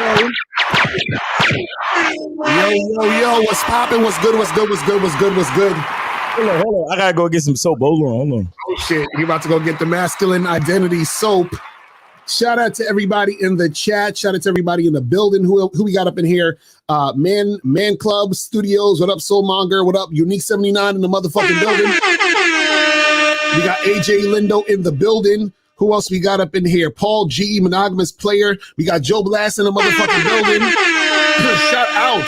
Yo, what's poppin'? What's good? Hold on. I gotta go get some soap. Hold on. Oh shit, he about to go get the masculine identity soap. Shout out to everybody in the chat. Shout out to everybody in the building. Who we got up in here? Man Club Studios. What up, Soulmonger? What up, Unique 79 in the motherfucking building? We got AJ Lindo in the building. Who else we got up in here? Paul G, monogamous player. We got Joe Blast in the motherfucking building. Shout out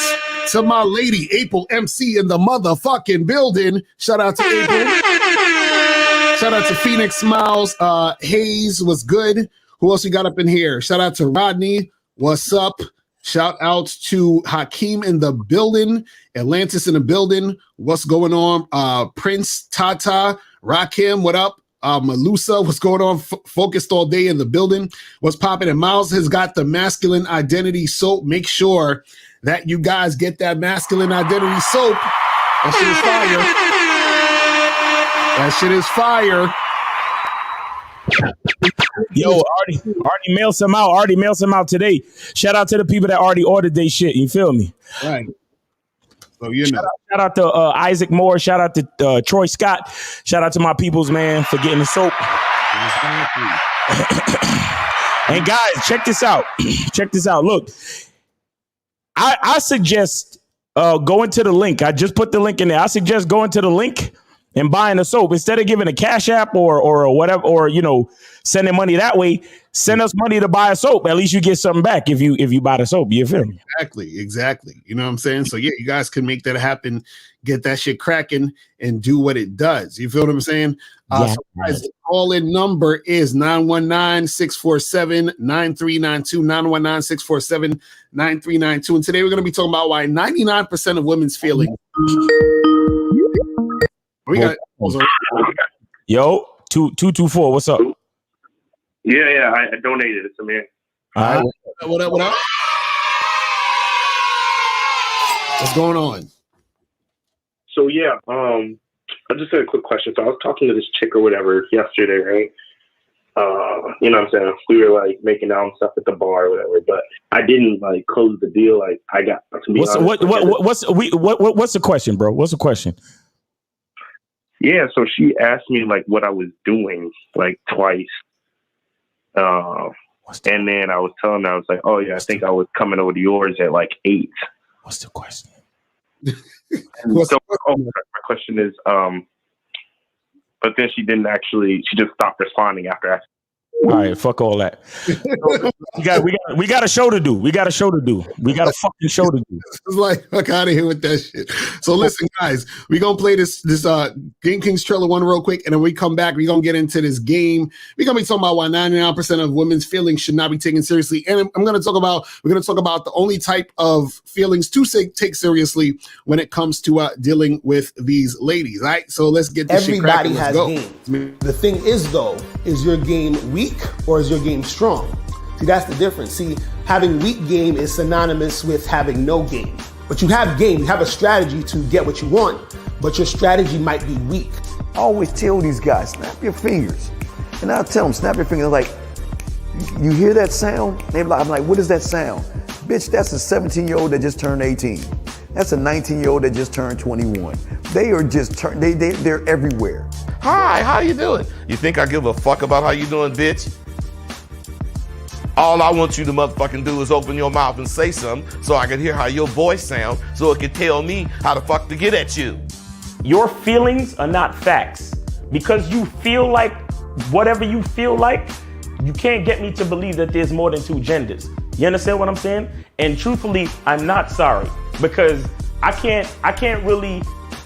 to my lady, April MC in the motherfucking building. Shout out to April. Shout out to Phoenix Smiles. Hayes was good. Who else we got up in here? Shout out to Rodney. What's up? Shout out to Hakeem in the building. Atlantis in the building. What's going on? Prince, Tata, Rakim, what up? Malusa, what's going on? Focused all day in the building. What's popping? And Miles has got the masculine identity soap. Make sure that you guys get that masculine identity soap. That shit is fire. Yo, already mailed some out today. Shout out to the people that already ordered their shit. You feel me? Right. So shout out to Isaac Moore. Shout out to Troy Scott. Shout out to my peoples, man, for getting the soap. And guys, check this out. Look, I suggest going to the link. I just put the link in there. I suggest going to the link and buying the soap instead of giving a Cash App or whatever, or sending money that way. Send us money to buy a soap. At least you get something back if you buy the soap. You feel me? Exactly. You know what I'm saying? So yeah, you guys can make that happen. Get that shit cracking and do what it does. You feel what I'm saying? So guys, the call-in number is 919-647-9392. 919-647-9392. And today we're going to be talking about why 99% of women's feelings. We got Yo, 224. What's up? Yeah, I donated it to me. All right. What up? What's going on? So yeah, I just had a quick question. So I was talking to this chick or whatever yesterday, right? You know what I'm saying? We were like making out stuff at the bar or whatever, but I didn't like close the deal. Like I got to be honest. What's the question, bro? What's the question? Yeah, so she asked me like what I was doing like twice. And then I was telling her, I was like, oh yeah, I think I was coming over to yours at like 8. What's the question? My question is, but then she just stopped responding after asking. All right, fuck all that. we got a show to do. We got a fucking show to do. It's like, fuck out of here with that shit. So listen, guys, we're gonna play this Game Kings trailer one real quick, and then we come back, we're gonna get into this game. We're gonna be talking about why 99% of women's feelings should not be taken seriously. And we're gonna talk about the only type of feelings to take seriously when it comes to dealing with these ladies. All right. So let's get this shit cracking. Everybody has games. The thing is though, is your game weak or is your game strong? See, that's the difference. See, having weak game is synonymous with having no game. But you have game, you have a strategy to get what you want, but your strategy might be weak. I always tell these guys, snap your fingers. And I'll tell them, snap your fingers. Like, you hear that sound? I'm like, what is that sound? Bitch, that's a 17-year-old that just turned 18. That's a 19-year-old that just turned 21. They are just, they're everywhere. Hi, how you doing? You think I give a fuck about how you doing, bitch? All I want you to motherfucking do is open your mouth and say something so I can hear how your voice sounds so it can tell me how the fuck to get at you. Your feelings are not facts. Because you feel like whatever you feel like, you can't get me to believe that there's more than 2 genders. You understand what I'm saying? And truthfully, I'm not sorry because I can't really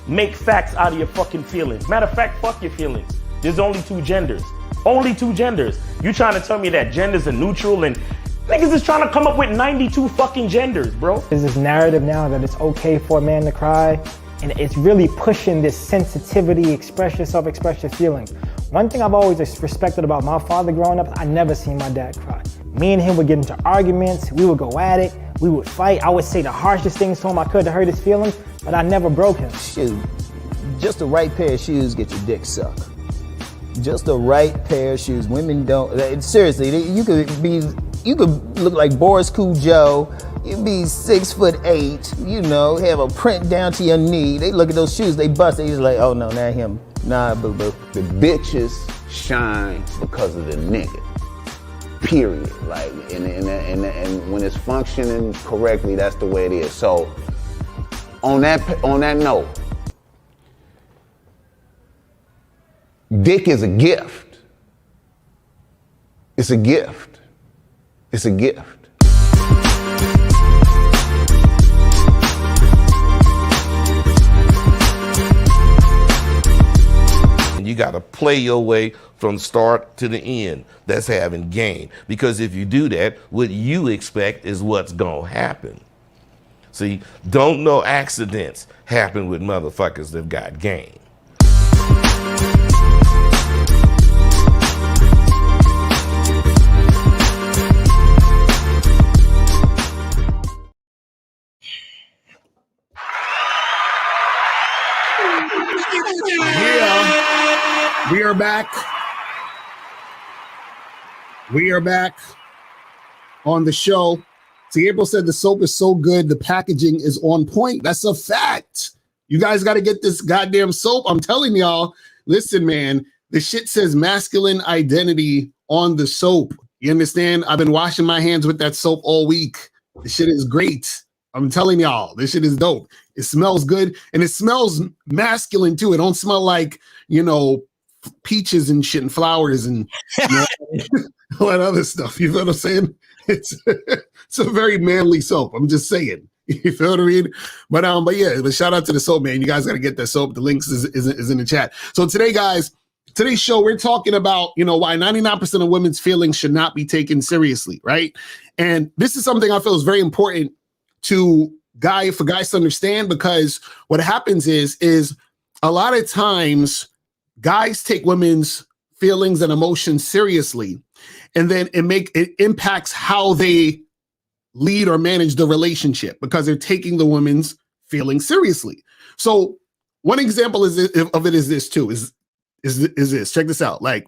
make facts out of your fucking feelings. Matter of fact, fuck your feelings. There's only 2 genders. Only 2 genders. You trying to tell me that genders are neutral and niggas is trying to come up with 92 fucking genders, bro. There's this narrative now that it's okay for a man to cry, and it's really pushing this sensitivity, express yourself, express your feelings. One thing I've always respected about my father growing up, I never seen my dad cry. Me and him would get into arguments, we would go at it, we would fight. I would say the harshest things to him I could to hurt his feelings, but I never broke him. Shoot, just the right pair of shoes get your dick sucked. Just the right pair of shoes. Women don't, seriously, you could be You could look like Boris Joe. You be 6'8", you know, have a print down to your knee. They look at those shoes, they bust. They just like, oh no, not him. Nah, boo boo. The bitches shine because of the nigga. Period. Like, and when it's functioning correctly, that's the way it is. So, on that note, dick is a gift. It's a gift. It's a gift. You got to play your way from start to the end. That's having game. Because if you do that, what you expect is what's going to happen. See, don't no accidents happen with motherfuckers that got game. We are back. We are back on the show. See, April said the soap is so good, the packaging is on point. That's a fact. You guys got to get this goddamn soap. I'm telling y'all, listen, man, the shit says masculine identity on the soap. You understand? I've been washing my hands with that soap all week. The shit is great. I'm telling y'all, this shit is dope. It smells good, and it smells masculine, too. It don't smell like, you know, peaches and shit and flowers and you know, all that other stuff. You feel what I'm saying? It's a very manly soap. I'm just saying. You feel what I mean? But yeah, but shout out to the soap, man. You guys got to get that soap. The links is in the chat. So today, guys, today's show, we're talking about, you know, why 99% of women's feelings should not be taken seriously, right? And this is something I feel is very important for guys to understand, because what happens is a lot of times guys take women's feelings and emotions seriously, and then it impacts how they lead or manage the relationship because they're taking the women's feelings seriously. So one example of it is this too, is this, check this out. Like,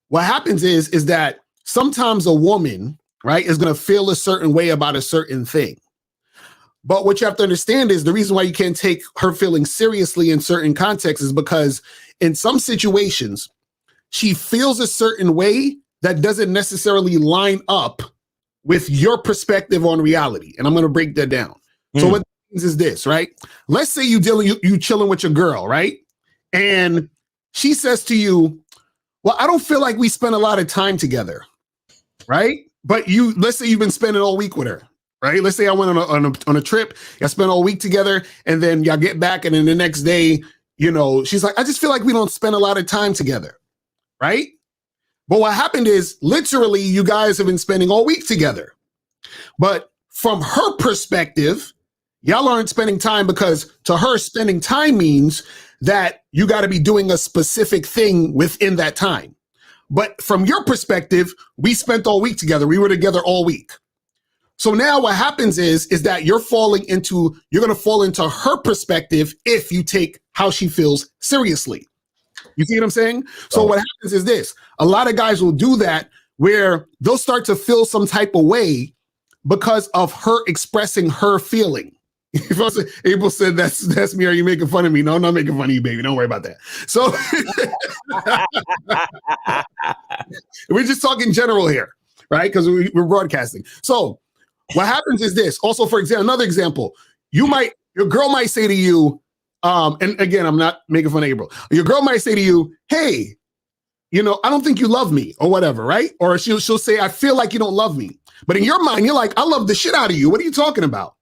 what happens is that sometimes a woman, right, is going to feel a certain way about a certain thing. But what you have to understand is the reason why you can't take her feelings seriously in certain contexts is because in some situations, she feels a certain way that doesn't necessarily line up with your perspective on reality. And I'm going to break that down. So what that means is this, right? Let's say you chilling with your girl, right? And she says to you, well, I don't feel like we spend a lot of time together, right? But let's say you've been spending all week with her. Right? Let's say I went on a trip, I spent all week together, and then y'all get back, and then the next day, you know, she's like, I just feel like we don't spend a lot of time together. Right? But what happened is literally you guys have been spending all week together. But from her perspective, y'all aren't spending time because to her, spending time means that you got to be doing a specific thing within that time. But from your perspective, we spent all week together. We were together all week. So now what happens is that you're going to fall into her perspective if you take how she feels seriously. You see what I'm saying? So what happens is this, a lot of guys will do that where they'll start to feel some type of way because of her expressing her feeling. April said, that's me. Are you making fun of me? No, I'm not making fun of you, baby. Don't worry about that. So we're just talking general here, right? Because we're broadcasting. So what happens is this. Also, for example, another example, your girl might say to you, and again, I'm not making fun of April. Your girl might say to you, hey, you know, I don't think you love me or whatever, right? Or she'll say, I feel like you don't love me. But in your mind, you're like, I love the shit out of you. What are you talking about?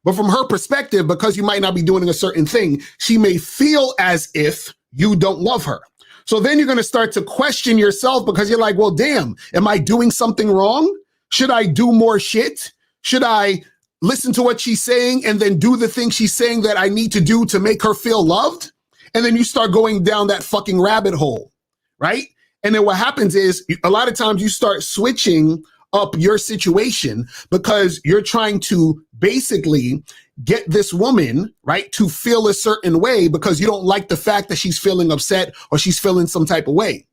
But from her perspective, because you might not be doing a certain thing, she may feel as if you don't love her. So then you're going to start to question yourself because you're like, well, damn, am I doing something wrong? Should I do more shit? Should I listen to what she's saying and then do the thing she's saying that I need to do to make her feel loved? And then you start going down that fucking rabbit hole, right? And then what happens is a lot of times you start switching up your situation because you're trying to basically get this woman, right, to feel a certain way because you don't like the fact that she's feeling upset or she's feeling some type of way.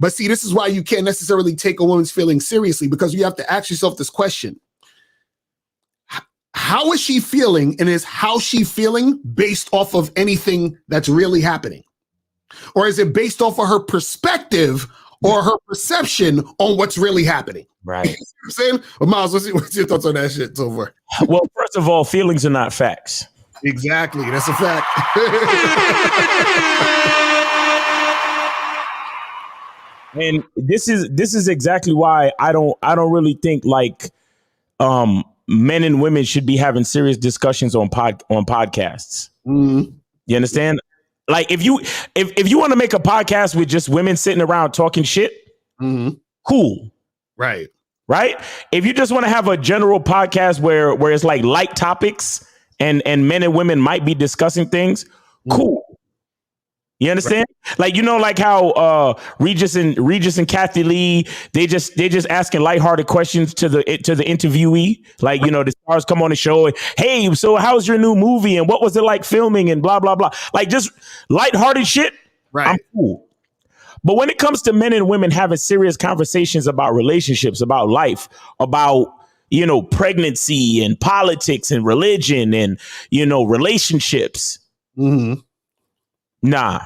But see, this is why you can't necessarily take a woman's feelings seriously, because you have to ask yourself this question. How is she feeling, and is how she feeling based off of anything that's really happening? Or is it based off of her perspective or her perception on what's really happening? Right. You know what I'm saying? Well, Miles, what's your thoughts on that shit so far? Well, first of all, feelings are not facts. Exactly. That's a fact. And this is exactly why I don't really think like men and women should be having serious discussions on podcasts. Mm-hmm. You understand? Like if you want to make a podcast with just women sitting around talking shit, cool. Right. Right? If you just want to have a general podcast where it's like light topics and men and women might be discussing things, cool. You understand? Right. Like, you know, like how Regis and Kathy Lee, they just asking lighthearted questions to the interviewee. Like, you know, the stars come on the show. Hey, so how's your new movie? And what was it like filming? And blah, blah, blah. Like just lighthearted shit. Right. I'm cool. But when it comes to men and women having serious conversations about relationships, about life, about, you know, pregnancy and politics and religion and, you know, relationships. Mm-hmm. Nah.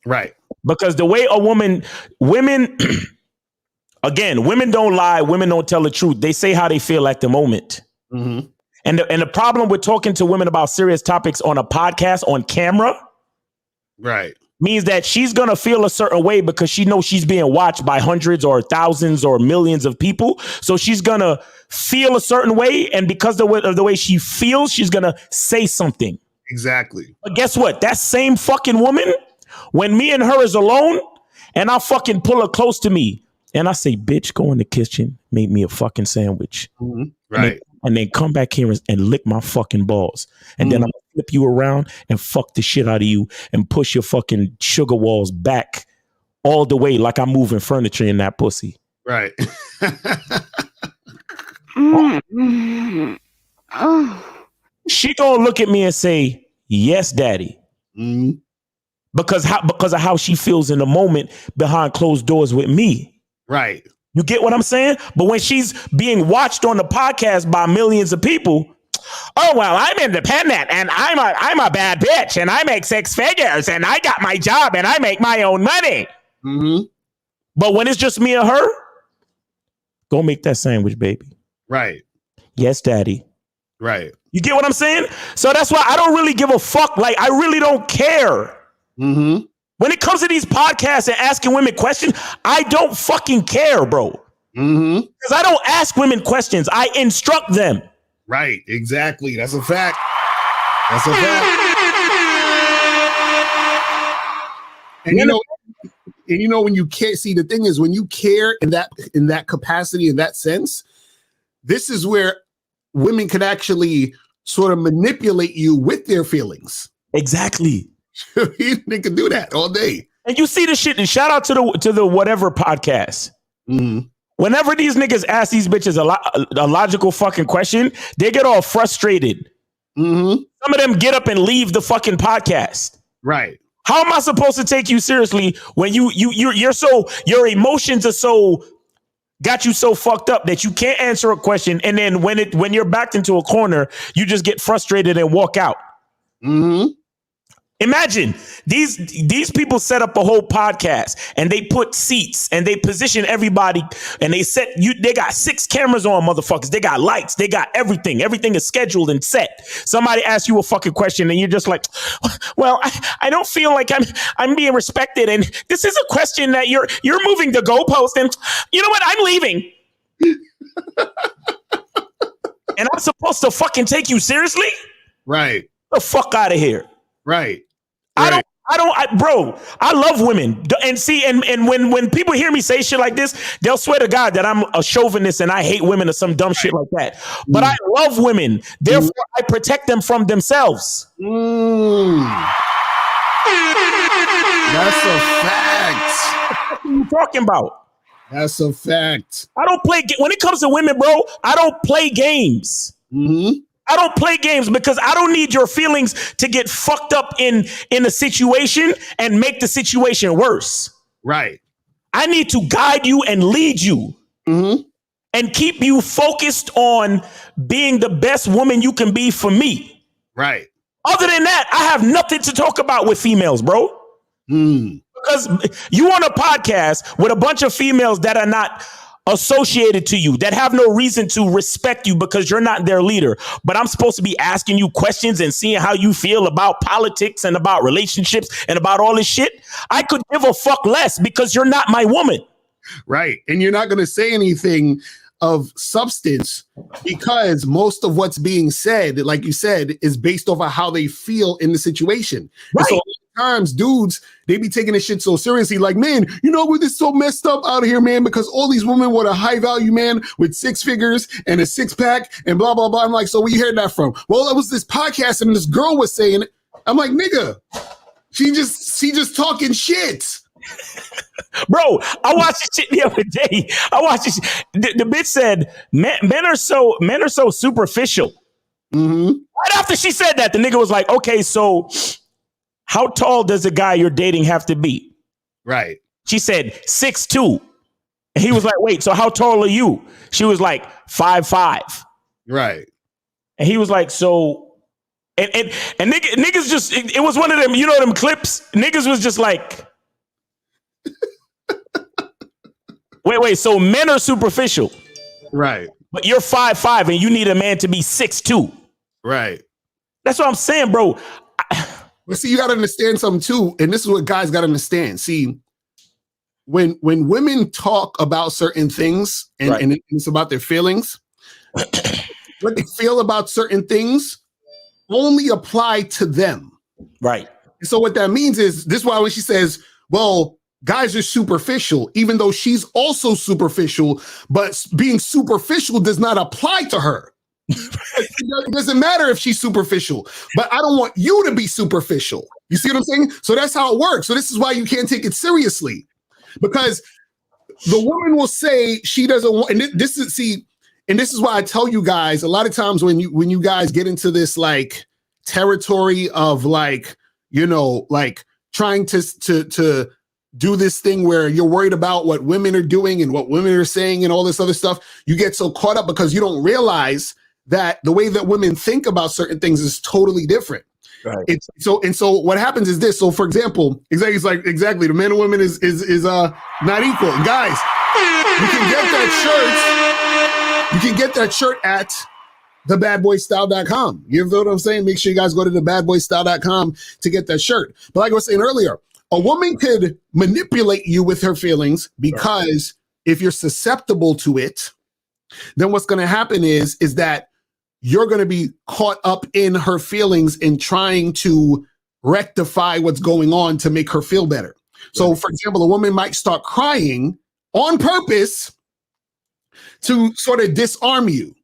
Right. Because the way women don't lie. Women don't tell the truth. They say how they feel at the moment. Mm-hmm. And the problem with talking to women about serious topics on a podcast on camera, right, means that she's going to feel a certain way because she knows she's being watched by hundreds or thousands or millions of people. So she's going to feel a certain way. And because of the way she feels, she's going to say something. Exactly. But guess what? That same fucking woman, when me and her is alone and I fucking pull her close to me and I say, bitch, go in the kitchen, make me a fucking sandwich. Mm-hmm. Right. And then come back here and lick my fucking balls. And then I'm gonna flip you around and fuck the shit out of you and push your fucking sugar walls back all the way like I'm moving furniture in that pussy. Right. She gonna look at me and say, yes, daddy. Mm-hmm. Because of how she feels in the moment behind closed doors with me. Right. You get what I'm saying? But when she's being watched on the podcast by millions of people, oh, well, I'm independent and I'm a bad bitch and I make 6 figures and I got my job and I make my own money. Mm-hmm. But when it's just me and her, go make that sandwich, baby. Right. Yes, daddy. Right. You get what I'm saying? So that's why I don't really give a fuck. Like, I really don't care. Mm-hmm. When it comes to these podcasts and asking women questions, I don't fucking care, bro. Mm-hmm. Because I don't ask women questions. I instruct them. Right. Exactly. That's a fact. That's a fact. And you know, when you care, see, the thing is, when you care in that capacity, in that sense, this is where women can actually sort of manipulate you with their feelings. Exactly. They can do that all day. And you see the shit, and shout out to the whatever podcast. Mm-hmm. Whenever these niggas ask these bitches a logical fucking question, they get all frustrated. Mm-hmm. Some of them get up and leave the fucking podcast. Right. How am I supposed to take you seriously when your emotions are so got you so fucked up that you can't answer a question, and then when you're backed into a corner, you just get frustrated and walk out. Mm-hmm. Imagine these people set up a whole podcast and they put seats and they position everybody and they got 6 cameras on, motherfuckers. They got lights. They got everything. Everything is scheduled and set. Somebody asks you a fucking question and you're just like, well, I don't feel like I'm being respected. And this is a question that you're moving the goalpost. And you know what? I'm leaving. And I'm supposed to fucking take you seriously? Right. The fuck out of here. Right. Bro, I love women. And see, and when people hear me say shit like this, they'll swear to God that I'm a chauvinist and I hate women or some dumb shit like that. But I love women. Therefore, I protect them from themselves. That's a fact. What are you talking about? That's a fact. I don't play when it comes to women, bro, I don't play games. Mm-hmm. I don't play games because I don't need your feelings to get fucked up in a situation and make the situation worse. Right. I need to guide you and lead you and keep you focused on being the best woman you can be for me. Right. Other than that, I have nothing to talk about with females, bro. Because you on a podcast with a bunch of females that are not associated to you, that have no reason to respect you because you're not their leader. But I'm supposed to be asking you questions and seeing how you feel about politics and about relationships and about all this shit. I could give a fuck less because you're not my woman. Right. And you're not going to say anything of substance because most of what's being said, like you said, is based off of how they feel in the situation. Right. And so times dudes, they be taking this shit so seriously, like, man, you know, we're just so messed up out here, man, because all these women want a high value man with 6 figures and a 6-pack and blah, blah, blah. I'm like, so where you heard that from? Well, it was this podcast and this girl was saying it. I'm like, nigga, she just talking shit. Bro, I watched this shit the other day. I watched this. The bitch said, men are so superficial. Right after she said that, the nigga was like, okay, so how tall does the guy you're dating have to be? Right. She said 6'2". And he was like, wait, so how tall are you? She was like 5'5". Right. And he was like, so, and niggas just, it was one of them, you know, them clips. Niggas was just like, wait, so men are superficial. Right. But you're 5'5" and you need a man to be 6'2". Right. That's what I'm saying, bro. But see, you got to understand something too, and this is what guys got to understand. See, when women talk about certain things and it's about their feelings, what they feel about certain things only apply to them. Right. And so what that means is, this is why when she says, well, guys are superficial, even though she's also superficial, but being superficial does not apply to her. It doesn't matter if she's superficial, but I don't want you to be superficial. You see what I'm saying? So that's how it works. So this is why you can't take it seriously, because the woman will say she doesn't want, and this is why I tell you guys a lot of times when you guys get into this like territory of like, you know, like trying to do this thing where you're worried about what women are doing and what women are saying and all this other stuff, you get so caught up because you don't realize that the way that women think about certain things is totally different. Right. So what happens is this. So for example, exactly the man and women is not equal. And guys, you can get that shirt at thebadboystyle.com. You know what I'm saying? Make sure you guys go to thebadboystyle.com to get that shirt. But like I was saying earlier, a woman could manipulate you with her feelings because if you're susceptible to it, then what's going to happen is that you're going to be caught up in her feelings and trying to rectify what's going on to make her feel better. So, for example, a woman might start crying on purpose to sort of disarm you.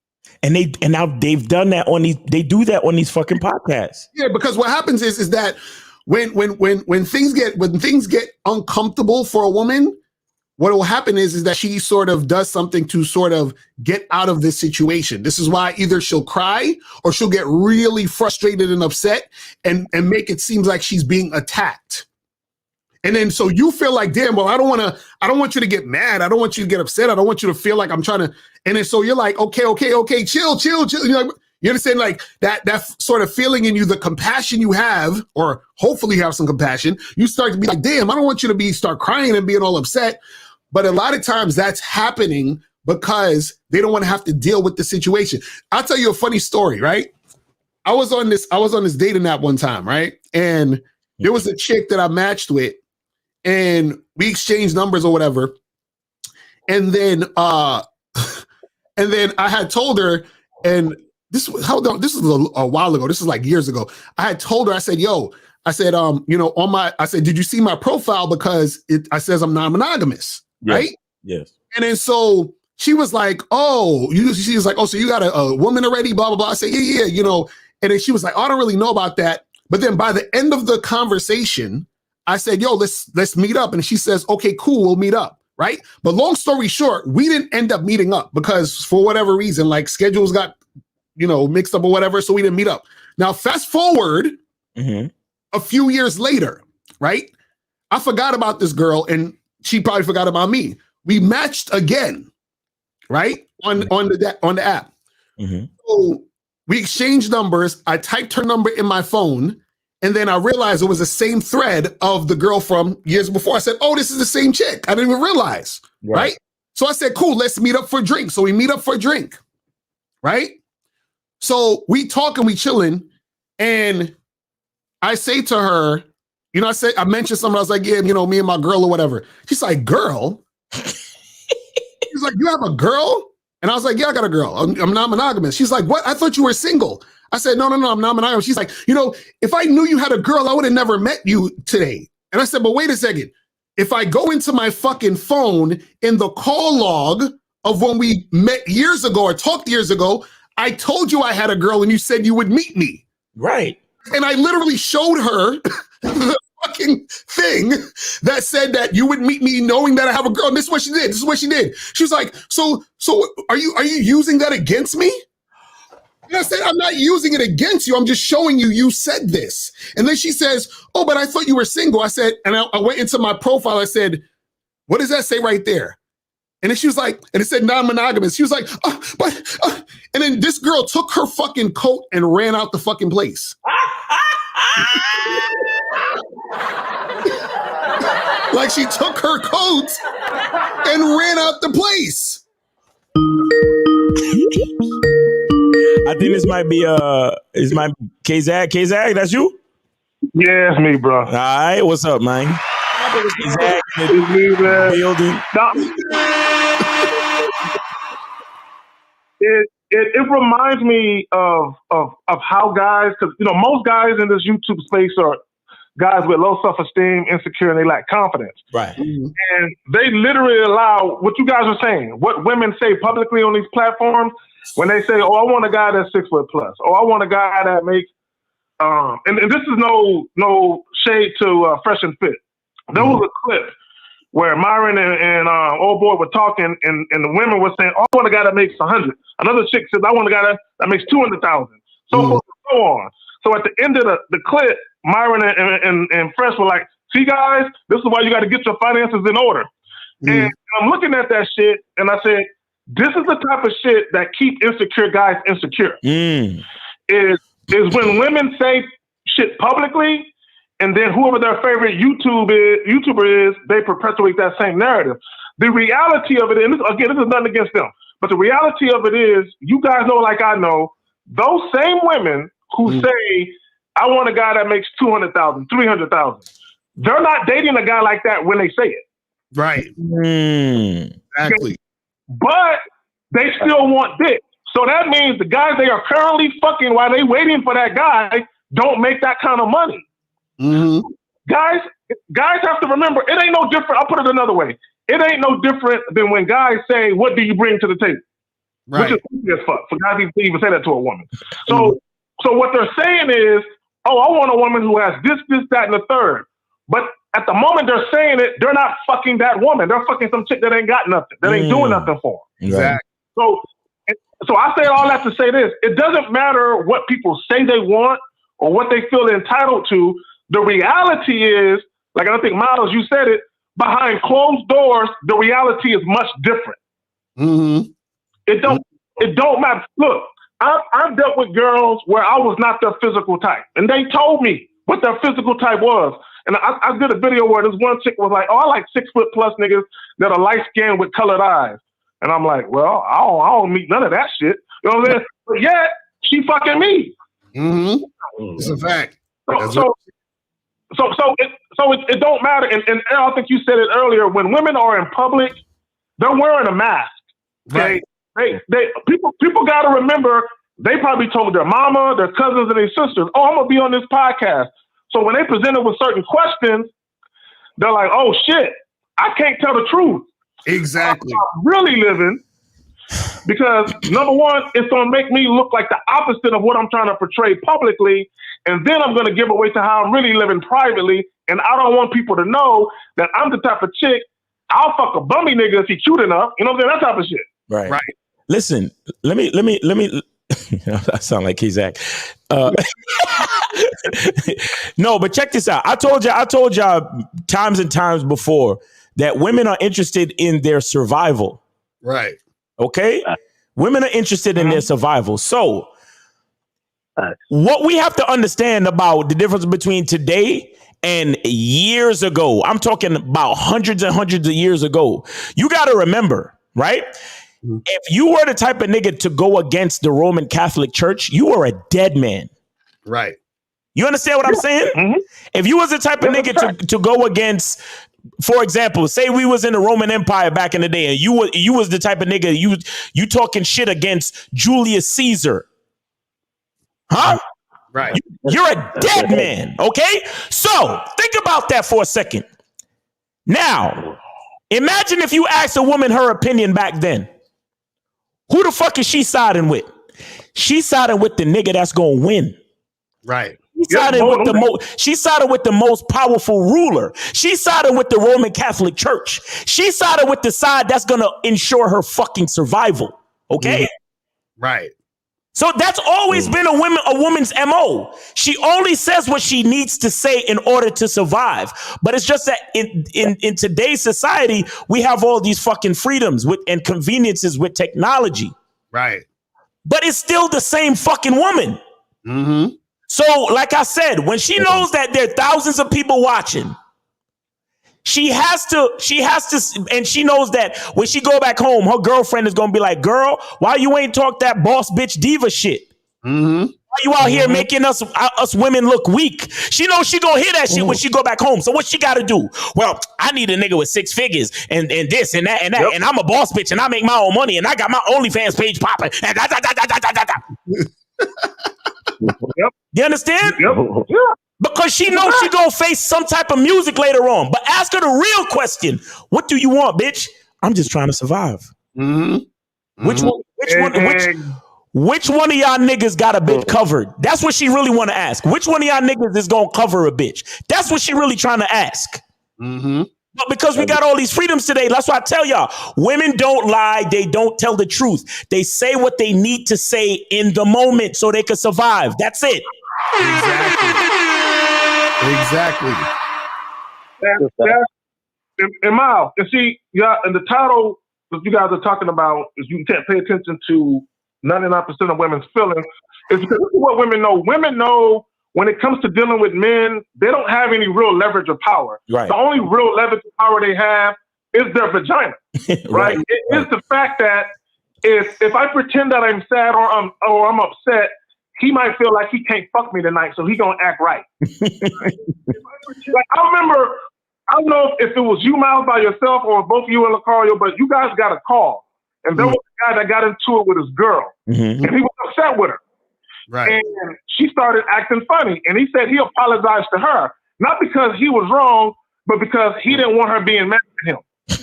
And now they've done that they do that on these fucking podcasts. Yeah, because what happens is that when things get uncomfortable for a woman, what will happen is that she sort of does something to sort of get out of this situation. This is why either she'll cry or she'll get really frustrated and upset and make it seem like she's being attacked. And then so you feel like, damn, well, I don't want you to get mad. I don't want you to get upset. I don't want you to feel like I'm trying to. And then so you're like, okay, chill. You're like, you understand, like that sort of feeling in you, the compassion you have, or hopefully you have some compassion. You start to be like, damn, I don't want you to start crying and being all upset. But a lot of times that's happening because they don't want to have to deal with the situation. I'll tell you a funny story, right? I was on this dating app one time, right? And there was a chick that I matched with, and we exchanged numbers or whatever. And then I had told her, and this is a while ago. This is like years ago. I had told her, I said, did you see my profile? Because I says I'm non-monogamous. Yes. Right? Yes. And then so she was like, so you got a woman already, blah, blah, blah. I said, yeah, you know. And then she was like, I don't really know about that. But then by the end of the conversation, I said, yo, let's meet up. And she says, okay, cool, we'll meet up. Right. But long story short, we didn't end up meeting up because for whatever reason, like schedules got, mixed up or whatever. So we didn't meet up. Now, fast forward a few years later, right? I forgot about this girl, and she probably forgot about me. We matched again, right? On the app. Mm-hmm. So we exchanged numbers. I typed her number in my phone, and then I realized it was the same thread of the girl from years before. I said, oh, this is the same chick. I didn't even realize, right? So I said, cool, let's meet up for a drink. So we meet up for a drink, right? So we talk and we chilling, and I say to her, you know, I mentioned something. I was like, yeah, you know, me and my girl or whatever. She's like, girl? She's like, you have a girl? And I was like, yeah, I got a girl. I'm not monogamous. She's like, what? I thought you were single. I said, no, I'm not monogamous. She's like, you know, if I knew you had a girl, I would have never met you today. And I said, but wait a second. If I go into my fucking phone in the call log of when we met years ago or talked years ago, I told you I had a girl and you said you would meet me. Right. And I literally showed her the fucking thing that said that you would meet me knowing that I have a girl. And this is what she did. This is what she did. She was like, so are you using that against me? And I said, I'm not using it against you. I'm just showing you said this. And then she says, oh, but I thought you were single. I said, and I went into my profile. I said, what does that say right there? And then she was like, and it said non-monogamous. She was like, and then this girl took her fucking coat and ran out the fucking place. Like she took her coat and ran out the place. I think this might be K-Zag. K-Zag, that's you? Yeah, it's me, bro. All right, what's up, man? K-Zag in It's me, man. the building. It reminds me of how guys, because you know most guys in this YouTube space are guys with low self-esteem, insecure, and they lack confidence. Right. And they literally allow what you guys are saying, what women say publicly on these platforms when they say, "Oh, I want a guy that's 6 foot plus," or "I want a guy that makes," and this is no shade to Fresh and Fit. There was a clip where Myron and old boy were talking, and the women were saying, "Oh, I want a guy that makes 100." Another chick says, "I want a guy that makes 200,000." So forth and so on. So at the end of the clip, Myron and Fresh were like, "See, guys, this is why you got to get your finances in order." And I'm looking at that shit, and I said, "This is the type of shit that keep insecure guys insecure." Is when women say shit publicly, and then whoever their favorite YouTuber is, they perpetuate that same narrative. The reality of it, and this is nothing against them, but the reality of it is, you guys know, like I know, those same women who say, "I want a guy that makes 200,000, 300,000," they're not dating a guy like that when they say it. Right. Exactly. But they still want dick. So that means the guys they are currently fucking while they waiting for that guy don't make that kind of money. Guys have to remember, it ain't no different. I'll put it another way. It ain't no different than when guys say, "What do you bring to the table?" Right. Which is easy as fuck for guys to even say that to a woman. So what they're saying is, "Oh, I want a woman who has this, that, and the third." But at the moment they're saying it, they're not fucking that woman. They're fucking some chick that ain't got nothing, that ain't doing nothing for them. Exactly. So I say all that to say this: it doesn't matter what people say they want or what they feel entitled to. The reality is, like I think Miles, you said it, behind closed doors, the reality is much different. It don't matter. Look, I've dealt with girls where I was not their physical type, and they told me what their physical type was. And I did a video where this one chick was like, "Oh, I like 6 foot plus niggas that are light skinned with colored eyes." And I'm like, "Well, I don't meet none of that shit." You know what I'm saying? But yet she fucking me. It's a fact. So it don't matter. And I think you said it earlier. When women are in public, they're wearing a mask. Okay? Right. People got to remember, they probably told their mama, their cousins, and their sisters, "Oh, I'm gonna be on this podcast." So when they presented with certain questions, they're like, "Oh shit, I can't tell the truth." Exactly. I'm really living, because number one, it's gonna make me look like the opposite of what I'm trying to portray publicly. And then I'm going to give away to how I'm really living privately. And I don't want people to know that I'm the type of chick, I'll fuck a bummy nigga if he's cute enough. You know what I'm saying? That type of shit. Right. Listen, let me. I sound like K-Zach. No, but check this out. I told y'all times and times before that women are interested in their survival. Right. Okay? Women are interested in their survival. So what we have to understand about the difference between today and years ago, I'm talking about hundreds and hundreds of years ago. You got to remember, right? If you were the type of nigga to go against the Roman Catholic Church, you were a dead man. Right. You understand what I'm saying? If you was the type of nigga to go against, for example, say we was in the Roman Empire back in the day, and you was the type of nigga you talking shit against Julius Caesar, huh? Right. You're a dead man. Okay, so think about that for a second. Now, imagine if you asked a woman her opinion back then. Who the fuck is she siding with? She's siding with the nigga that's gonna win. Right. She sided with the most powerful ruler. She sided with the Roman Catholic Church. She sided with the side that's gonna ensure her fucking survival. Okay? Right. So that's always been a woman's MO. She only says what she needs to say in order to survive. But it's just that in today's society, we have all these fucking freedoms and conveniences with technology. Right. But it's still the same fucking woman. Mm-hmm. So, like I said, when she knows that there are thousands of people watching, she has to, and she knows that when she go back home, her girlfriend is gonna be like, "Girl, why you ain't talk that boss bitch diva shit? Mm-hmm. Why you out here making us women look weak?" She knows she gonna hear that shit when she go back home. So what she got to do? Well, I need a nigga with 6 figures and this and that and that, and I'm a boss bitch and I make my own money and I got my OnlyFans page popping. And da, da, da, da, da, da, da. You understand? Yeah. Because she knows she gonna face some type of music later on. But ask her the real question: what do you want, bitch? I'm just trying to survive. Mm-hmm. Which one of y'all niggas got a bitch covered? That's what she really want to ask. Which one of y'all niggas is gonna cover a bitch? That's what she really trying to ask. Mm-hmm. But because we got all these freedoms today, that's why I tell y'all, women don't lie. They don't tell the truth. They say what they need to say in the moment so they can survive. That's it. Exactly. And Miles, and see, yeah, and the title that you guys are talking about is you can't pay attention to 99% of women's feelings. Is because this is what women know. Women know when it comes to dealing with men, they don't have any real leverage or power. Right. The only real leverage or power they have is their vagina. Right? It is the fact that if I pretend that I'm sad or I'm upset, he might feel like he can't fuck me tonight, so he gonna act right. Like I remember, I don't know if it was you, Miles, by yourself, or both you and Lucario, but you guys got a call, and there was a guy that got into it with his girl, and he was upset with her. Right. And she started acting funny, and he said he apologized to her, not because he was wrong, but because he didn't want her being mad at him.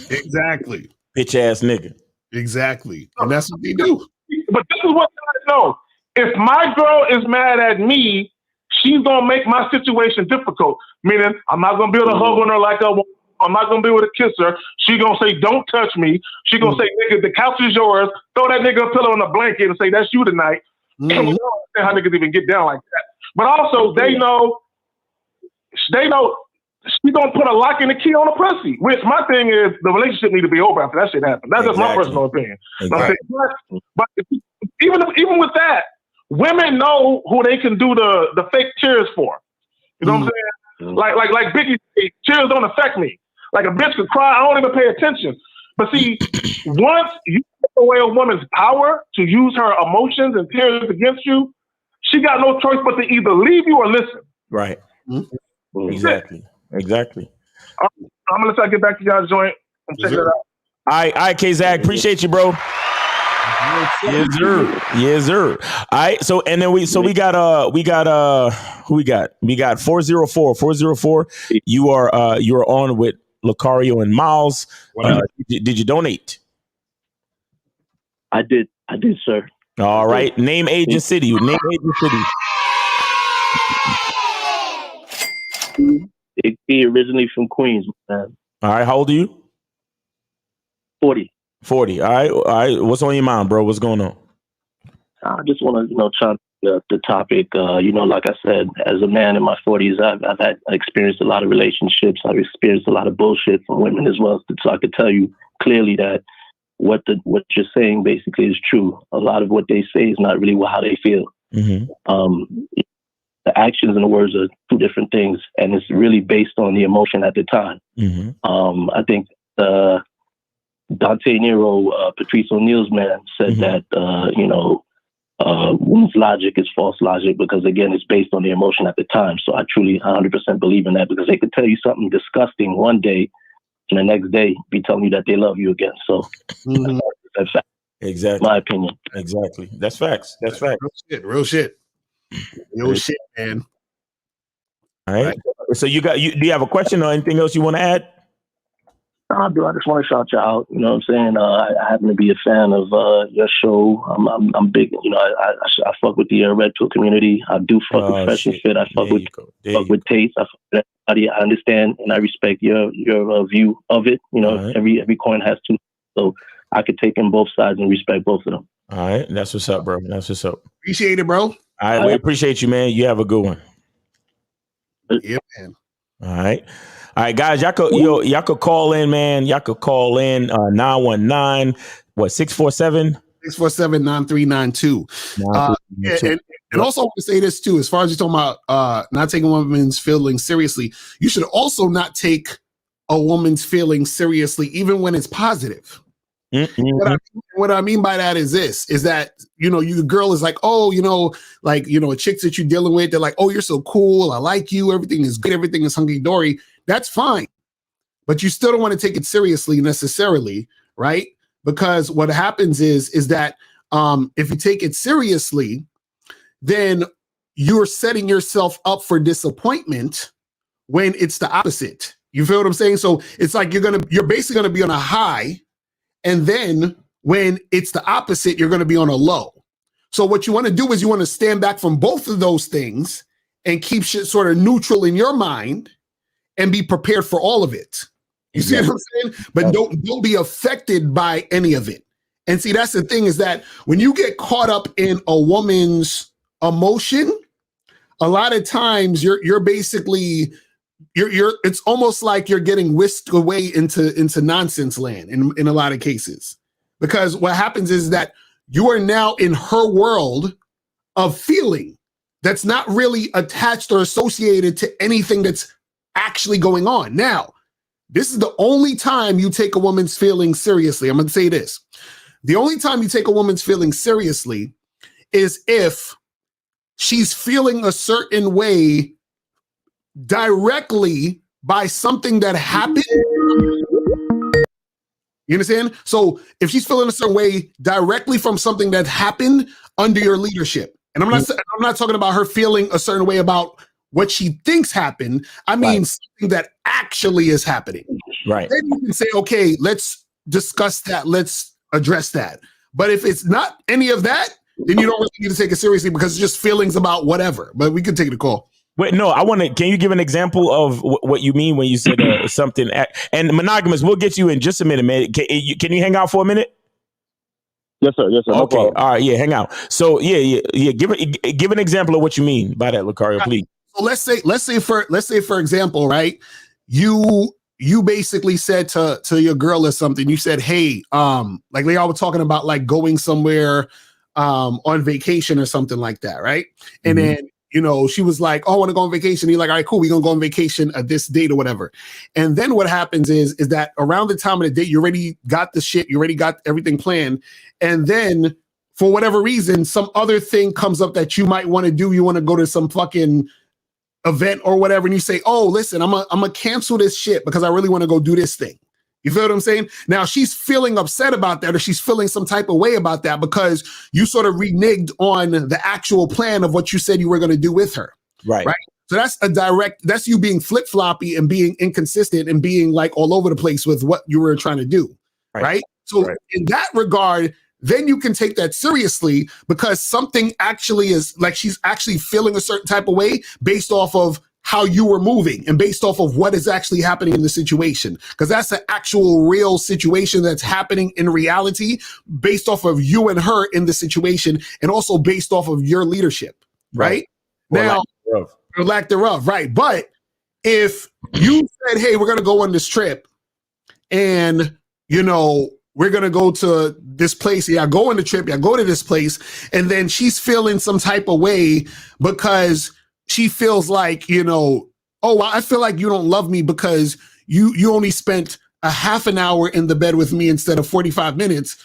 Exactly. Bitch ass nigga. Exactly. And that's what they do. But this is what I know. If my girl is mad at me, she's gonna make my situation difficult. Meaning, I'm not gonna be able to hug on her like I'm not gonna be able to kiss her. She gonna say, "Don't touch me." She gonna say, "Nigga, the couch is yours." Throw that nigga a pillow on a blanket and say, "That's you tonight." I don't understand how niggas even get down like that. But also, they know she gonna put a lock and a key on a pussy. Which my thing is, the relationship need to be over after that shit happens. That's just my personal opinion. Exactly. But even with that, women know who they can do the fake tears for. You know what I'm saying? Like Biggie said, tears don't affect me. Like a bitch could cry, I don't even pay attention. But see, once you take away a woman's power to use her emotions and tears against you, she got no choice but to either leave you or listen. Right. Exactly. I'm gonna let y'all get back to y'all joint and check it out. All right, K-Zag, appreciate you, bro. Yes, sir. All right. So and then we got who we got? We got 404. 404. You are on with Lucario and Miles. Did you donate? I did, sir. All right. Name, age, and city. He originally from Queens, man. All right. How old are you? 40. All right. What's on your mind, bro? What's going on? I just want to, try to the topic. Like I said, as a man in my 40s, I've had experienced a lot of relationships. I've experienced a lot of bullshit from women as well. So I could tell you clearly that what you're saying basically is true. A lot of what they say is not really how they feel. The actions and the words are two different things, and it's really based on the emotion at the time. I think Dante Nero, Patrice O'Neal's man, said that women's logic is false logic because, again, it's based on the emotion at the time. So I truly 100% believe in that, because they could tell you something disgusting one day and the next day be telling you that they love you again. So that's fact. Exactly. My opinion. Exactly. That's facts. That's facts. Real shit. Real shit, man. All right. So do you have a question or anything else you want to add? I do. I just want to shout you out. You know what I'm saying? I happen to be a fan of your show. I'm big. I fuck with the Red Pill community. I do fuck with Fresh and Fit. I fuck with Taste. I fuck with everybody. I understand and I respect your view of it. Every coin has two. So I could take in both sides and respect both of them. All right. That's what's up, bro. That's what's up. Appreciate it, bro. All right. We appreciate you, man. You have a good one. Yeah, man. All right. All right, guys, y'all could call in, man. Y'all could call in 919, 647? 647-9392. And also I want to say this too, as far as you're talking about not taking women's feelings seriously, you should also not take a woman's feelings seriously, even when it's positive. What I mean by that is this, is that, your girl is like, oh, chicks that you're dealing with, they're like, oh, you're so cool. I like you. Everything is good. Everything is hunky-dory. That's fine. But you still don't want to take it seriously necessarily, right? Because what happens is that if you take it seriously, then you're setting yourself up for disappointment when it's the opposite. You feel what I'm saying? So it's like you're basically gonna be on a high, and then when it's the opposite, you're going to be on a low. So what you want to do is you want to stand back from both of those things and keep shit sort of neutral in your mind and be prepared for all of it. You see what I'm saying? But don't be affected by any of it. And see, that's the thing, is that when you get caught up in a woman's emotion, a lot of times you're basically it's almost like you're getting whisked away into nonsense land in a lot of cases. Because what happens is that you are now in her world of feeling that's not really attached or associated to anything that's actually going on. Now, this is the only time you take a woman's feelings seriously. I'm going to say this. The only time you take a woman's feelings seriously is if she's feeling a certain way directly by something that happened. You understand? So if she's feeling a certain way directly from something that happened under your leadership, and I'm not talking about her feeling a certain way about what she thinks happened. I mean something that actually is happening. Right. Then you can say, okay, let's discuss that. Let's address that. But if it's not any of that, then you don't really need to take it seriously, because it's just feelings about whatever. But we can take the call. Wait, no, can you give an example of what you mean when you said something? And monogamous, we'll get you in just a minute, man. Can you hang out for a minute? Yes, sir. Yes, sir. Okay. No, all right. Yeah, hang out. So yeah. Give an example of what you mean by that, Lucario, please. So let's say for example, right? You basically said to your girl or something. You said, hey, like they all were talking about like going somewhere on vacation or something like that, right? And then she was like, oh, I want to go on vacation. And you're like, all right, cool. We're going to go on vacation at this date or whatever. And then what happens is that around the time of the date, you already got the shit. You already got everything planned. And then for whatever reason, some other thing comes up that you might want to do. You want to go to some fucking event or whatever. And you say, oh, listen, I'm gonna cancel this shit because I really want to go do this thing. You feel what I'm saying? Now she's feeling upset about that, or she's feeling some type of way about that because you sort of reneged on the actual plan of what you said you were going to do with her. Right. So that's you being flip-floppy and being inconsistent and being like all over the place with what you were trying to do. Right. So in that regard, then you can take that seriously, because something actually is like she's actually feeling a certain type of way based off of how you were moving and based off of what is actually happening in the situation. Because that's an actual real situation that's happening in reality based off of you and her in the situation and also based off of your leadership, right? Now, or lack thereof, right? But if you said, hey, we're going to go on this trip and, you know, we're going to go to this place. Yeah, go on the trip. Yeah, go to this place. And then she's feeling some type of way because she feels like, you know, oh, I feel like you don't love me because you only spent a half an hour in the bed with me instead of 45 minutes.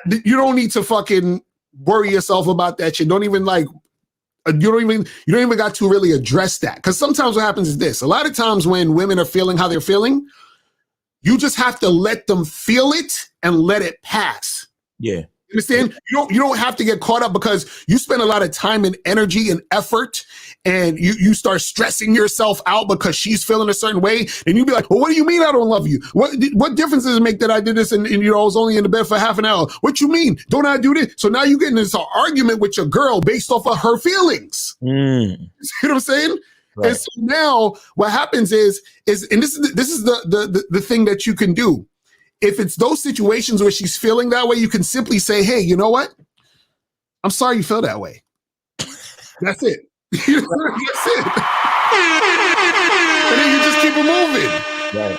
You don't need to fucking worry yourself about that shit. Don't even like, you don't even got to really address that. Because sometimes what happens is this. A lot of times when women are feeling how they're feeling, you just have to let them feel it and let it pass. Yeah. You understand? You don't have to get caught up because you spend a lot of time and energy and effort and you start stressing yourself out because she's feeling a certain way. And you be like, well, what do you mean I don't love you? What difference does it make that I did this and you know, I was only in the bed for half an hour? What you mean? Don't I do this? So now you get into this argument with your girl based off of her feelings. You see what I'm saying? Right. And so now what happens is and this is the thing that you can do. If it's those situations where she's feeling that way, you can simply say, hey, you know what? I'm sorry you feel that way. That's it. That's it. And then you just keep it moving.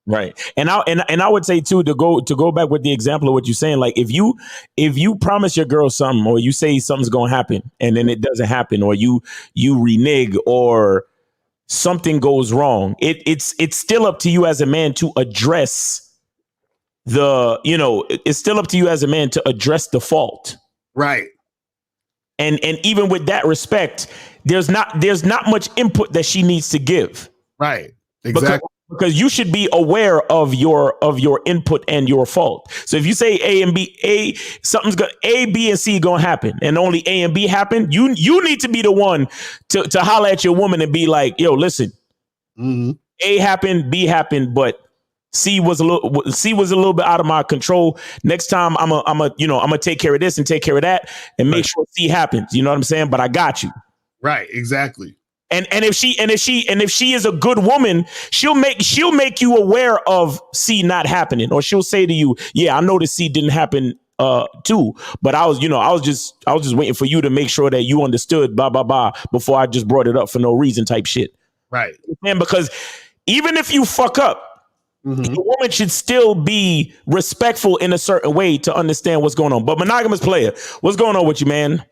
Right. And I would say too, to go back with the example of what you're saying, like if you promise your girl something or you say something's gonna happen and then it doesn't happen, or you renege or something goes wrong, it's still up to you as a man to address it's still up to you as a man to address the fault. Right. And even with that respect, there's not much input that she needs to give. Right. Exactly. Because you should be aware of your input and your fault. So if you say A and B, A, B, and C gonna happen, and only A and B happen, you need to be the one to holler at your woman and be like, yo, listen, A happened, B happened, but C was a little bit out of my control. Next time I'm gonna take care of this and take care of that and make sure C happens. You know what I'm saying? But I got you. Right. Exactly. And if she is a good woman, she'll make you aware of C not happening, or she'll say to you, yeah, I know the C didn't happen too, but I was just waiting for you to make sure that you understood blah blah blah before I just brought it up for no reason type shit. Right. And because even if you fuck up, the woman should still be respectful in a certain way to understand what's going on. But monogamous player, what's going on with you, man?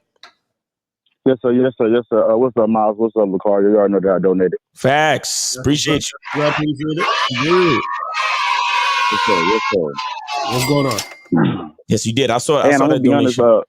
Yes, sir. What's up, Miles? What's up, Lacar? You already know that I donated. Facts. Appreciate you. Yeah, appreciate it. Yes, sir. What's going on? Yes, you did. I saw that donation. Honest,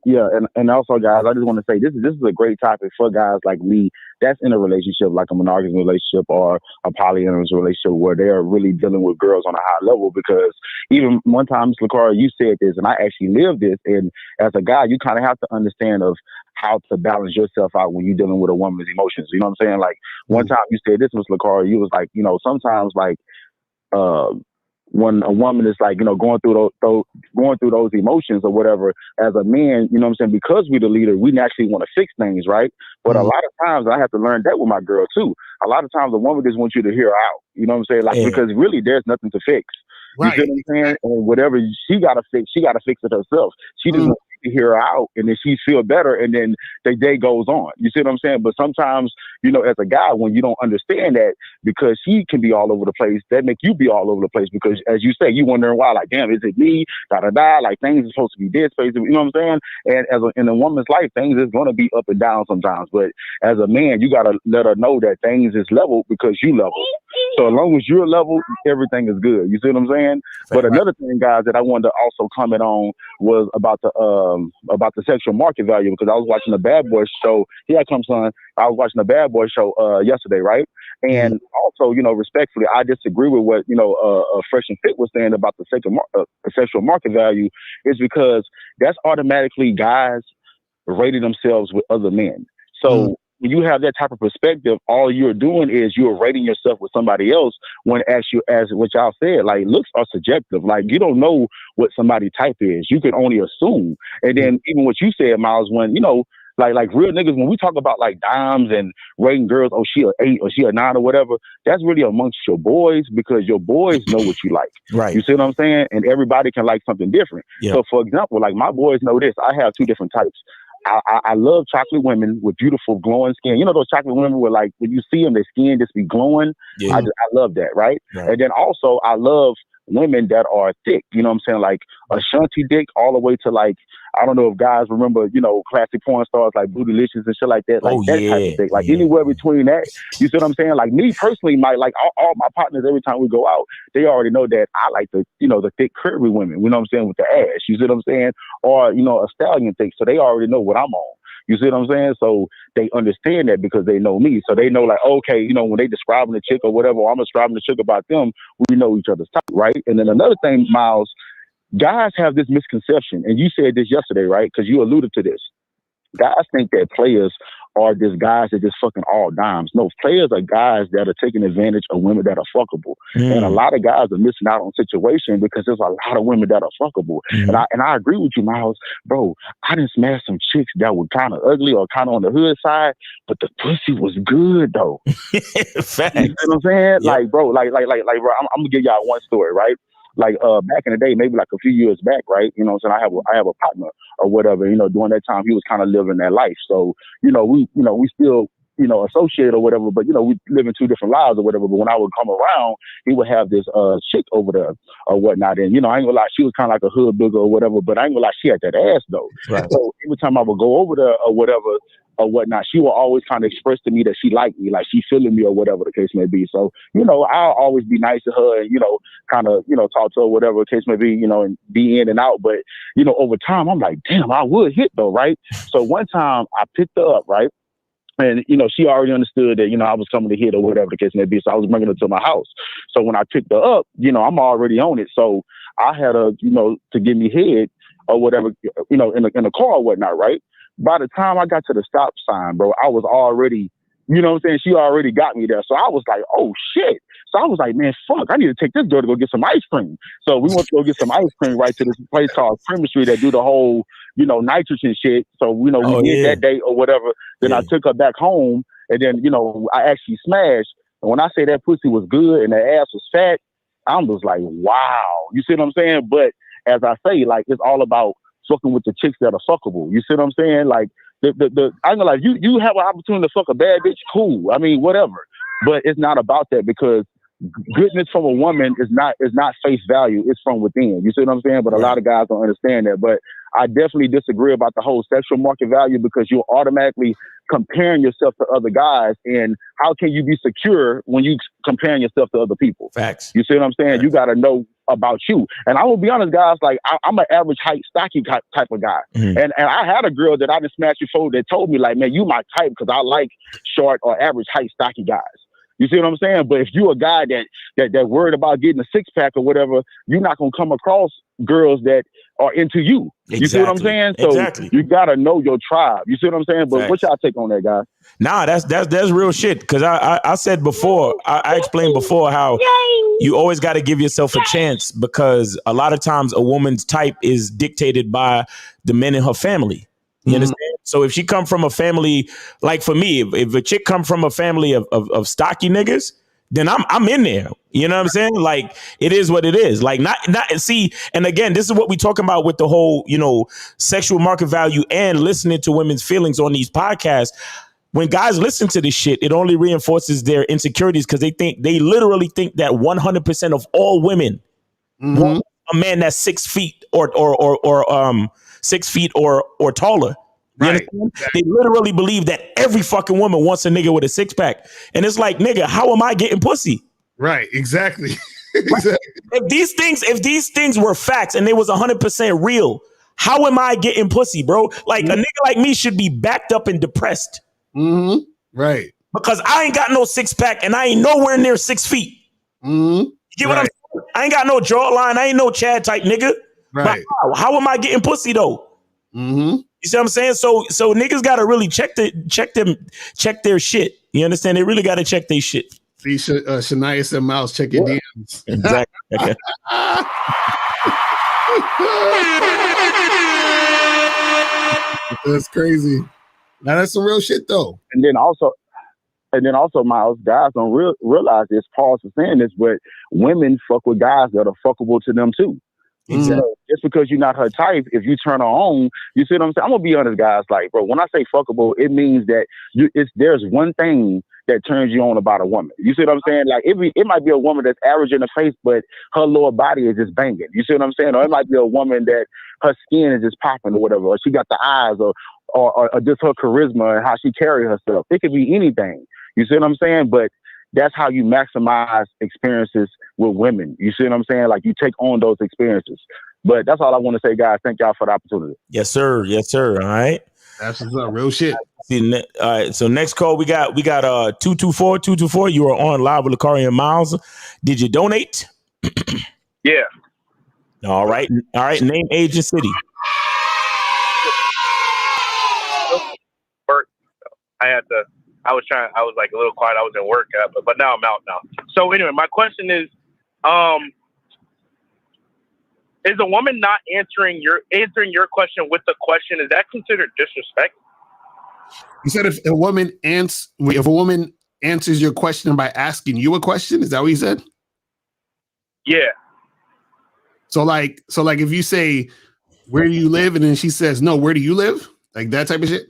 Yeah, and also, guys, I just want to say this is a great topic for guys like me that's in a relationship, like a monogamous relationship or a polyamorous relationship, where they're really dealing with girls on a high level. Because even one time, Ms. LaCara, you said this, and I actually lived this. And as a guy, you kind of have to understand of how to balance yourself out when you're dealing with a woman's emotions. You know what I'm saying? Like one time you said this, Ms. LaCara, you was like, you know, sometimes like when a woman is like, you know, going through those emotions or whatever, as a man, you know what I'm saying, because we're the leader, we naturally want to fix things, right? But a lot of times I have to learn that with my girl too. A lot of times a woman just wants you to hear her out, you know what I'm saying? Like, because really there's nothing to fix. Right. You see what I'm saying? And whatever she got to fix it herself. She just wants you to hear her out, and then she feel better, and then the day goes on. You see what I'm saying? But sometimes, you know, as a guy, when you don't understand that, because she can be all over the place, that make you be all over the place. Because as you say, you wondering why, like, damn, is it me? Like things are supposed to be dead space. You know what I'm saying? And in a woman's life, things is going to be up and down sometimes. But as a man, you got to let her know that things is level because you level. So as long as you're level, everything is good. You see what I'm saying? But another thing, guys, that I wanted to also comment on was about the sexual market value, because I was watching the Bad Boy show. Here I come, son. I was watching the Bad Boy show yesterday, right? And also, you know, respectfully, I disagree with what, you know, Fresh and Fit was saying about the sexual market value, is because that's automatically guys rating themselves with other men. So when you have that type of perspective, all you're doing is you're rating yourself with somebody else, when as what y'all said, like, looks are subjective. Like, you don't know what somebody type is. You can only assume. And then even what you said, Miles, when, you know, Like real niggas, when we talk about like dimes and rating girls, oh, she a 8 or she a 9 or whatever, that's really amongst your boys because your boys know what you like. Right. You see what I'm saying? And everybody can like something different. Yeah. So for example, like my boys know this. I have 2 different types. I love chocolate women with beautiful glowing skin. You know those chocolate women with like when you see them, their skin just be glowing. Yeah. I love that, right? And then also I love women that are thick. You know what I'm saying? Like a shunty dick all the way to like, I don't know if guys remember, you know, classic porn stars like Bootylicious and shit like that. Like that type of thing. Like anywhere between that. You see what I'm saying? Like me personally, all my partners, every time we go out, they already know that I like the, you know, the thick curvy women. You know what I'm saying? With the ass. You see what I'm saying? Or, you know, a stallion thick. So they already know what I'm on. You see what I'm saying? So they understand that because they know me. So they know like, okay, you know, when they describing a chick or whatever, or I'm describing a chick about them, we know each other's type, right? And then another thing, Miles, guys have this misconception, and you said this yesterday, right? Because you alluded to this. Guys think that players are just guys that just fucking all dimes. No, players are guys that are taking advantage of women that are fuckable. And a lot of guys are missing out on situations because there's a lot of women that are fuckable. And I agree with you, Miles. Bro, I done smashed some chicks that were kind of ugly or kind of on the hood side, but the pussy was good though. Fact. You know what I'm saying? Yep. Like, bro, like, bro, I'm gonna give y'all one story, right? Like back in the day, maybe like a few years back, right? You know what I'm saying? I have a partner or whatever, you know, during that time he was kind of living that life. So, we still, associate or whatever, but we live in 2 different lives or whatever. But when I would come around, he would have this chick over there or whatnot. And I ain't gonna lie, she was kind of like a hood bigger or whatever, but I ain't gonna lie, she had that ass though. Right. So every time I would go over there or whatever or whatnot, she will always kind of express to me that she liked me, like she feeling me or whatever the case may be. So, I'll always be nice to her and, kind of, talk to her, whatever the case may be, and be in and out. But, over time, I'm like, damn, I would hit though, right? So one time I picked her up, right? And, she already understood that, I was coming to hit or whatever the case may be. So I was bringing her to my house. So when I picked her up, I'm already on it. So I had her, to give me head or whatever, in a car or whatnot, right? By the time I got to the stop sign, bro, I was already, she already got me there. So I was like, oh, shit. So I was like, man, fuck, I need to take this girl to go get some ice cream. So we went to go get some ice cream right to this place called Chemistry that do the whole, nitrogen shit. So, we did that day or whatever. Then I took her back home and then, I actually smashed. And when I say that pussy was good and the ass was fat, I was like, wow. You see what I'm saying? But as I say, like, it's all about fucking with the chicks that are fuckable. You see what I'm saying? Like, I ain't gonna lie, you have an opportunity to fuck a bad bitch, cool. I mean, whatever. But it's not about that because goodness from a woman is not face value. It's from within. You see what I'm saying? But a lot of guys don't understand that. But I definitely disagree about the whole sexual market value because you're automatically comparing yourself to other guys. And how can you be secure when you comparing yourself to other people? Facts. You see what I'm saying? Facts. You got to know about you. And I will be honest, guys, like I'm an average height, stocky type of guy. Mm-hmm. And I had a girl that I done smashed before that told me like, man, you my type because I like short or average height, stocky guys. You see what I'm saying? But if you a guy that worried about getting a 6-pack or whatever, you're not gonna come across girls that are into you. Exactly. You see what I'm saying? So you gotta know your tribe. You see what I'm saying? But Facts. What y'all take on that, guy? Nah, that's real shit. Because I said before, I explained before how you always got to give yourself a chance because a lot of times a woman's type is dictated by the men in her family. You understand? So if she come from a family, like for me, if a chick come from a family of stocky niggas, then I'm in there. You know what I'm saying? Like it is what it is. Like not see, and again, this is what we talking about with the whole, sexual market value and listening to women's feelings on these podcasts. When guys listen to this shit, it only reinforces their insecurities because they literally think that 100% of all women want a man that's 6 feet or 6 feet or taller. Right. They literally believe that every fucking woman wants a nigga with a 6-pack. And it's like, nigga, how am I getting pussy? Right, exactly. If these things were facts and they was 100% real, how am I getting pussy, bro? Like a nigga like me should be backed up and depressed. Mm-hmm. Right. Because I ain't got no 6-pack and I ain't nowhere near 6 feet. Mm-hmm. You get what I'm saying? I ain't got no jawline. I ain't no Chad type nigga. Right. But how am I getting pussy though? Mm-hmm. You see what I'm saying? So niggas gotta really check their shit. You understand? They really gotta check their shit. See, Shania said, "Miles, check your DMs." Exactly. Okay. That's crazy. Now that's some real shit though. And then also, Miles, guys don't realize this. Paul's saying this, but women fuck with guys that are fuckable to them too. Exactly. So just because you're not her type, if you turn her on, you see what I'm saying? I'm gonna be honest, guys. Like, bro, when I say fuckable, it means that there's one thing that turns you on about a woman. You see what I'm saying? Like, it might be a woman that's average in the face, but her lower body is just banging. You see what I'm saying? Or it might be a woman that her skin is just popping or whatever, or she got the eyes, or just her charisma and how she carry herself. It could be anything. You see what I'm saying? But that's how you maximize experiences with women. You see what I'm saying? Like, you take on those experiences. But that's all I want to say, guys. Thank y'all for the opportunity. Yes, sir. Yes, sir. All right. That's what's up. Real shit. All right. So next call, we got 224. You are on live with Lakari and Miles. Did you donate? Yeah. All right. Name, age, and city. Work. I was like a little quiet. I was in work, but now I'm out now. So anyway, my question is a woman not answering your question with the question, is that considered disrespect? You said if a woman answers your question by asking you a question, is that what you said? Yeah. So like if you say, where do you live? And then she says, no, where do you live? Like that type of shit?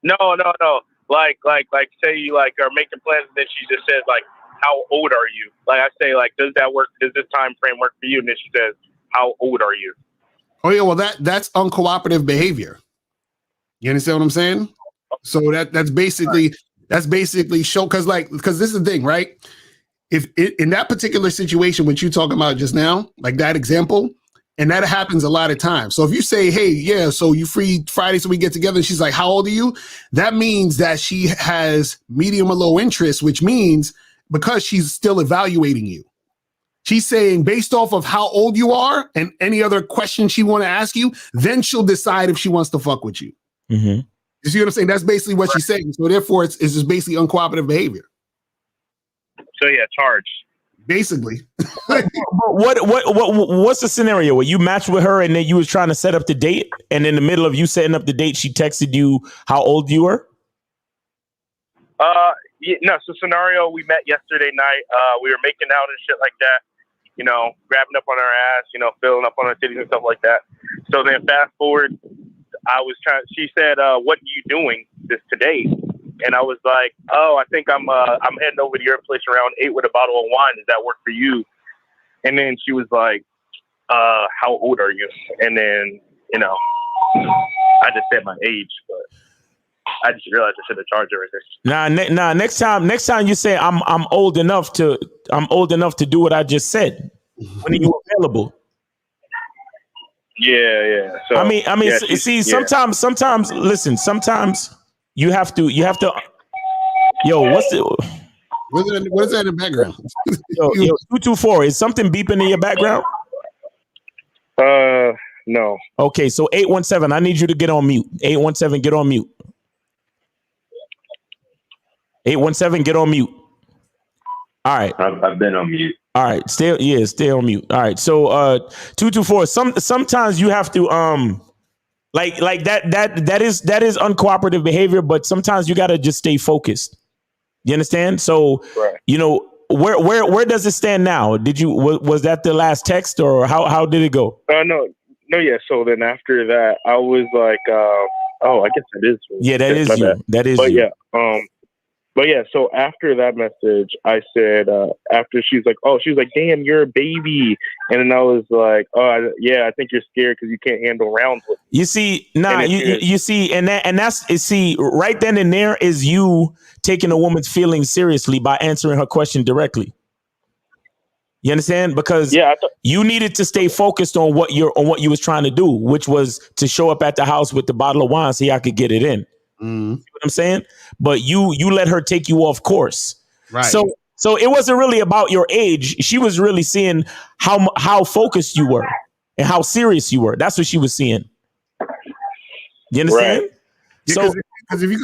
No. Like say you like are making plans and then she just says like, how old are you? Like I say, like, does that work? Does this time frame work for you? And then she says, how old are you? Oh yeah, well that's uncooperative behavior. You understand what I'm saying? So that's basically show because this is the thing, right? If in that particular situation, what you talking about just now, like that example, and that happens a lot of times. So if you say, hey, yeah, so you free Friday, so we get together, and she's like, how old are you? That means that she has medium or low interest, which means because she's still evaluating you. She's saying based off of how old you are and any other question she want to ask you, then she'll decide if she wants to fuck with you. Mm-hmm. You see what I'm saying? That's basically what she's saying. So therefore, it's just basically uncooperative behavior. So yeah, charge. Basically. What's the scenario where you matched with her and then you was trying to set up the date, and in the middle of you setting up the date, she texted you how old you were? So scenario, we met yesterday night. We were making out and shit like that. You know, grabbing up on her ass, you know, filling up on her titties and stuff like that. So then fast forward, she said, what are you doing this today? And I was like, oh, I think I'm heading over to your place around 8 with a bottle of wine. Does that work for you? And then she was like, how old are you? And then, you know, I just said my age, but I just realized I should have charged her right there. Nah. Next time you say I'm old enough to do what I just said. When are you available? Yeah. So I mean, sometimes listen, sometimes you have to. Yo, what is that in the background? yo, 224. Is something beeping in your background? No. Okay, so 817. I need you to get on mute. 817, get on mute. 817, get on mute. All right. I've been on mute. All right, stay on mute. All right, so 224. Sometimes you have to like that is uncooperative behavior, but sometimes you gotta just stay focused. You understand? So right. You know, where does it stand now? Was that the last text, or how did it go? No, yeah. So then after that, I was like, I guess that is me. Yeah, that is you. Bad. That is but you. Yeah, but yeah, so after that message, I said, after she's like, damn, you're a baby. And then I was like, oh, yeah, I think you're scared because you can't handle rounds with me. You see, you see, and that's right then and there is you taking a woman's feelings seriously by answering her question directly. You understand? Because you needed to stay focused on what you was trying to do, which was to show up at the house with the bottle of wine so y'all could get it in. Mm. See what I'm saying? But you let her take you off course. Right. So it wasn't really about your age. She was really seeing how focused you were and how serious you were. That's what she was seeing. You understand? Right. So because if you're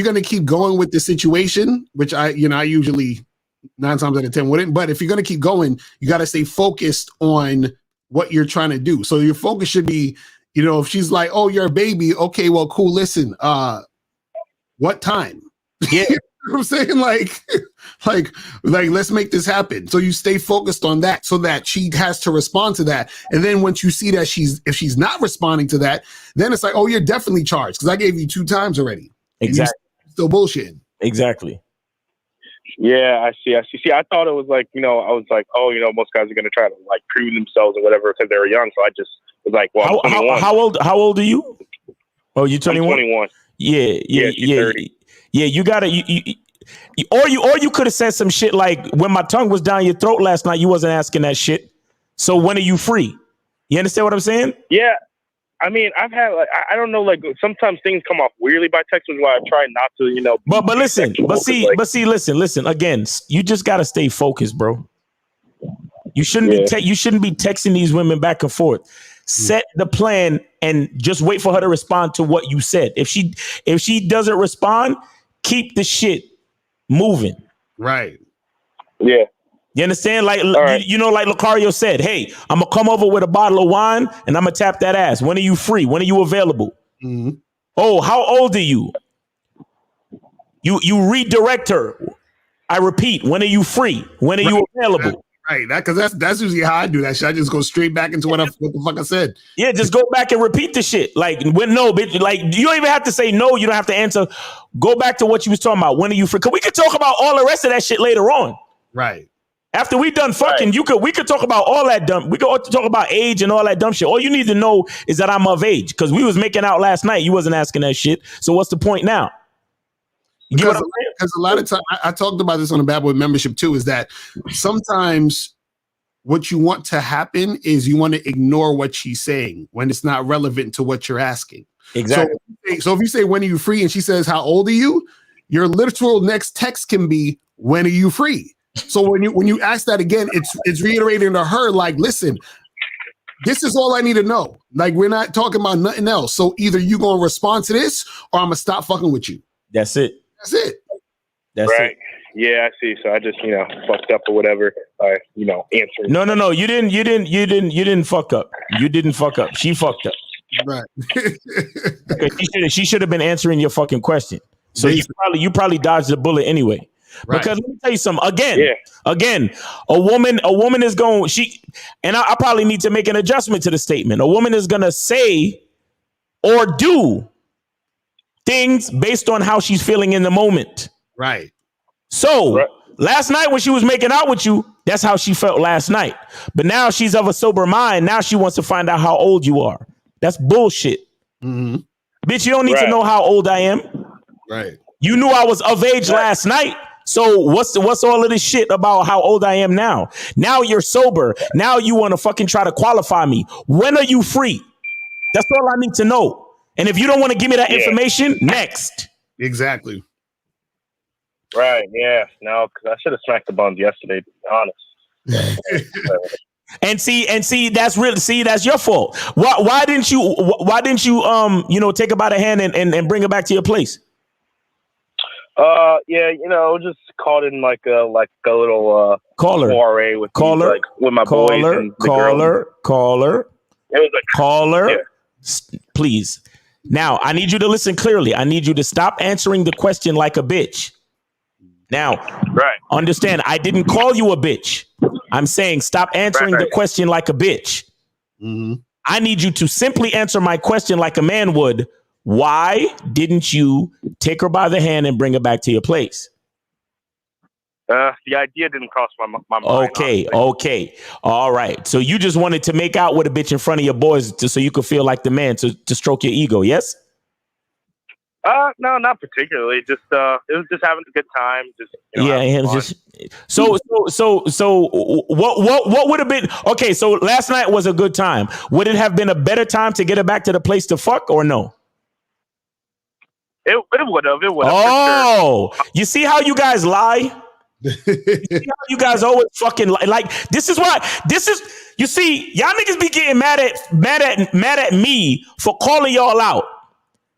gonna keep going with the situation, which I usually 9 times out of 10 wouldn't, but if you're gonna keep going, you got to stay focused on what you're trying to do. So your focus should be, You know, if she's like, "Oh, you're a baby," okay, well, cool. Listen, what time? Yeah. You know what I'm saying? Like, let's make this happen. So you stay focused on that so that she has to respond to that. And then once you see that if she's not responding to that, then it's like, oh, you're definitely charged because I gave you 2 times already. Exactly. Still bullshitting. Exactly. Yeah, I see. See, I thought it was like, I was like, oh, most guys are going to try to like prove themselves or whatever because they were young. So I just was like, well, I'm 21. How old are you? Oh, you 21? I'm 21. Yeah. 30. Yeah, you gotta or you could have said some shit like, when my tongue was down your throat last night, you wasn't asking that shit. So when are you free? You understand what I'm saying? Yeah. I mean, I've had like, I don't know, like sometimes things come off weirdly by text, which is why I try not to, But listen, listen. Again, you just gotta stay focused, bro. You shouldn't be texting these women back and forth. Set the plan and just wait for her to respond to what you said. If she doesn't respond, keep the shit moving. Right. Yeah. You understand? Like, right. Like Lucario said, hey, I'm going to come over with a bottle of wine and I'm going to tap that ass. When are you free? When are you available? Mm-hmm. Oh, how old are you? You redirect her. I repeat, when are you free? When are you available? Right, because that's usually how I do that shit. I just go straight back into what the fuck I said. Yeah, just go back and repeat the shit. Like, bitch, like you don't even have to say no. You don't have to answer. Go back to what you was talking about. When are you free? Because we could talk about all the rest of that shit later on. Right. After we done fucking, we could talk about all that dumb. We could talk about age and all that dumb shit. All you need to know is that I'm of age because we was making out last night. You wasn't asking that shit. So what's the point now? Because a lot of times, I talked about this on the Bad Boy membership too, is that sometimes what you want to happen is you want to ignore what she's saying when it's not relevant to what you're asking. Exactly. So if you say, when are you free? And she says, how old are you? Your literal next text can be, when are you free? So when you ask that again, it's reiterating to her, like, listen, this is all I need to know. Like, we're not talking about nothing else. So either you going to respond to this or I'm going to stop fucking with you. That's it. That's it. That's right. it. Yeah, I see. So I just, fucked up or whatever. Answered. No. You didn't fuck up. You didn't fuck up. She fucked up. Right. she should have been answering your fucking question. So you probably dodged the bullet anyway. Right. Because let me tell you something. Again, a woman is going. I probably need to make an adjustment to the statement. A woman is gonna say or do things based on how she's feeling in the moment. Right. So last night when she was making out with you, that's how she felt last night. But now she's of a sober mind. Now she wants to find out how old you are. That's bullshit. Mm-hmm. Bitch, you don't need to know how old I am. Right. You knew I was of age last night. So what's all of this shit about how old I am now? Now you're sober. Now you want to fucking try to qualify me. When are you free? That's all I need to know. And if you don't want to give me that information, next. Exactly. Right. Yeah. No, because I should have smacked the buns yesterday, to be honest. And see, that's really, that's your fault. Why didn't you take her by the hand and bring her back to your place? Just caught in like a little soiree with my boys and the girls. Caller. It was like caller. Yeah. Please. Now, I need you to listen clearly. I need you to stop answering the question like a bitch. Now, understand, I didn't call you a bitch. I'm saying stop answering the question like a bitch. Mm-hmm. I need you to simply answer my question like a man would. Why didn't you take her by the hand and bring her back to your place? The idea didn't cross my mind. Okay. All right. So you just wanted to make out with a bitch in front of your boys so you could feel like the man to stroke your ego, yes? No, not particularly. Just it was just having a good time. So what would have been okay? So last night was a good time. Would it have been a better time to get her back to the place to fuck or no? It would have. Oh, sure. You see how you guys lie? You see how you guys always fucking lie? Like this is you see, y'all niggas be getting mad at me for calling y'all out.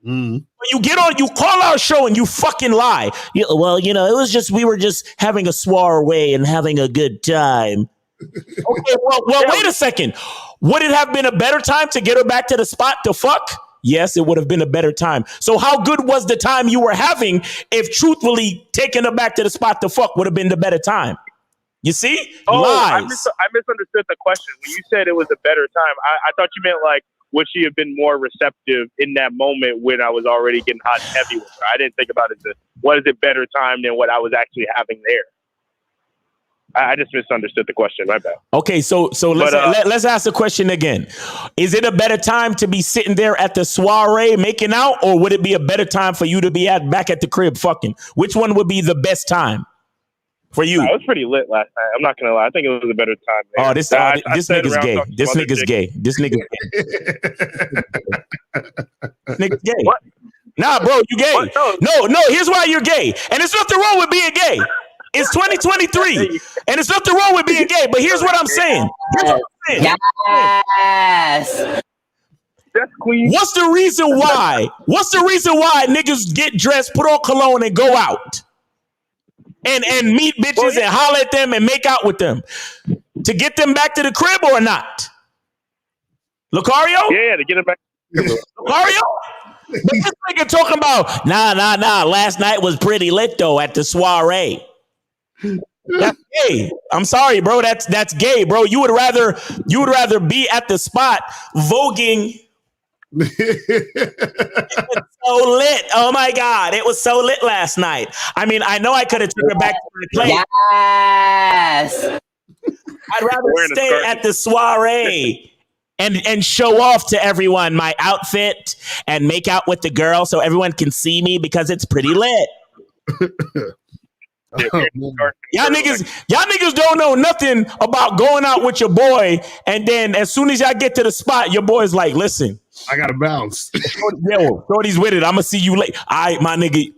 Mm. You call our show and you fucking lie. We were just having a soiree and having a good time. Okay, well, wait a second. Would it have been a better time to get her back to the spot to fuck? Yes, it would have been a better time. So how good was the time you were having if truthfully taking her back to the spot to fuck would have been the better time? You see? Lies. I misunderstood the question. When you said it was a better time, I thought you meant like, would she have been more receptive in that moment when I was already getting hot and heavy with her? I didn't think about it as what is it better time than what I was actually having there. I just misunderstood the question. My bad. Okay, so let's ask the question again. Is it a better time to be sitting there at the soiree making out, or would it be a better time for you to be back at the crib fucking? Which one would be the best time for you? I was pretty lit last night. I'm not gonna lie. I think it was a better time there. Oh, this nigga's gay. This nigga's gay. This nigga's gay. Nigga's gay. What? Nah, bro, you gay. What? No. Here's why you're gay, and there's nothing wrong with being gay. It's 2023, and there's nothing wrong with being gay. But here's what I'm saying. Yes. That's queen. What's the reason why? What's the reason why niggas get dressed, put on cologne, and go out and meet bitches and holler at them and make out with them to get them back to the crib or not? Lucario? Yeah, to get them back. Lucario? But this nigga talking about nah. Last night was pretty lit though at the soiree. That's gay. I'm sorry, bro. That's gay, bro. You would rather be at the spot voguing. It was so lit. Oh my God. It was so lit last night. I mean, I know I could have took her back to my place. Yes. I'd rather stay at the soiree and show off to everyone my outfit and make out with the girl so everyone can see me because it's pretty lit. Y'all niggas don't know nothing about going out with your boy, and then as soon as y'all get to the spot, your boy's like, listen, I gotta bounce. Yo, Shorty's with it. I'm gonna see you later. All right, my nigga.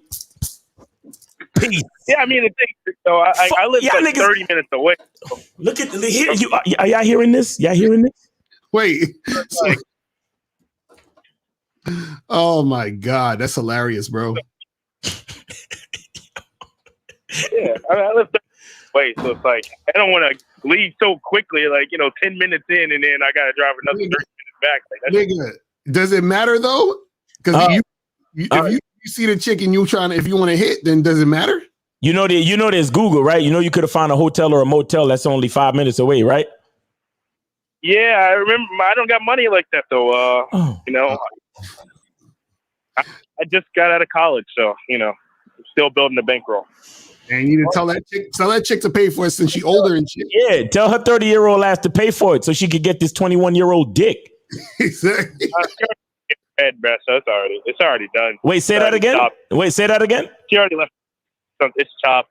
Peace. Yeah, I mean, the thing, so I live like 30 minutes away. Look at here. Are y'all hearing this? Y'all hearing this? Wait. Oh my God, that's hilarious, bro. Yeah, I live 30 minutes away, so it's like I don't want to leave so quickly. Like 10 minutes in, and then I gotta drive another 30 minutes back. Like, Nigga, does it matter though? Because if you see the chick and if you want to hit, then does it matter? You know there's Google, right? You know you could have found a hotel or a motel that's only 5 minutes away, right? yeah, I remember. I don't got money like that though. I just got out of college, so still building a bankroll. And you need to tell that chick to pay for it since she's older and shit. Yeah, tell her 30-year-old ass to pay for it so she could get this 21-year-old dick. Exactly. So it's already done. Wait, say that again. Wait, say that again. She already left. It's chopped.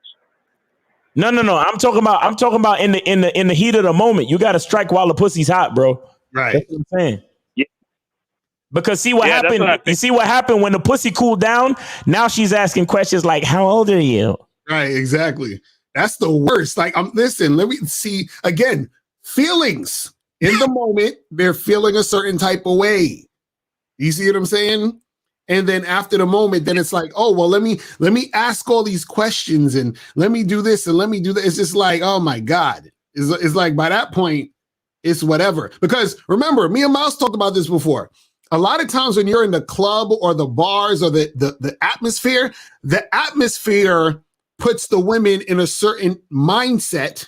No. I'm talking about in the heat of the moment. You got to strike while the pussy's hot, bro. Right. That's what I'm saying. Yeah. Because see what happened. You see what happened when the pussy cooled down. Now she's asking questions like, "How old are you?" Right. Exactly. That's the worst. Like, listen. Let me see again. Feelings in the moment. They're feeling a certain type of way. You see what I'm saying? And then after the moment, then it's like, oh, well, let me ask all these questions and let me do this and let me do that. It's just like, oh my God. It's like by that point, it's whatever. Because remember, me and Mouse talked about this before. A lot of times when you're in the club or the bars or the atmosphere puts the women in a certain mindset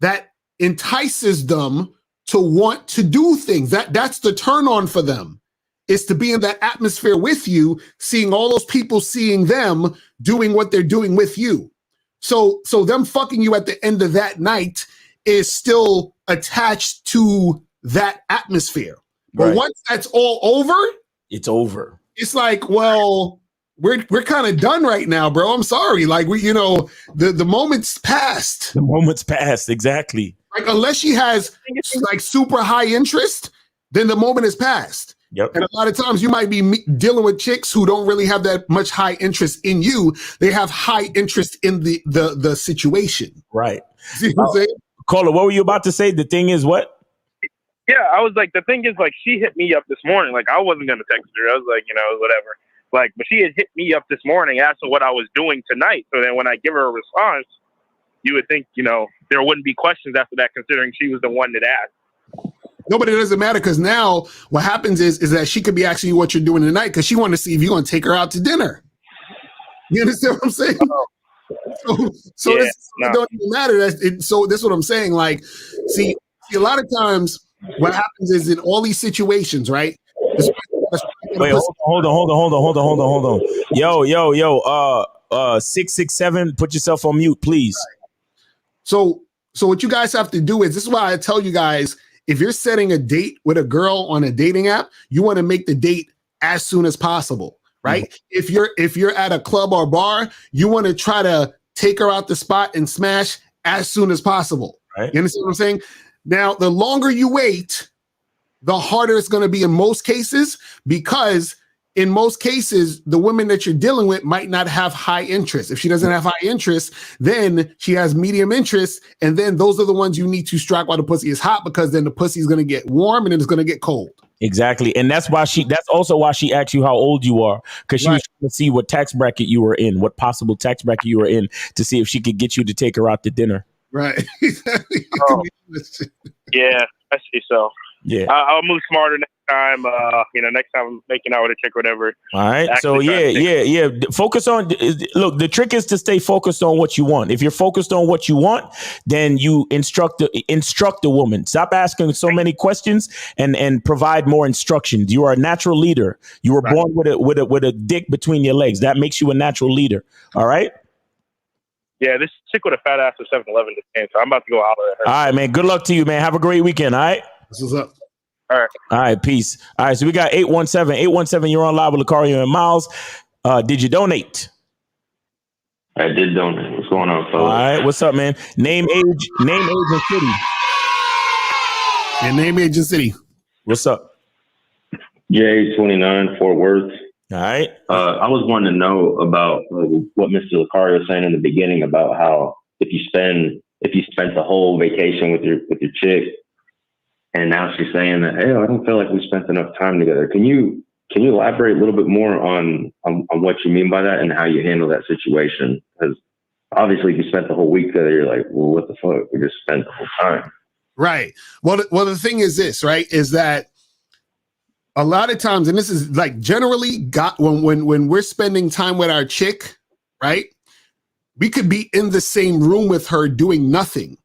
that entices them to want to do things. That's the turn on for them. Is to be in that atmosphere with you, seeing all those people, seeing them doing what they're doing with you. So them fucking you at the end of that night is still attached to that atmosphere. But once that's all over, it's over. It's like, well, we're kind of done right now, bro. I'm sorry. Like the moment's passed. The moment's passed, exactly. Like unless she has like super high interest, then the moment is passed. Yep. And a lot of times you might be dealing with chicks who don't really have that much high interest in you. They have high interest in the situation. Right. See what I'm saying? Caller, what were you about to say? The thing is what? Yeah, I was like, the thing is, like, she hit me up this morning. Like, I wasn't going to text her. I was like, whatever. Like, but she had hit me up this morning asking what I was doing tonight. So then when I give her a response, you would think, there wouldn't be questions after that, considering she was the one that asked. No, but it doesn't matter because now what happens is that she could be asking you what you're doing tonight because she want to see if you're going to take her out to dinner. You understand what I'm saying? So this don't even matter. So that's what I'm saying. Like, see, a lot of times what happens is in all these situations, right? Wait, hold on. Yo, 667, put yourself on mute, please. So what you guys have to do is, this is why I tell you guys, if you're setting a date with a girl on a dating app, you want to make the date as soon as possible, right? Mm-hmm. If you're at a club or bar, you want to try to take her out the spot and smash as soon as possible. Right. You understand what I'm saying? Now, the longer you wait, the harder it's going to be in most cases, because in most cases, the women that you're dealing with might not have high interest. If she doesn't have high interest, then she has medium interest. And then those are the ones you need to strike while the pussy is hot, because then the pussy is going to get warm and then it's going to get cold. Exactly. And that's also why she asked you how old you are, because she was trying to see what tax bracket you were in, what possible tax bracket you were in, to see if she could get you to take her out to dinner. Right. Yeah, I see. So yeah, I'll move smarter next time. Next time I'm making out with a chick or whatever. All right. So yeah. Focus on. Look, the trick is to stay focused on what you want. If you're focused on what you want, then you instruct the woman. Stop asking so many questions and provide more instructions. You are a natural leader. You were born with a dick between your legs. That makes you a natural leader. All right. Yeah, this chick with a fat ass at 7-Eleven just came, so I'm about to go holler at her. All right, man. Good luck to you, man. Have a great weekend. All right. This is up. All right. All right. Peace. All right. So we got 817. 817. You're on live with Lucario and Miles. Did you donate? I did donate. What's going on, fellas? All right. What's up, man? Name, age, and city. Yeah, name, age, and city. What's up? J29, Fort Worth. All right. I was wanting to know about what Mr. Lucario was saying in the beginning about how if you spent the whole vacation with your chick, and now she's saying that, hey, I don't feel like we spent enough time together. Can you elaborate a little bit more on what you mean by that and how you handle that situation? Because obviously, if you spent the whole week together, you're like, well, what the fuck? We just spent the whole time. Right. Well, the thing is this, right? Is that a lot of times, and this is like generally when we're spending time with our chick, right? We could be in the same room with her doing nothing.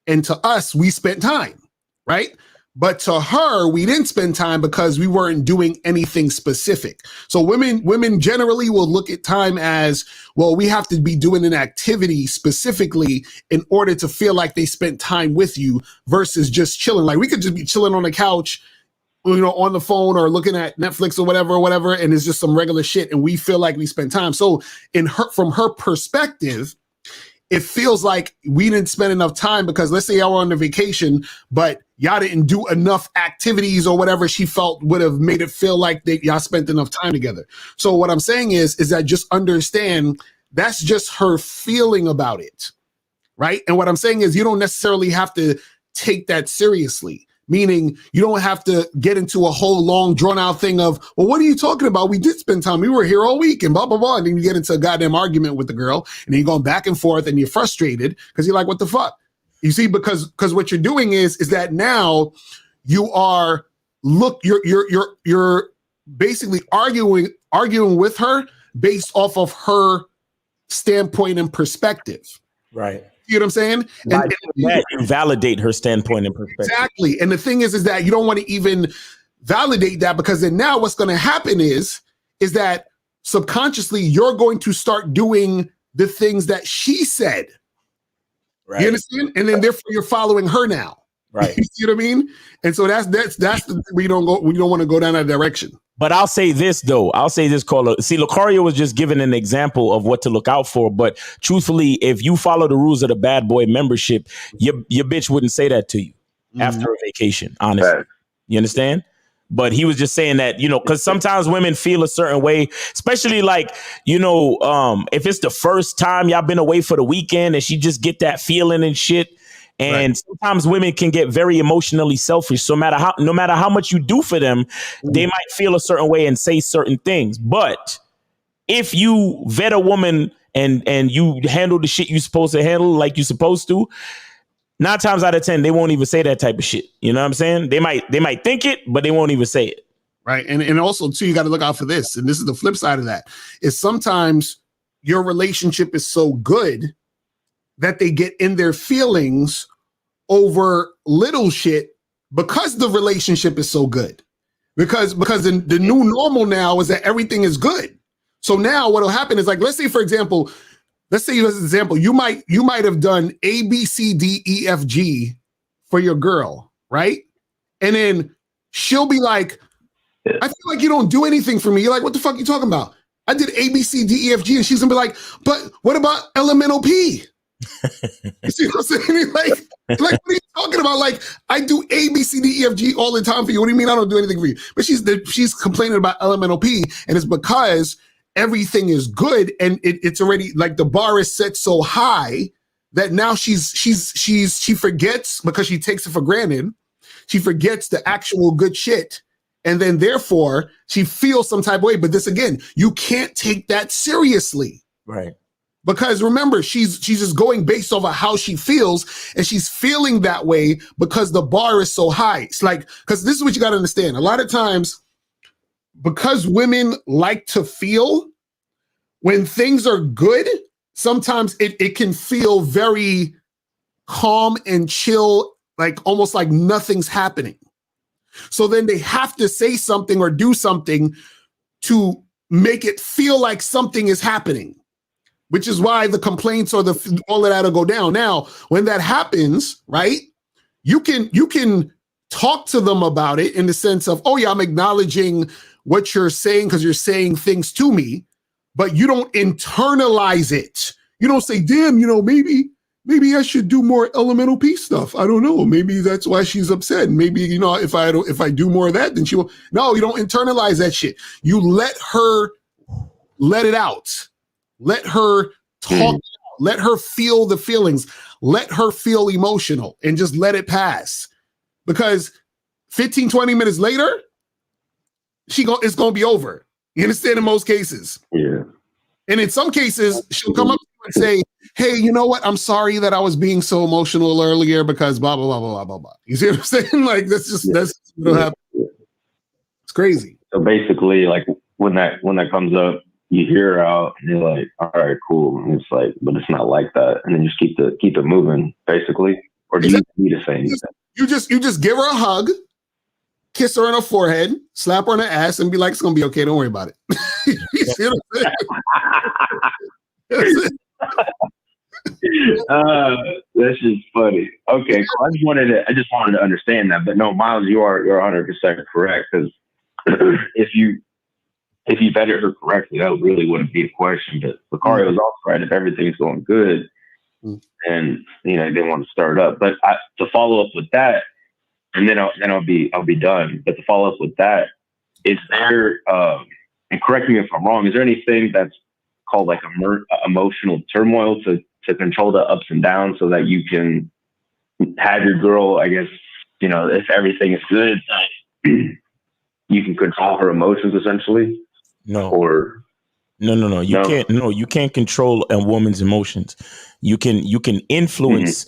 And to us, we spent time, right? But to her, we didn't spend time because we weren't doing anything specific. So women generally will look at time as, well, we have to be doing an activity specifically in order to feel like they spent time with you versus just chilling. Like we could just be chilling on the couch, on the phone or looking at Netflix or whatever, and it's just some regular shit, and we feel like we spent time. So from her perspective, it feels like we didn't spend enough time because let's say y'all were on the vacation, but y'all didn't do enough activities or whatever she felt would have made it feel like that y'all spent enough time together. So what I'm saying is that just understand that's just her feeling about it, right? And what I'm saying is you don't necessarily have to take that seriously. Meaning you don't have to get into a whole long drawn out thing of, well, what are you talking about? We did spend time. We were here all week and blah, blah, blah. And then you get into a goddamn argument with the girl and then you're going back and forth and you're frustrated because you're like, what the fuck? You see, because what you're doing is that now you are, you're basically arguing with her based off of her standpoint and perspective. Right. You know what I'm saying? And you validate her standpoint and perspective. Exactly. And the thing is that you don't want to even validate that because then now what's going to happen is that subconsciously you're going to start doing the things that she said. Right. You understand? And then therefore you're following her now. Right. You see what I mean? And so that's we don't want to go down that direction. But I'll say this, though. Caller. See, Lucario was just giving an example of what to look out for. But truthfully, if you follow the rules of the bad boy membership, your bitch wouldn't say that to you after a vacation, honestly. Right. You understand? But he was just saying that, because sometimes women feel a certain way, especially like, if it's the first time y'all been away for the weekend and she just get that feeling and shit. And sometimes women can get very emotionally selfish. So no matter how much you do for them, they might feel a certain way and say certain things. But if you vet a woman and you handle the shit you supposed to handle like you supposed to, 9 times out of 10 they won't even say that type of shit. You know what I'm saying? They might think it, but they won't even say it. Right. And also too, you got to look out for this. And this is the flip side of that, is sometimes your relationship is so good that they get in their feelings over little shit because the relationship is so good. Because the new normal now is that everything is good. So now what'll happen is, like, let's say you might have done A, B, C, D, E, F, G for your girl, right? And then she'll be like, I feel like you don't do anything for me. You're like, what the fuck are you talking about? I did A, B, C, D, E, F, G. And she's gonna be like, but what about elemental P? You see what I'm saying? Like, what are you talking about? Like, I do A, B, C, D, E, F, G all the time for you. What do you mean I don't do anything for you? But she's complaining about elemental P, and it's because everything is good, and it's already, like, the bar is set so high that now she forgets, because she takes it for granted. She forgets the actual good shit. And then therefore she feels some type of way. But this, again, you can't take that seriously. Right. Because remember, she's just going based off of how she feels, and she's feeling that way because the bar is so high. It's like, because this is what you got to understand. A lot of times, because women like to feel, when things are good, sometimes it can feel very calm and chill, like almost like nothing's happening. So then they have to say something or do something to make it feel like something is happening, which is why the complaints or all of that will go down. Now, when that happens, right, you can talk to them about it in the sense of, oh yeah, I'm acknowledging what you're saying because you're saying things to me, but you don't internalize it. You don't say, damn, maybe I should do more elemental P stuff. I don't know. Maybe that's why she's upset. Maybe, if I do more of that, then she will. No, you don't internalize that shit. You let her let it out. Let her talk. Let her feel the feelings. Let her feel emotional, and just let it pass. Because 15, 20 minutes later, it's going to be over. You understand? In most cases. Yeah. And in some cases, she'll come up to you and say, hey, you know what? I'm sorry that I was being so emotional earlier because blah, blah, blah, blah, blah, blah. You see what I'm saying? Like, that's what'll happen. It's crazy. So basically, like, when that comes up, you hear her out and you're like, all right, cool. And it's like, but it's not like that. And then just keep it moving, basically. Or do you need to say anything? You just give her a hug, kiss her on her forehead, slap her on her ass, and be like, it's gonna be okay, don't worry about it. You see what I'm saying? That's just funny. Okay, cool. I just wanted to understand that. But no, Miles, you're 100% correct, because if you vetted her correctly, that really wouldn't be a question. But Lucario is also right. If everything's going good, and they want to start up. But to follow up with that, and then I'll be done. But to follow up with that, is there and correct me if I'm wrong, is there anything that's called like emotional turmoil to control the ups and downs so that you can have your girl, I guess, if everything is good, you can control her emotions essentially? No. Or no. You can't control a woman's emotions. You can influence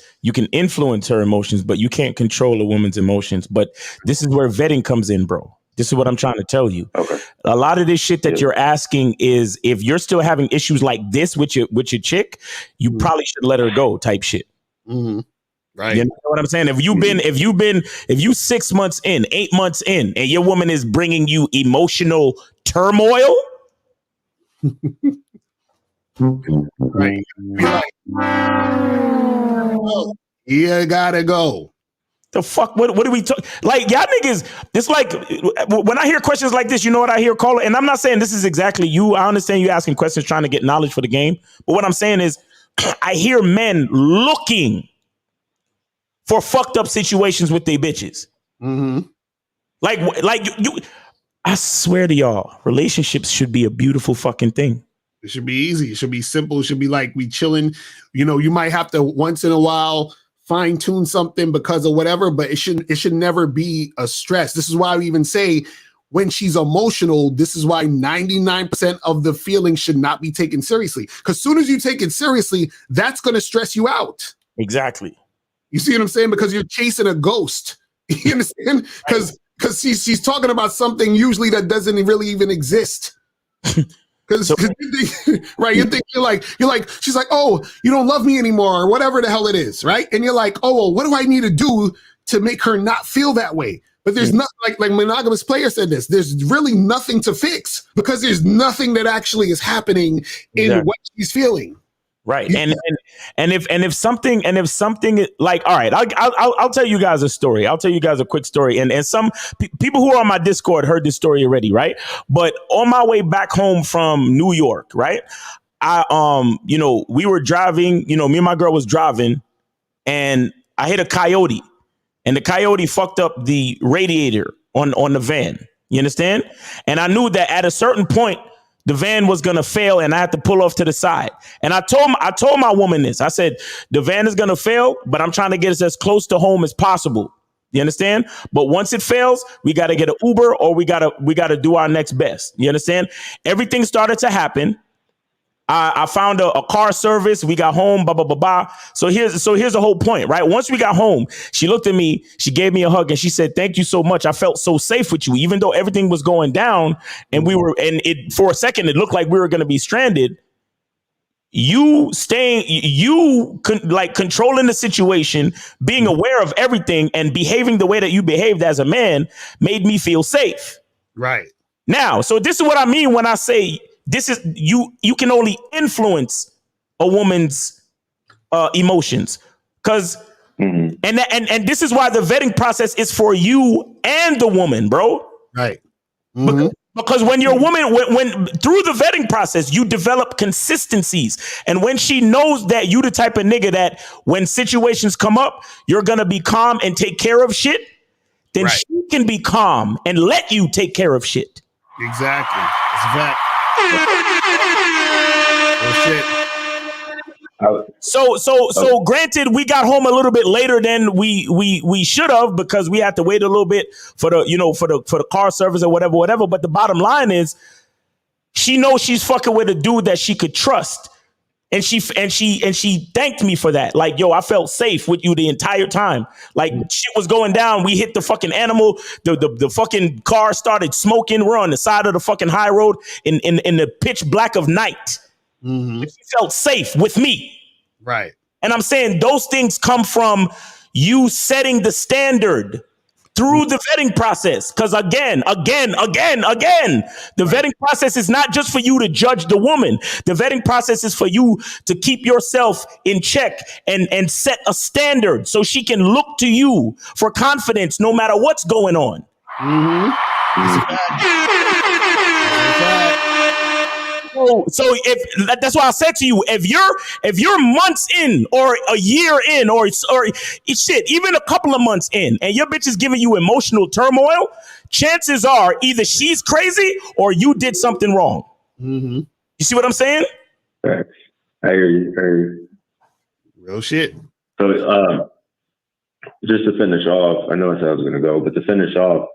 her emotions, but you can't control a woman's emotions. But this is where vetting comes in, bro. This is what I'm trying to tell you. Okay. A lot of this shit that you're asking is, if you're still having issues like this with your chick, you probably should let her go, type shit. Mm-hmm. Right. You know what I'm saying? If you 6 months in, 8 months in, and your woman is bringing you emotional turmoil, right? Be like, oh, you gotta go. The fuck? What do we talk? Like, y'all niggas, it's like, when I hear questions like this, you know what I hear, caller? And I'm not saying this is exactly you. I understand you asking questions, trying to get knowledge for the game. But what I'm saying is, I hear men looking for fucked up situations with their bitches. Mm-hmm. Like you, I swear to y'all, relationships should be a beautiful fucking thing. It should be easy. It should be simple. It should be like we chilling. You might have to once in a while fine tune something because of whatever, but it should never be a stress. This is why we even say when she's emotional, this is why 99% of the feelings should not be taken seriously. Because as soon as you take it seriously, that's going to stress you out. Exactly. You see what I'm saying? Because you're chasing a ghost. You understand? Because she's talking about something usually that doesn't really even exist. Because right, you think you're like, she's like, oh, you don't love me anymore, or whatever the hell it is, right? And you're like, oh, well, what do I need to do to make her not feel that way? But there's nothing, like Monogamous Player said this, there's really nothing to fix because there's nothing that actually is happening in what she's feeling. Right. And if something like, all right, I'll tell you guys a story. I'll tell you guys a quick story. And some people who are on my Discord heard this story already. Right. But on my way back home from New York, right, we were driving, me and my girl was driving and I hit a coyote and the coyote fucked up the radiator on the van. You understand? And I knew that at a certain point, the van was going to fail and I had to pull off to the side. And I told my woman this. I said, the van is going to fail, but I'm trying to get us as close to home as possible. You understand? But once it fails, we got to get an Uber or we got to do our next best. You understand? Everything started to happen. I found a car service. We got home, blah, blah, blah, blah. So here's the whole point, right? Once we got home, she looked at me, she gave me a hug and she said, thank you so much. I felt so safe with you, even though everything was going down and for a second, it looked like we were going to be stranded. Controlling the situation, being aware of everything and behaving the way that you behaved as a man made me feel safe. Right. Now, so this is what I mean when I say, this is you can only influence a woman's emotions because and this is why the vetting process is for you and the woman, bro. Right. Because when you're a woman, when through the vetting process, you develop consistencies. And when she knows that you the type of nigga that when situations come up, you're going to be calm and take care of shit, then she can be calm and let you take care of shit. Exactly. It's a fact. Oh, shit. So granted, we got home a little bit later than we should have because we had to wait a little bit for the car service or whatever. But the bottom line is, she knows she's fucking with a dude that she could trust, and she thanked me for that. Like, yo, I felt safe with you the entire time. Like, shit was going down. We hit the fucking animal. The fucking car started smoking. We're on the side of the fucking high road in the pitch black of night. She felt safe with me. Right. And I'm saying those things come from you setting the standard through the vetting process. Because again, the vetting process is not just for you to judge the woman. The vetting process is for you to keep yourself in check and set a standard so she can look to you for confidence no matter what's going on. So if that's why I said to you, if you're months in or a year in or shit, even a couple of months in, and your bitch is giving you emotional turmoil, chances are either she's crazy or you did something wrong. You see what I'm saying? I hear you. Real shit. So just to finish off, I know that's how I was going to go, but to finish off,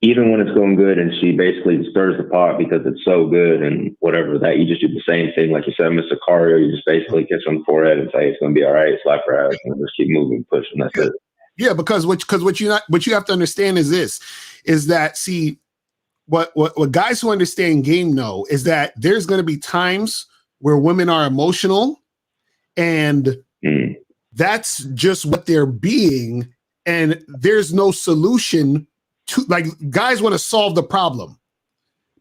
even when it's going good and she basically stirs the pot because it's so good and whatever that, you just do the same thing. Like you said, Mr. Cario, you just basically kiss her on the forehead and say, it's going to be all right, slap her ass, and just keep moving, pushing. That's it. Yeah, because what you have to understand is this, is that, see, what guys who understand game know is that there's going to be times where women are emotional and that's just what they're being. And there's no solution to, like, guys want to solve the problem,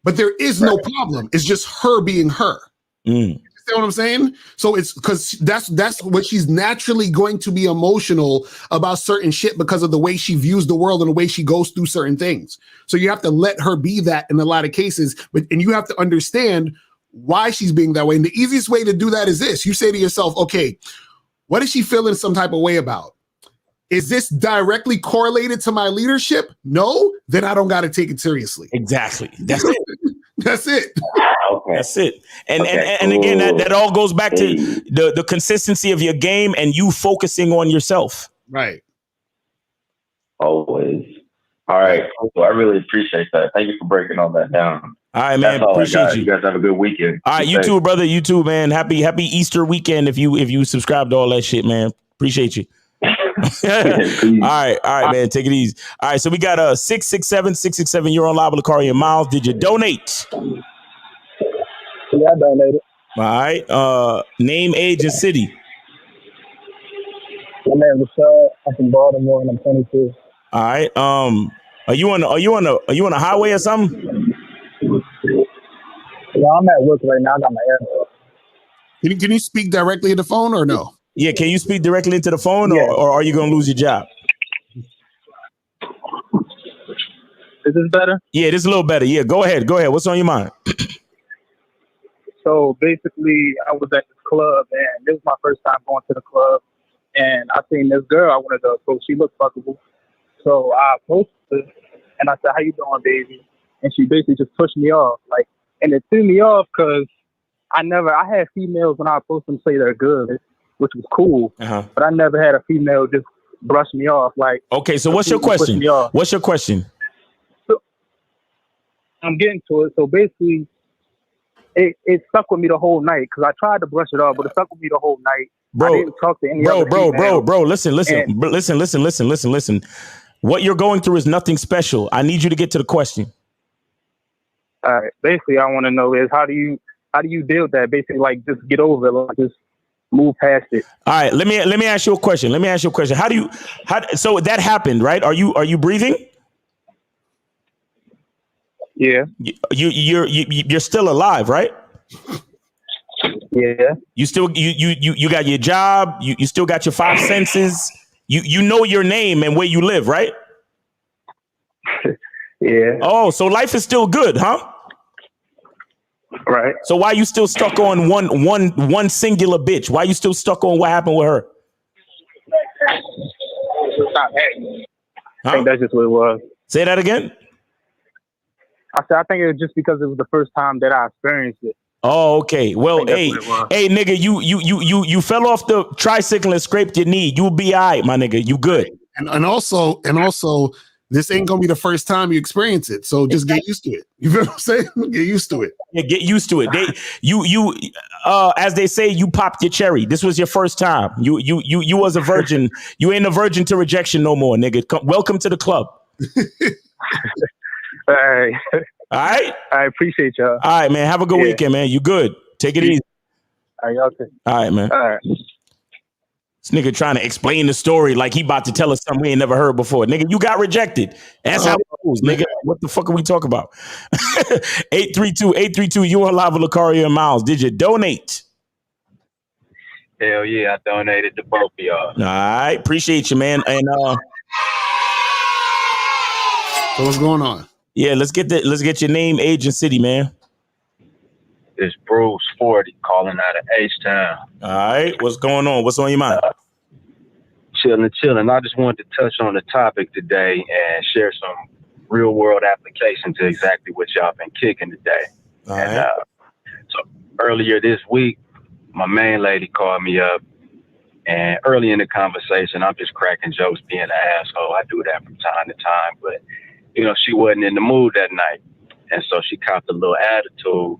but there is no problem. It's just her being her. You understand what I'm saying? So it's because that's what she's naturally going to be emotional about certain shit because of the way she views the world and the way she goes through certain things. So you have to let her be that in a lot of cases, and you have to understand why she's being that way. And the easiest way to do that is this. You say to yourself, okay, what is she feeling some type of way about? Is this directly correlated to my leadership? No, then I don't got to take it seriously. Exactly. That's it. That's it. Okay. That's it. And again, that all goes back to the consistency of your game and you focusing on yourself. Right. Always. All right. Cool. I really appreciate that. Thank you for breaking all that down. All right, man. That's all Appreciate I got. you. You guys have a good weekend. All right, Be you safe. too, brother. You too, man. Happy Easter weekend if you subscribe to all that shit, man. Appreciate you. All right, man. Take it easy. All right, so we got 667. You're on live with Lakari and Miles. Did you donate? Yeah, I donated. All right. Name, age, and city. My name is Rashad. I'm from Baltimore and I'm 22. All right. Are you on a highway or something? Yeah, I'm at work right now. I got my AirPods. Can you speak directly to the phone or no? Yeah, can you speak directly into the phone or are you gonna lose your job? Is this better? Yeah, this is a little better. Yeah, go ahead. What's on your mind? So basically, I was at this club and this was my first time going to the club. And I seen this girl I wanted to approach. She looked fuckable. So I approached her and I said, "How you doing, baby?" And she basically just pushed me off. And it threw me off because I had females when I approached them say they're good, which was cool. But I never had a female just brush me off. Okay, so what's your question? What's your question? So, I'm getting to it. So basically, it stuck with me the whole night because I tried to brush it off, but it stuck with me the whole night. I didn't talk to any other female. Listen. What you're going through is nothing special. I need you to get to the question. All right. Basically, I want to know is how do you deal with that? Basically, just get over it, just move past it. All right. Let me ask you a question. So that happened, right? Are you breathing? Yeah. You're still alive, right? Yeah. You still you got your job. You still got your five senses. You know your name and where you live, right? Yeah. Oh, so life is still good, huh? Right. So why you still stuck on one singular bitch? Why you still stuck on what happened with her? I think that's just what it was. Say that again. I think it was just because it was the first time that I experienced it. Oh, okay. Well, hey, nigga, you fell off the tricycle and scraped your knee. You'll be all right, my nigga. You good. And also, this ain't gonna be the first time you experience it. So just get used to it. You feel what I'm saying? Get used to it. Yeah, get used to it. As they say, you popped your cherry. This was your first time. You was a virgin. You ain't a virgin to rejection no more, nigga. Welcome to the club. All right. All right. I appreciate y'all. All right, man. Have a good weekend, man. You good? Take it easy. All right, okay. All right, man. All right. This nigga trying to explain the story like he about to tell us something we ain't never heard before. Nigga, you got rejected. That's how it goes, nigga. What the fuck are we talking about? 832, you on live with Lakari and Miles. Did you donate? Hell yeah, I donated to both of y'all. All right. Appreciate you, man. And so what's going on? Yeah, let's get your name, age, and city, man. It's Bruce 40 calling out of H-Town. All right. What's going on? What's on your mind? Chilling. I just wanted to touch on the topic today and share some real world application to exactly what y'all been kicking today. All right. So earlier this week, my main lady called me up, and early in the conversation, I'm just cracking jokes, being an asshole. I do that from time to time, but she wasn't in the mood that night. And so she copped a little attitude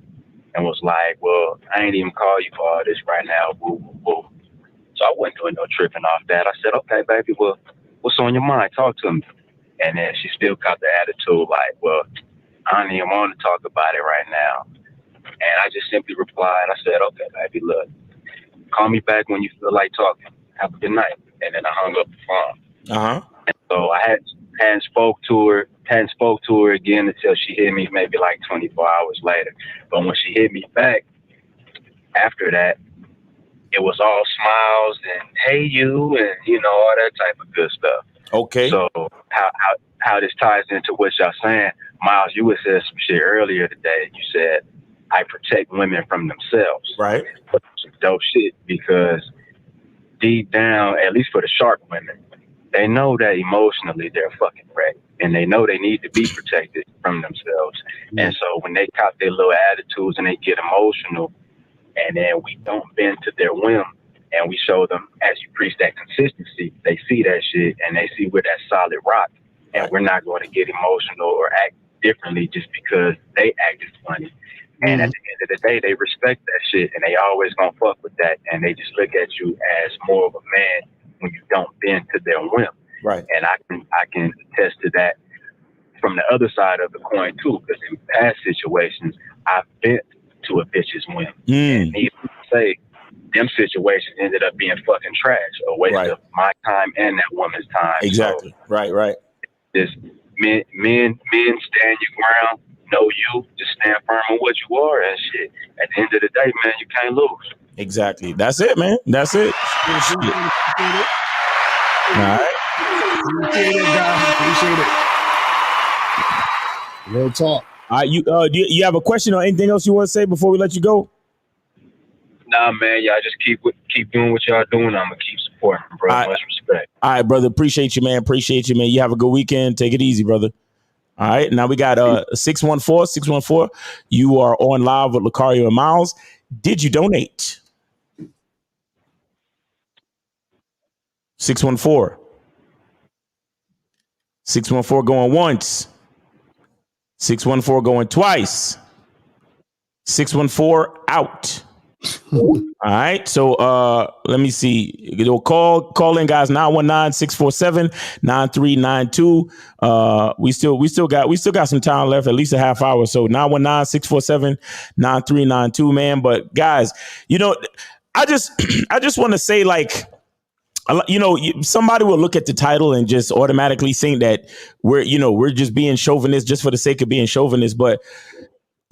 and was like, "Well, I ain't even call you for all this right now, woo, woo, woo." So I wasn't doing no tripping off that. I said, "Okay, baby, well, what's on your mind? Talk to me." And then she still got the attitude like, "Well, I don't even want to talk about it right now." And I just simply replied, I said, "Okay, baby, look, call me back when you feel like talking. Have a good night." And then I hung up the phone. Uh-huh. And so I hadn't spoke to her again until she hit me maybe like 24 hours later. But when she hit me back after that, it was all smiles and hey you and all that type of good stuff. Okay. So how this ties into what y'all saying, Miles, you had said some shit earlier today. You said I protect women from themselves. Right. Some dope shit, because deep down, at least for the sharp women, they know that emotionally they're fucking wrecked, and they know they need to be protected from themselves. Mm-hmm. And so when they cop their little attitudes and they get emotional, and then we don't bend to their whim, and we show them, as you preach that consistency, they see that shit and they see we're that solid rock, and we're not going to get emotional or act differently just because they acted funny. And at the end of the day, they respect that shit, and they always gonna fuck with that, and they just look at you as more of a man when you don't bend to their whim. Right. And I can attest to that from the other side of the coin too, because in past situations, I've bent to a bitch's whim. And needless to say, them situations ended up being fucking trash, a waste of my time and that woman's time. Exactly. So, right. Just men stand your ground. Know you, just stand firm on what you are and shit. At the end of the day, man, you can't lose. Exactly. That's it, man. That's it. Appreciate it. All right. Appreciate it, guys. Appreciate it. Real talk. All right, you have a question or anything else you want to say before we let you go? Nah, man, y'all just keep doing what y'all doing. I'm gonna keep supporting, bro. Much respect. All right, brother. Appreciate you, man. You have a good weekend. Take it easy, brother. All right. Now we got 614. You are on live with Lucario and Miles. Did you donate? 614. 614 going once. 614 going twice. 614 out. All right. So let me see. Call in, guys. 919-647-9392. We still got some time left, at least a half hour. So 919-647-9392, man. But guys, I just want to say, like, somebody will look at the title and just automatically think that we're just being chauvinist just for the sake of being chauvinist. But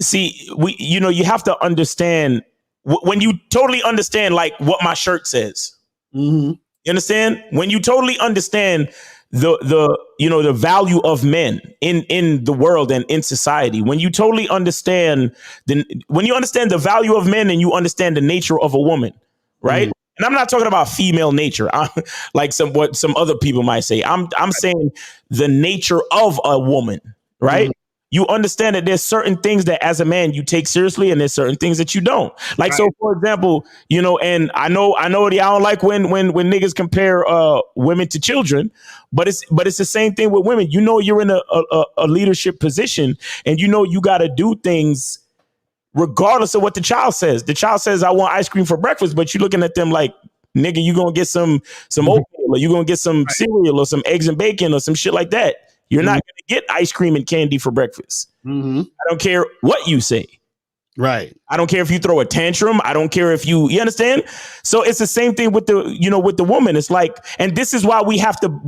see, you have to understand when you totally understand, like, what my shirt says. You understand? When you totally understand the value of men in the world and in society, when you totally understand when you understand the value of men and you understand the nature of a woman, right? And I'm not talking about female nature, like what some other people might say. I'm saying the nature of a woman, right? You understand that there's certain things that as a man you take seriously, and there's certain things that you don't. Like, so for example, and I know I don't like when niggas compare women to children, but it's the same thing with women. You're in a leadership position, and you got to do things regardless of what the child says. The child says, I want ice cream for breakfast, but you're looking at them like, nigga, you gonna get some oatmeal, or you gonna get some cereal or some eggs and bacon or some shit like that. You're not gonna get ice cream and candy for breakfast. I don't care what you say. Right. I don't care if you throw a tantrum. I don't care if you understand. So it's the same thing with the woman. It's like, and this is why we have to,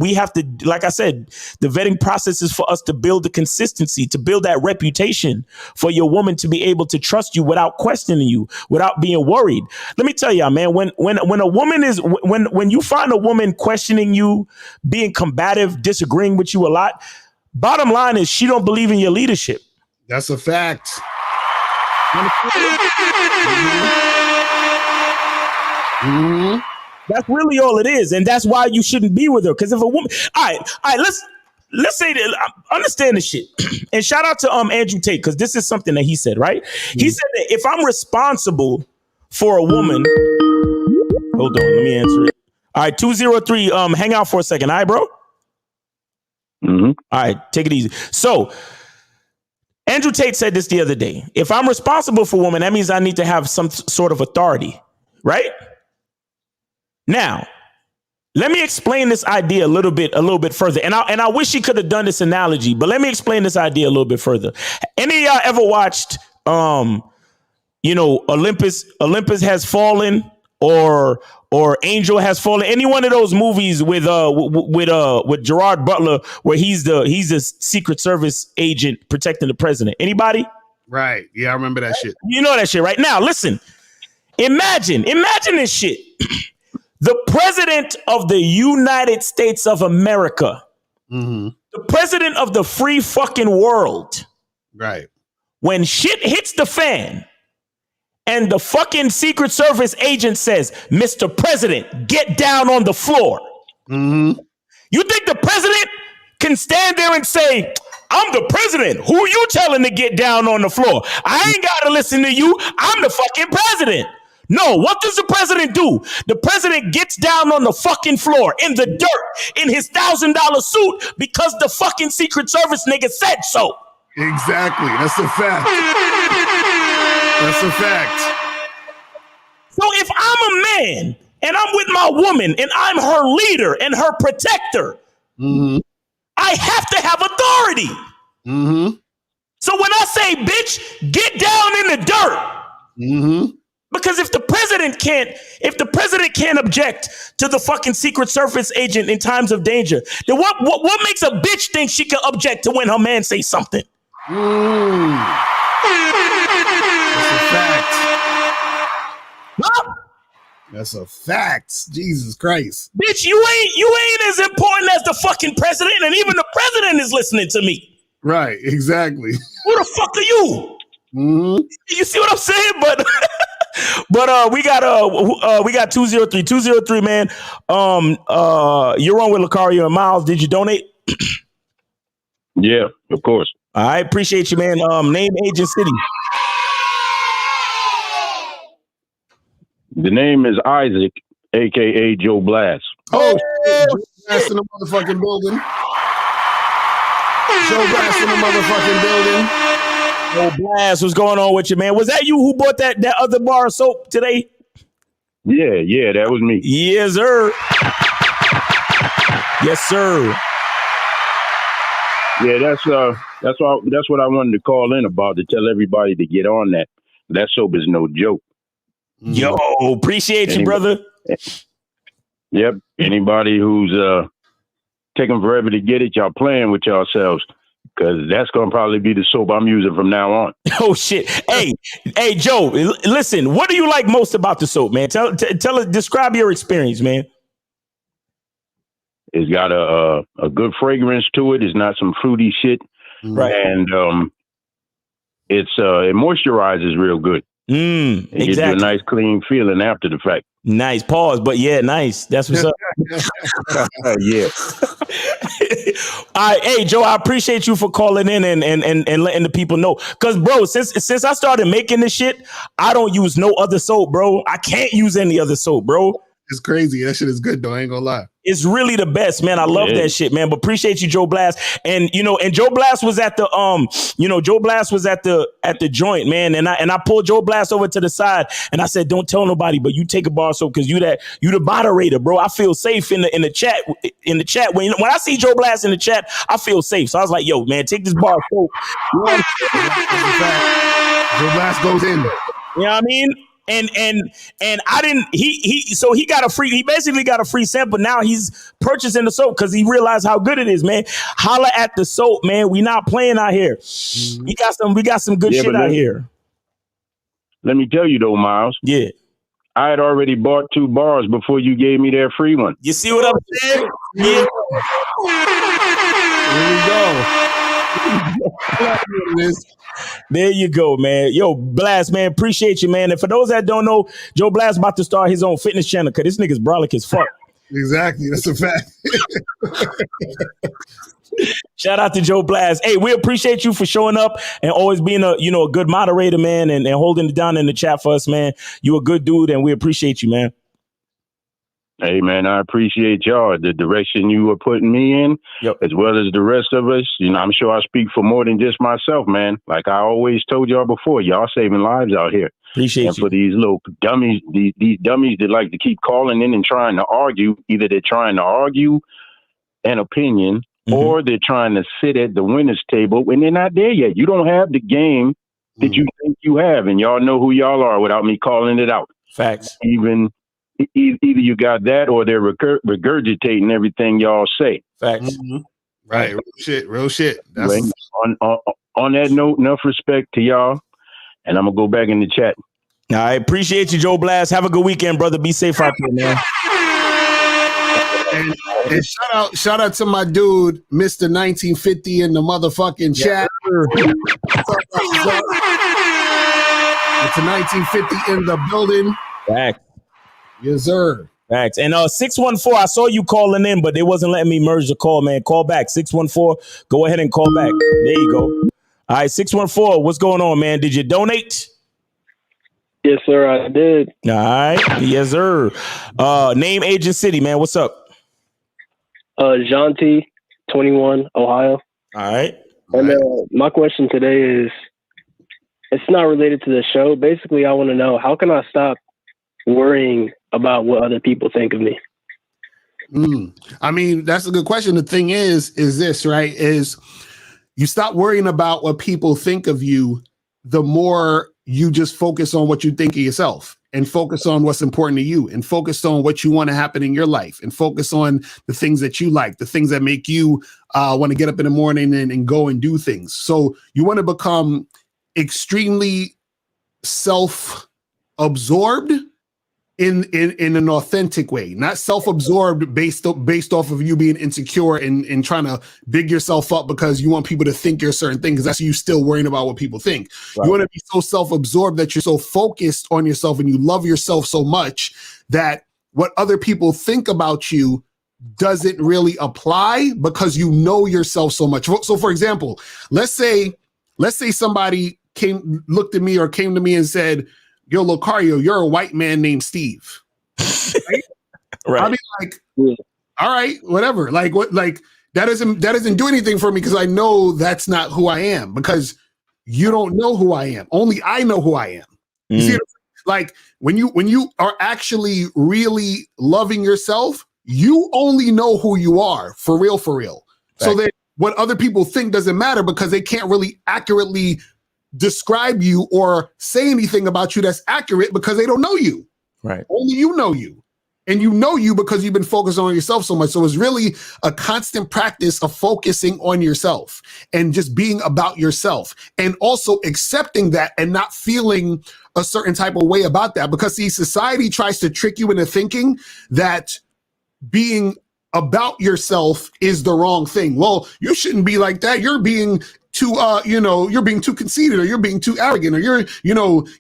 like I said, the vetting process is for us to build the consistency, to build that reputation for your woman to be able to trust you without questioning you, without being worried. Let me tell y'all, man, when a woman is, when you find a woman questioning you, being combative, disagreeing with you a lot, bottom line is she don't believe in your leadership. That's a fact. That's really all it is, and that's why you shouldn't be with her. Because if a woman, all right, let's say that, understand this shit. And shout out to Andrew Tate, because this is something that he said. Right? He said that if I'm responsible for a woman, hold on, let me answer it. All right, 203. Hang out for a second. All right, bro. All right, take it easy. So, Andrew Tate said this the other day. If I'm responsible for a woman, that means I need to have some sort of authority, right? Now, let me explain this idea a little bit further. And I wish he could have done this analogy, but let me explain this idea a little bit further. Any of y'all ever watched, Olympus Has Fallen or Angel Has Fallen? Any one of those movies with Gerard Butler, where he's the Secret Service agent protecting the president? Anybody? Right. Yeah, I remember that shit. You know that shit, right? Now, listen. Imagine this shit. The president of the United States of America, the president of the free fucking world, right? When shit hits the fan, and the fucking Secret Service agent says, "Mr. President, get down on the floor." You think the president can stand there and say, "I'm the president. Who you telling to get down on the floor? I ain't got to listen to you. I'm the fucking president." No, what does the president do? The president gets down on the fucking floor in the dirt in his $1,000 suit because the fucking Secret Service nigga said so. Exactly. That's a fact. That's a fact. So if I'm a man and I'm with my woman and I'm her leader and her protector, I have to have authority. So when I say, bitch, get down in the dirt. Because if the president can't object to the fucking Secret Service agent in times of danger, then what makes a bitch think she can object to when her man says something? That's a fact. Huh? That's a fact. Jesus Christ. Bitch, you ain't as important as the fucking president, and even the president is listening to me. Right, exactly. Who the fuck are you? You see what I'm saying? But we got 203. 203, man. You're on with Lucario and Miles. Did you donate? Yeah, of course. I appreciate you, man. Name, age, and city. The name is Isaac, aka Joe Blast. Oh, shit. Joe Blast in the motherfucking building. Joe Blast in the motherfucking building. Joe Blast, what's going on with you, man? Was that you who bought that other bar of soap today? Yeah, that was me. Yes, sir. Yes, sir. Yeah, that's what I wanted to call in about, to tell everybody to get on that. That soap is no joke. Yo, appreciate you, brother. Yep. Anybody who's taking forever to get it, y'all playing with yourselves, because that's gonna probably be the soap I'm using from now on. Oh shit! Hey, Joe, listen. What do you like most about the soap, man? Tell us. Describe your experience, man. It's got a good fragrance to it. It's not some fruity shit, right? And it moisturizes real good. It gives you a nice clean feeling after the fact. Nice pause, but yeah, nice. That's what's up. Yeah. All right, hey Joe, I appreciate you for calling in and letting the people know. Cause bro, since I started making this shit, I don't use no other soap, bro. I can't use any other soap, bro. It's crazy. That shit is good though. I ain't gonna lie. It's really the best, man. I love that shit, man. But appreciate you, Joe Blast. And and Joe Blast was at the Joe Blast was at the joint, man. And I pulled Joe Blast over to the side and I said, don't tell nobody, but you take a bar soap because you the moderator, bro. I feel safe in the chat. In the chat. When I see Joe Blast in the chat, I feel safe. So I was like, yo, man, take this bar soap. You know Joe Blast goes in. You know what I mean? And I didn't, he basically got a free sample. Now he's purchasing the soap because he realized how good it is, man. Holla at the soap, man. We not playing out here. We got some good shit out here. Let me tell you though, Miles. Yeah. I had already bought 2 bars before you gave me that free one. You see what I'm saying? Yeah. There we go. There you go, man. Yo, Blast, man, appreciate you, man. And for those that don't know, Joe Blast about to start his own fitness channel because this nigga's brolic as fuck. Exactly. That's a fact. Shout out to Joe Blast. Hey, we appreciate you for showing up and always being a good moderator, man, and holding it down in the chat for us, man. You a good dude, and we appreciate you, man. Hey, man, I appreciate y'all, the direction you were putting me in, as well as the rest of us. I'm sure I speak for more than just myself, man. Like I always told y'all before, y'all saving lives out here. Appreciate and you. For these little dummies, these dummies that like to keep calling in and trying to argue, either they're trying to argue an opinion or they're trying to sit at the winner's table when they're not there yet. You don't have the game that you think you have, and y'all know who y'all are without me calling it out. Facts. Either you got that or they're regurgitating everything y'all say. Facts. Right. Real shit. That's on that note, enough respect to y'all. And I'm going to go back in the chat. I appreciate you, Joe Blast. Have a good weekend, brother. Be safe out there, man. And shout out to my dude, Mr. 1950 in the motherfucking chat. It's a 1950 in the building. Facts. Yes, sir. Facts. And 614, I saw you calling in, but they wasn't letting me merge the call, man. Call back. 614, go ahead and call back. There you go. All right, 614, what's going on, man? Did you donate? Yes, sir, I did. All right. Yes, sir. Name, age, and city, man. What's up? Jonty, 21, Ohio. All right. And my question today is, it's not related to the show. Basically, I want to know, how can I stop worrying about what other people think of me? I mean, that's a good question. The thing is this, right? Is you stop worrying about what people think of you, the more you just focus on what you think of yourself and focus on what's important to you and focus on what you want to happen in your life and focus on the things that you like, the things that make you want to get up in the morning and go and do things. So you want to become extremely self-absorbed in an authentic way, not self-absorbed based off of you being insecure and trying to big yourself up because you want people to think you're a certain thing, because that's you still worrying about what people think. Right. You want to be so self-absorbed that you're so focused on yourself and you love yourself so much that what other people think about you doesn't really apply because you know yourself so much. So for example, let's say somebody looked at me or came to me and said, "Yo, Locario, you're a white man named Steve." Right? Right. I'll be like, all right, whatever. Like what? Like that doesn't do anything for me because I know that's not who I am, because you don't know who I am. Only I know who I am. You see, like when you are actually really loving yourself, you only know who you are for real. Right. So that what other people think doesn't matter because they can't really accurately describe you or say anything about you that's accurate because they don't know you. Right. Only you know you. And you know you because you've been focused on yourself so much. So it's really a constant practice of focusing on yourself and just being about yourself and also accepting that and not feeling a certain type of way about that. Because see, society tries to trick you into thinking that being about yourself is the wrong thing. Well, you shouldn't be like that. You're being too, you're being too conceited, or you're being too arrogant, or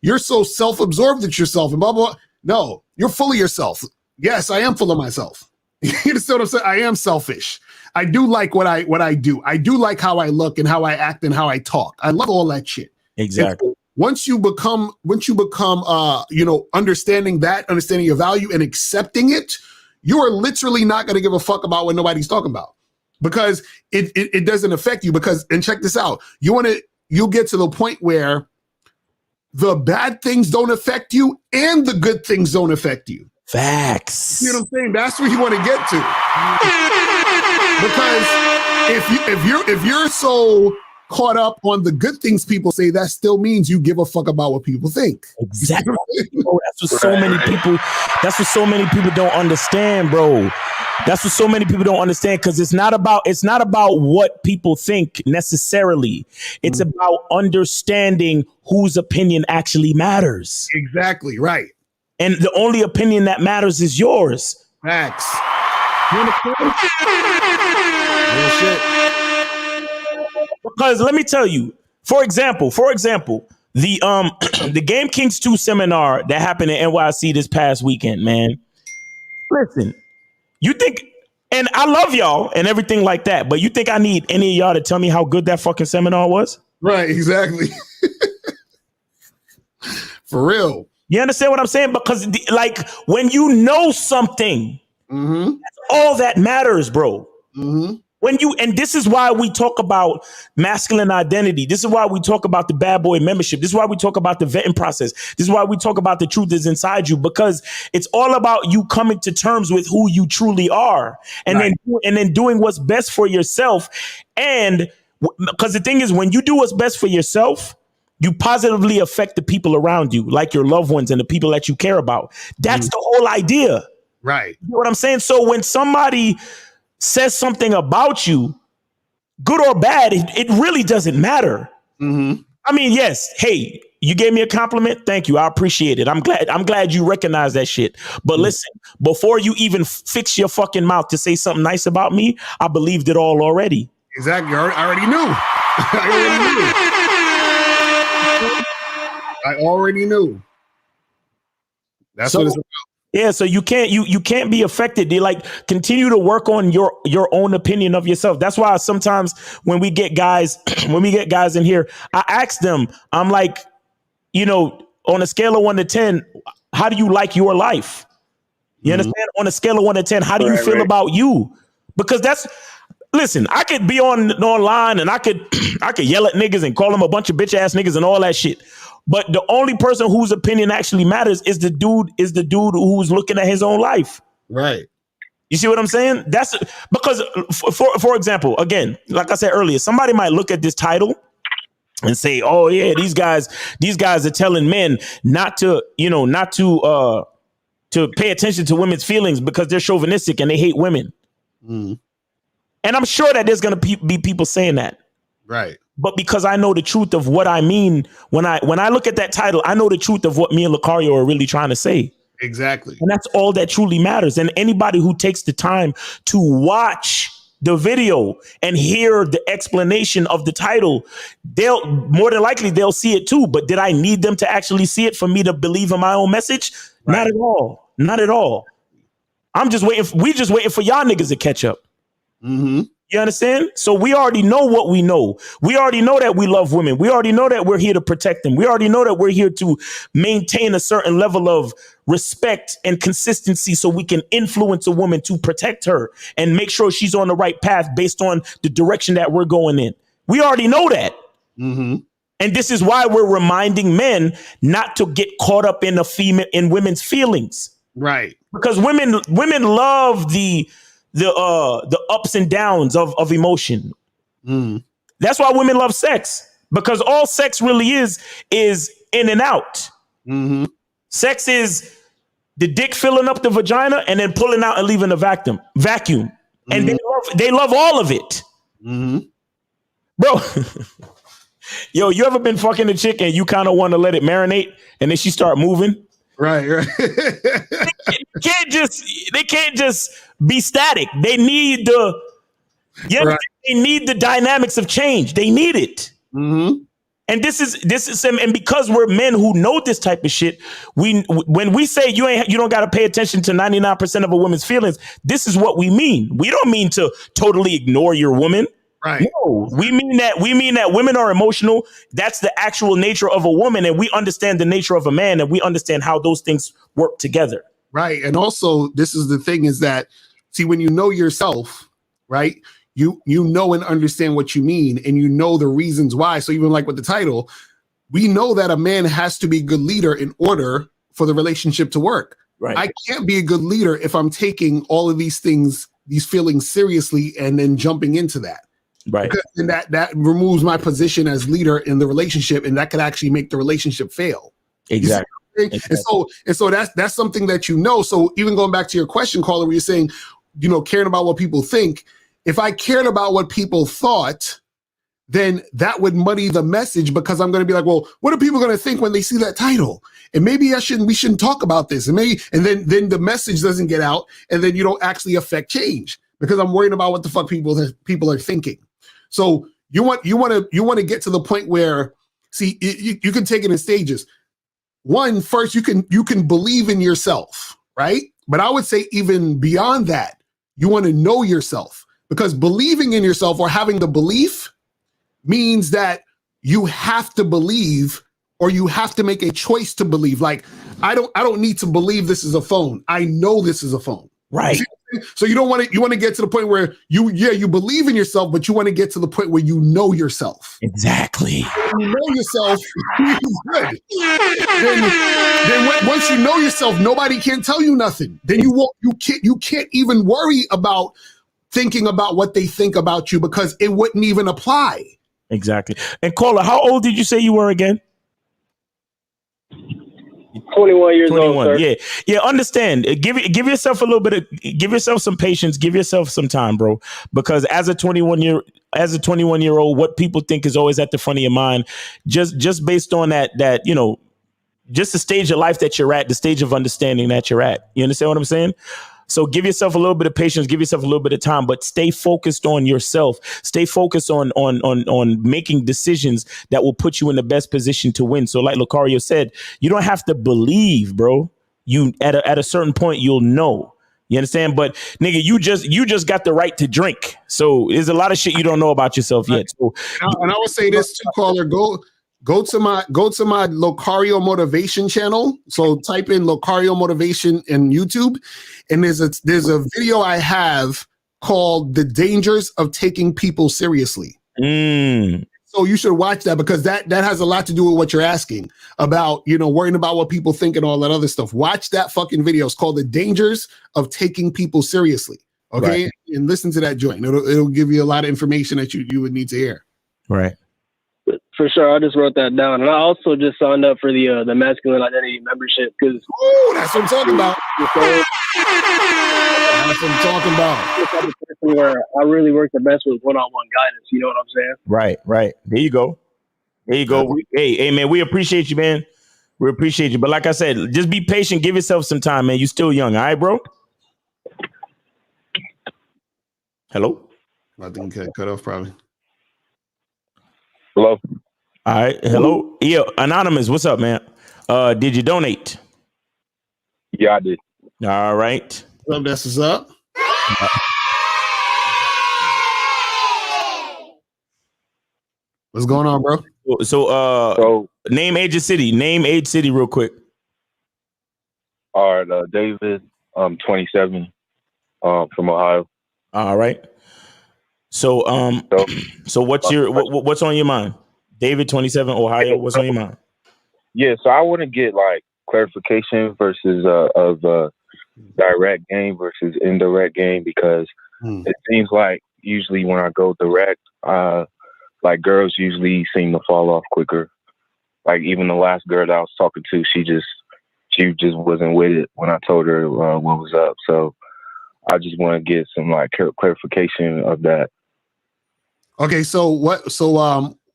you're so self-absorbed at yourself and blah, blah, blah. No, you're full of yourself. Yes, I am full of myself. You understand what I'm saying? I am selfish. I do like what I do. I do like how I look and how I act and how I talk. I love all that shit. Exactly. Once you become, understanding your value and accepting it, you are literally not going to give a fuck about what nobody's talking about. Because it doesn't affect you. Because, and check this out, you'll get to the point where the bad things don't affect you and the good things don't affect you. Facts. You know what I'm saying? That's where you want to get to. Because if you're so caught up on the good things people say, that still means you give a fuck about what people think. Exactly. Bro, that's what so many people don't understand, bro. That's what so many people don't understand, because it's not about what people think necessarily. It's about understanding whose opinion actually matters. Exactly, right. And the only opinion that matters is yours. Facts. Because let me tell you, for example, the the Game Kings 2 seminar that happened in NYC this past weekend, man. Listen, you think, and I love y'all and everything like that, but you think I need any of y'all to tell me how good that fucking seminar was? Right, exactly. For real. You understand what I'm saying? Because like when you know something, that's all that matters, bro. And this is why we talk about masculine identity. This is why we talk about the bad boy membership. This is why we talk about the vetting process. This is why we talk about the truth is inside you, because it's all about you coming to terms with who you truly are, and then doing what's best for yourself. And because the thing is, when you do what's best for yourself, you positively affect the people around you, like your loved ones and the people that you care about. That's the whole idea. Right. You know what I'm saying? So when somebody says something about you, good or bad, it really doesn't matter. I mean, yes, hey, you gave me a compliment. Thank you. I appreciate it. I'm glad you recognize that shit. But listen, before you even fix your fucking mouth to say something nice about me, I believed it all already. Exactly. I already knew. I already knew. That's what it's about. Yeah, so you can't be affected. They like continue to work on your own opinion of yourself. That's why sometimes when we get guys in here, I ask them, I'm like, on a scale of 1 to 10, how do you like your life? You understand? On a scale of 1 to 10, how do you feel about you? Because listen, I could be online and I could yell at niggas and call them a bunch of bitch ass niggas and all that shit. But the only person whose opinion actually matters is the dude who's looking at his own life. Right. You see what I'm saying? That's because, for example, again, like I said earlier, somebody might look at this title and say, "Oh yeah, these guys are telling men not to pay attention to women's feelings because they're chauvinistic and they hate women." And I'm sure that there's going to be people saying that. Right. But because I know the truth of what I mean when I look at that title, I know the truth of what me and Lucario are really trying to say. Exactly. And that's all that truly matters. And anybody who takes the time to watch the video and hear the explanation of the title, they'll more than likely they'll see it too. But did I need them to actually see it for me to believe in my own message? Right. Not at all. Not at all. We just waiting for y'all niggas to catch up. You understand? So we already know what we know. We already know that we love women. We already know that we're here to protect them. We already know that we're here to maintain a certain level of respect and consistency so we can influence a woman to protect her and make sure she's on the right path based on the direction that we're going in. We already know that. And this is why we're reminding men not to get caught up in women's feelings. Right. Because women love the ups and downs of emotion. That's why women love sex, because all sex really is in and out. Sex is the dick filling up the vagina and then pulling out and leaving a vacuum. And they love all of it. Bro, yo, you ever been fucking a chick and you kind of want to let it marinate and then she start moving? Right. They can't just be static. They need they need the dynamics of change. They need it. And this is and because we're men who know this type of shit, when we say you don't got to pay attention to 99% of a woman's feelings, this is what we mean. We don't mean to totally ignore your woman. Right. No, we mean that women are emotional. That's the actual nature of a woman, and we understand the nature of a man, and we understand how those things work together. Right. And also, this is the thing is that, see, when you know yourself, right, you know and understand what you mean, and you know the reasons why. So even like with the title, we know that a man has to be a good leader in order for the relationship to work. Right. I can't be a good leader if I'm taking all of these things, these feelings seriously, and then jumping into that. Right. Because then that removes my position as leader in the relationship, and that could actually make the relationship fail. Exactly. And so that's something that you know. So even going back to your question, caller, where you're saying, caring about what people think. If I cared about what people thought, then that would muddy the message, because I'm going to be like, well, what are people going to think when they see that title? And maybe we shouldn't talk about this. And then the message doesn't get out, and then you don't actually affect change because I'm worried about what the fuck people are thinking. So you want to get to the point where, see, you can take it in stages. One, first, you can believe in yourself, right? But I would say even beyond that, you want to know yourself, because believing in yourself or having the belief means that you have to believe, or you have to make a choice to believe. Like, I don't need to believe this is a phone. I know this is a phone. Right. So you want to get to the point where you believe in yourself, but you want to get to the point where you know yourself. Exactly. When you know yourself, good. Then once you know yourself, nobody can tell you nothing. Then you can't even worry about thinking about what they think about you, because it wouldn't even apply. Exactly. And caller, how old did you say you were again? 21 years old, sir. Yeah. Understand. Give yourself a little bit give yourself some patience. Give yourself some time, bro. Because as a 21-year-old, what people think is always at the front of your mind. Just based on that, just the stage of life that you're at, the stage of understanding that you're at. You understand what I'm saying? So give yourself a little bit of patience, give yourself a little bit of time, but stay focused on yourself. Stay focused on making decisions that will put you in the best position to win. So like Lucario said, you don't have to believe, bro. You at a certain point, you'll know. You understand? But nigga, you just got the right to drink. So there's a lot of shit you don't know about yourself yet. So, and I would say this too, caller, go Go to my Locario Motivation channel. So type in Locario Motivation in YouTube, and there's a video I have called "The Dangers of Taking People Seriously." So you should watch that, because that has a lot to do with what you're asking about, worrying about what people think and all that other stuff. Watch that fucking video. It's called "The Dangers of Taking People Seriously." Okay, Right. and listen to that joint. It'll give you a lot of information that you would need to hear. Right. For sure, I just wrote that down, and I also just signed up for the masculine identity membership because that's what I'm talking about. That's what I'm talking about. Where I really work the best with one-on-one guidance. You know what I'm saying? Right. There you go. Hey, man, we appreciate you, man. We appreciate you. But like I said, just be patient. Give yourself some time, man. You still young. All right, bro? Hello? I think he cut off probably. Hello? All right. Hello? Yeah, Anonymous, what's up, man? Did you donate? Yeah, I did. All right. Well, that's what's up. What's going on, bro? So name, age, and city. Name, age, city real quick. All right, David, 27, from Ohio. All right. So what's what's on your mind? David, 27, Ohio, what's on your mind? Yeah, so I want to get like clarification versus of direct game versus indirect game, because it seems like usually when I go direct, like girls usually seem to fall off quicker. Like even the last girl that I was talking to, she just wasn't with it when I told her what was up. So I just want to get some like clarification of that. Okay, so what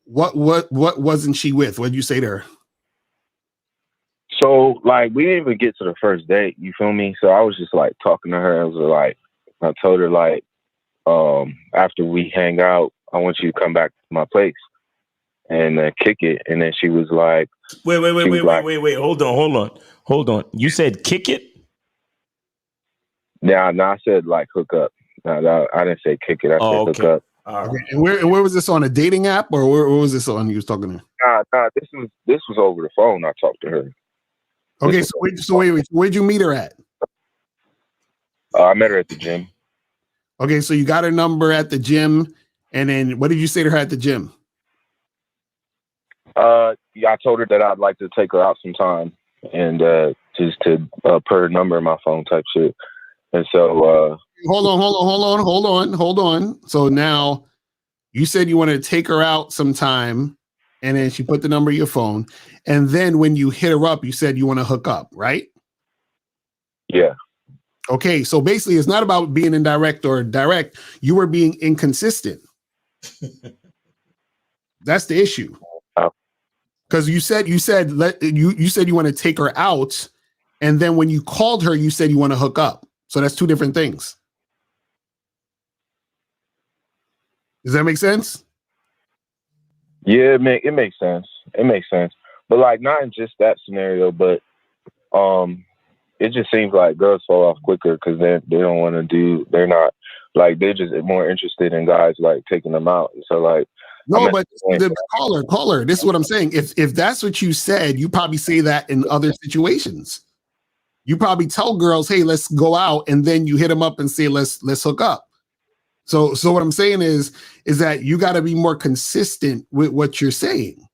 wasn't she with? What did you say to her? So like we didn't even get to the first date, you feel me? So I was just like talking to her. I told her like, after we hang out, I want you to come back to my place and kick it. And then she was like, Wait. Hold on. You said kick it? No, I said like hook up. No, I didn't say kick it. I said hook up. Okay. And where was this, on a dating app, or where was this on? You was talking to her? Nah. This was over the phone. I talked to her. Okay, so wait. Where'd you meet her at? I met her at the gym. Okay, so you got her number at the gym, and then what did you say to her at the gym? Yeah, I told her that I'd like to take her out sometime, and just to put her number in my phone type shit. And so hold on. So now you said you wanted to take her out sometime, and then she put the number in your phone, and then when you hit her up, you said you want to hook up, right? Yeah. Okay, so basically it's not about being indirect or direct. You were being inconsistent. That's the issue. Because you said you said you want to take her out, and then when you called her, you said you want to hook up. So that's two different things. Does that make sense? Yeah, it makes sense. It makes sense. But like not in just that scenario, but it just seems like girls fall off quicker because they don't want to do. They're not like, they're just more interested in guys like taking them out. So like, no, but the caller. This is what I'm saying. If that's what you said, you probably say that in other situations. You probably tell girls, "Hey, let's go out," and then you hit them up and say, "Let's hook up." So what I'm saying is that you got to be more consistent with what you're saying.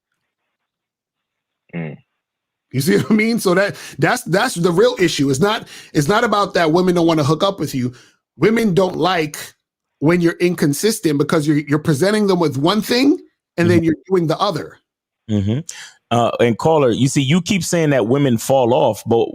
You see what I mean? So that's the real issue. It's not about that women don't want to hook up with you. Women don't like when you're inconsistent because you're presenting them with one thing and then you're doing the other. Mm-hmm. And caller, you see, you keep saying that women fall off, but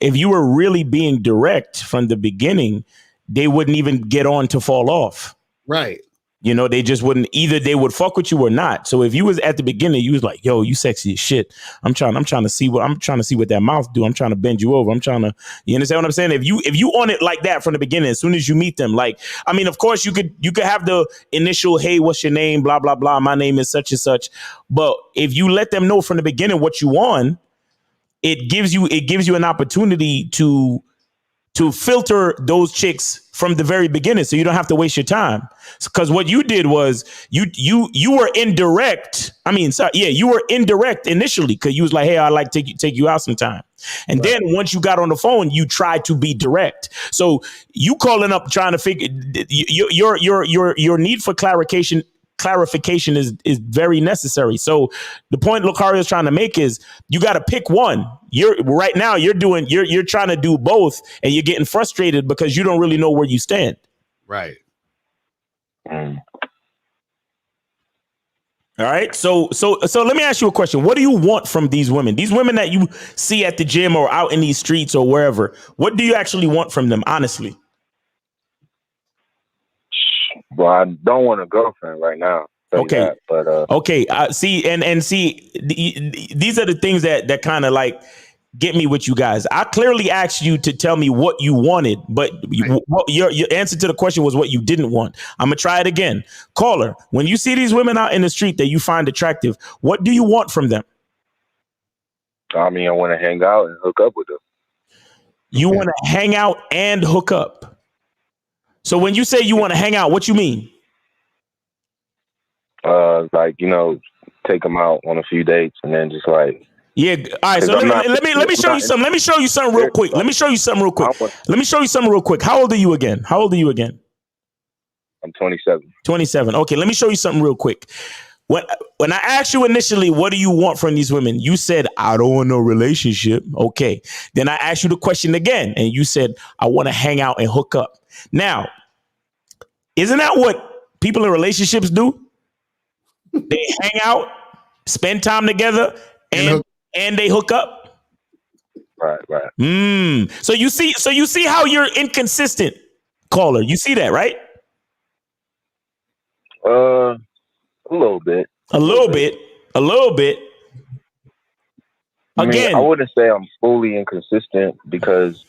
if you were really being direct from the beginning, they wouldn't even get on to fall off. Right. You know, they just wouldn't, either they would fuck with you or not. So if you was at the beginning, you was like, yo, you sexy as shit. I'm trying to see what that mouth do. I'm trying to bend you over. You understand what I'm saying? If you on it like that from the beginning, as soon as you meet them, like, I mean, of course you could have the initial, hey, what's your name? Blah, blah, blah. My name is such and such. But if you let them know from the beginning what you want, it gives you an opportunity to to filter those chicks from the very beginning, so you don't have to waste your time. Because what you did was you were indirect. You were indirect initially because you was like, hey, I'd like to take you out sometime. And then once you got on the phone, you tried to be direct. So you calling up trying to figure your need for clarification is very necessary. So the point Lucario is trying to make is you got to pick one. You're trying to do both, and you're getting frustrated because you don't really know where you stand. Right. All right. So let me ask you a question. What do you want from these women? These women that you see at the gym or out in these streets or wherever, what do you actually want from them, honestly? Well, I don't want a girlfriend right now. Okay. But okay. See, these are the things that kind of like get me with you guys. I clearly asked you to tell me what you wanted, but your answer to the question was what you didn't want. I'm gonna try it again. Caller, when you see these women out in the street that you find attractive, what do you want from them? I want to hang out and hook up with them. You want to hang out and hook up. So when you say you want to hang out, what you mean? Take them out on a few dates and then just like. Yeah. All right. So let me show you something. Let me show you something real quick. How old are you again? I'm 27. 27. Okay. Let me show you something real quick. When I asked you initially, what do you want from these women? You said, I don't want no relationship. Okay. Then I asked you the question again, and you said, I want to hang out and hook up. Now, isn't that what people in relationships do? They hang out, spend time together, and they hook up. Right. So you see how you're inconsistent, caller. You see that, right? A little bit. Again, I wouldn't say I'm fully inconsistent because,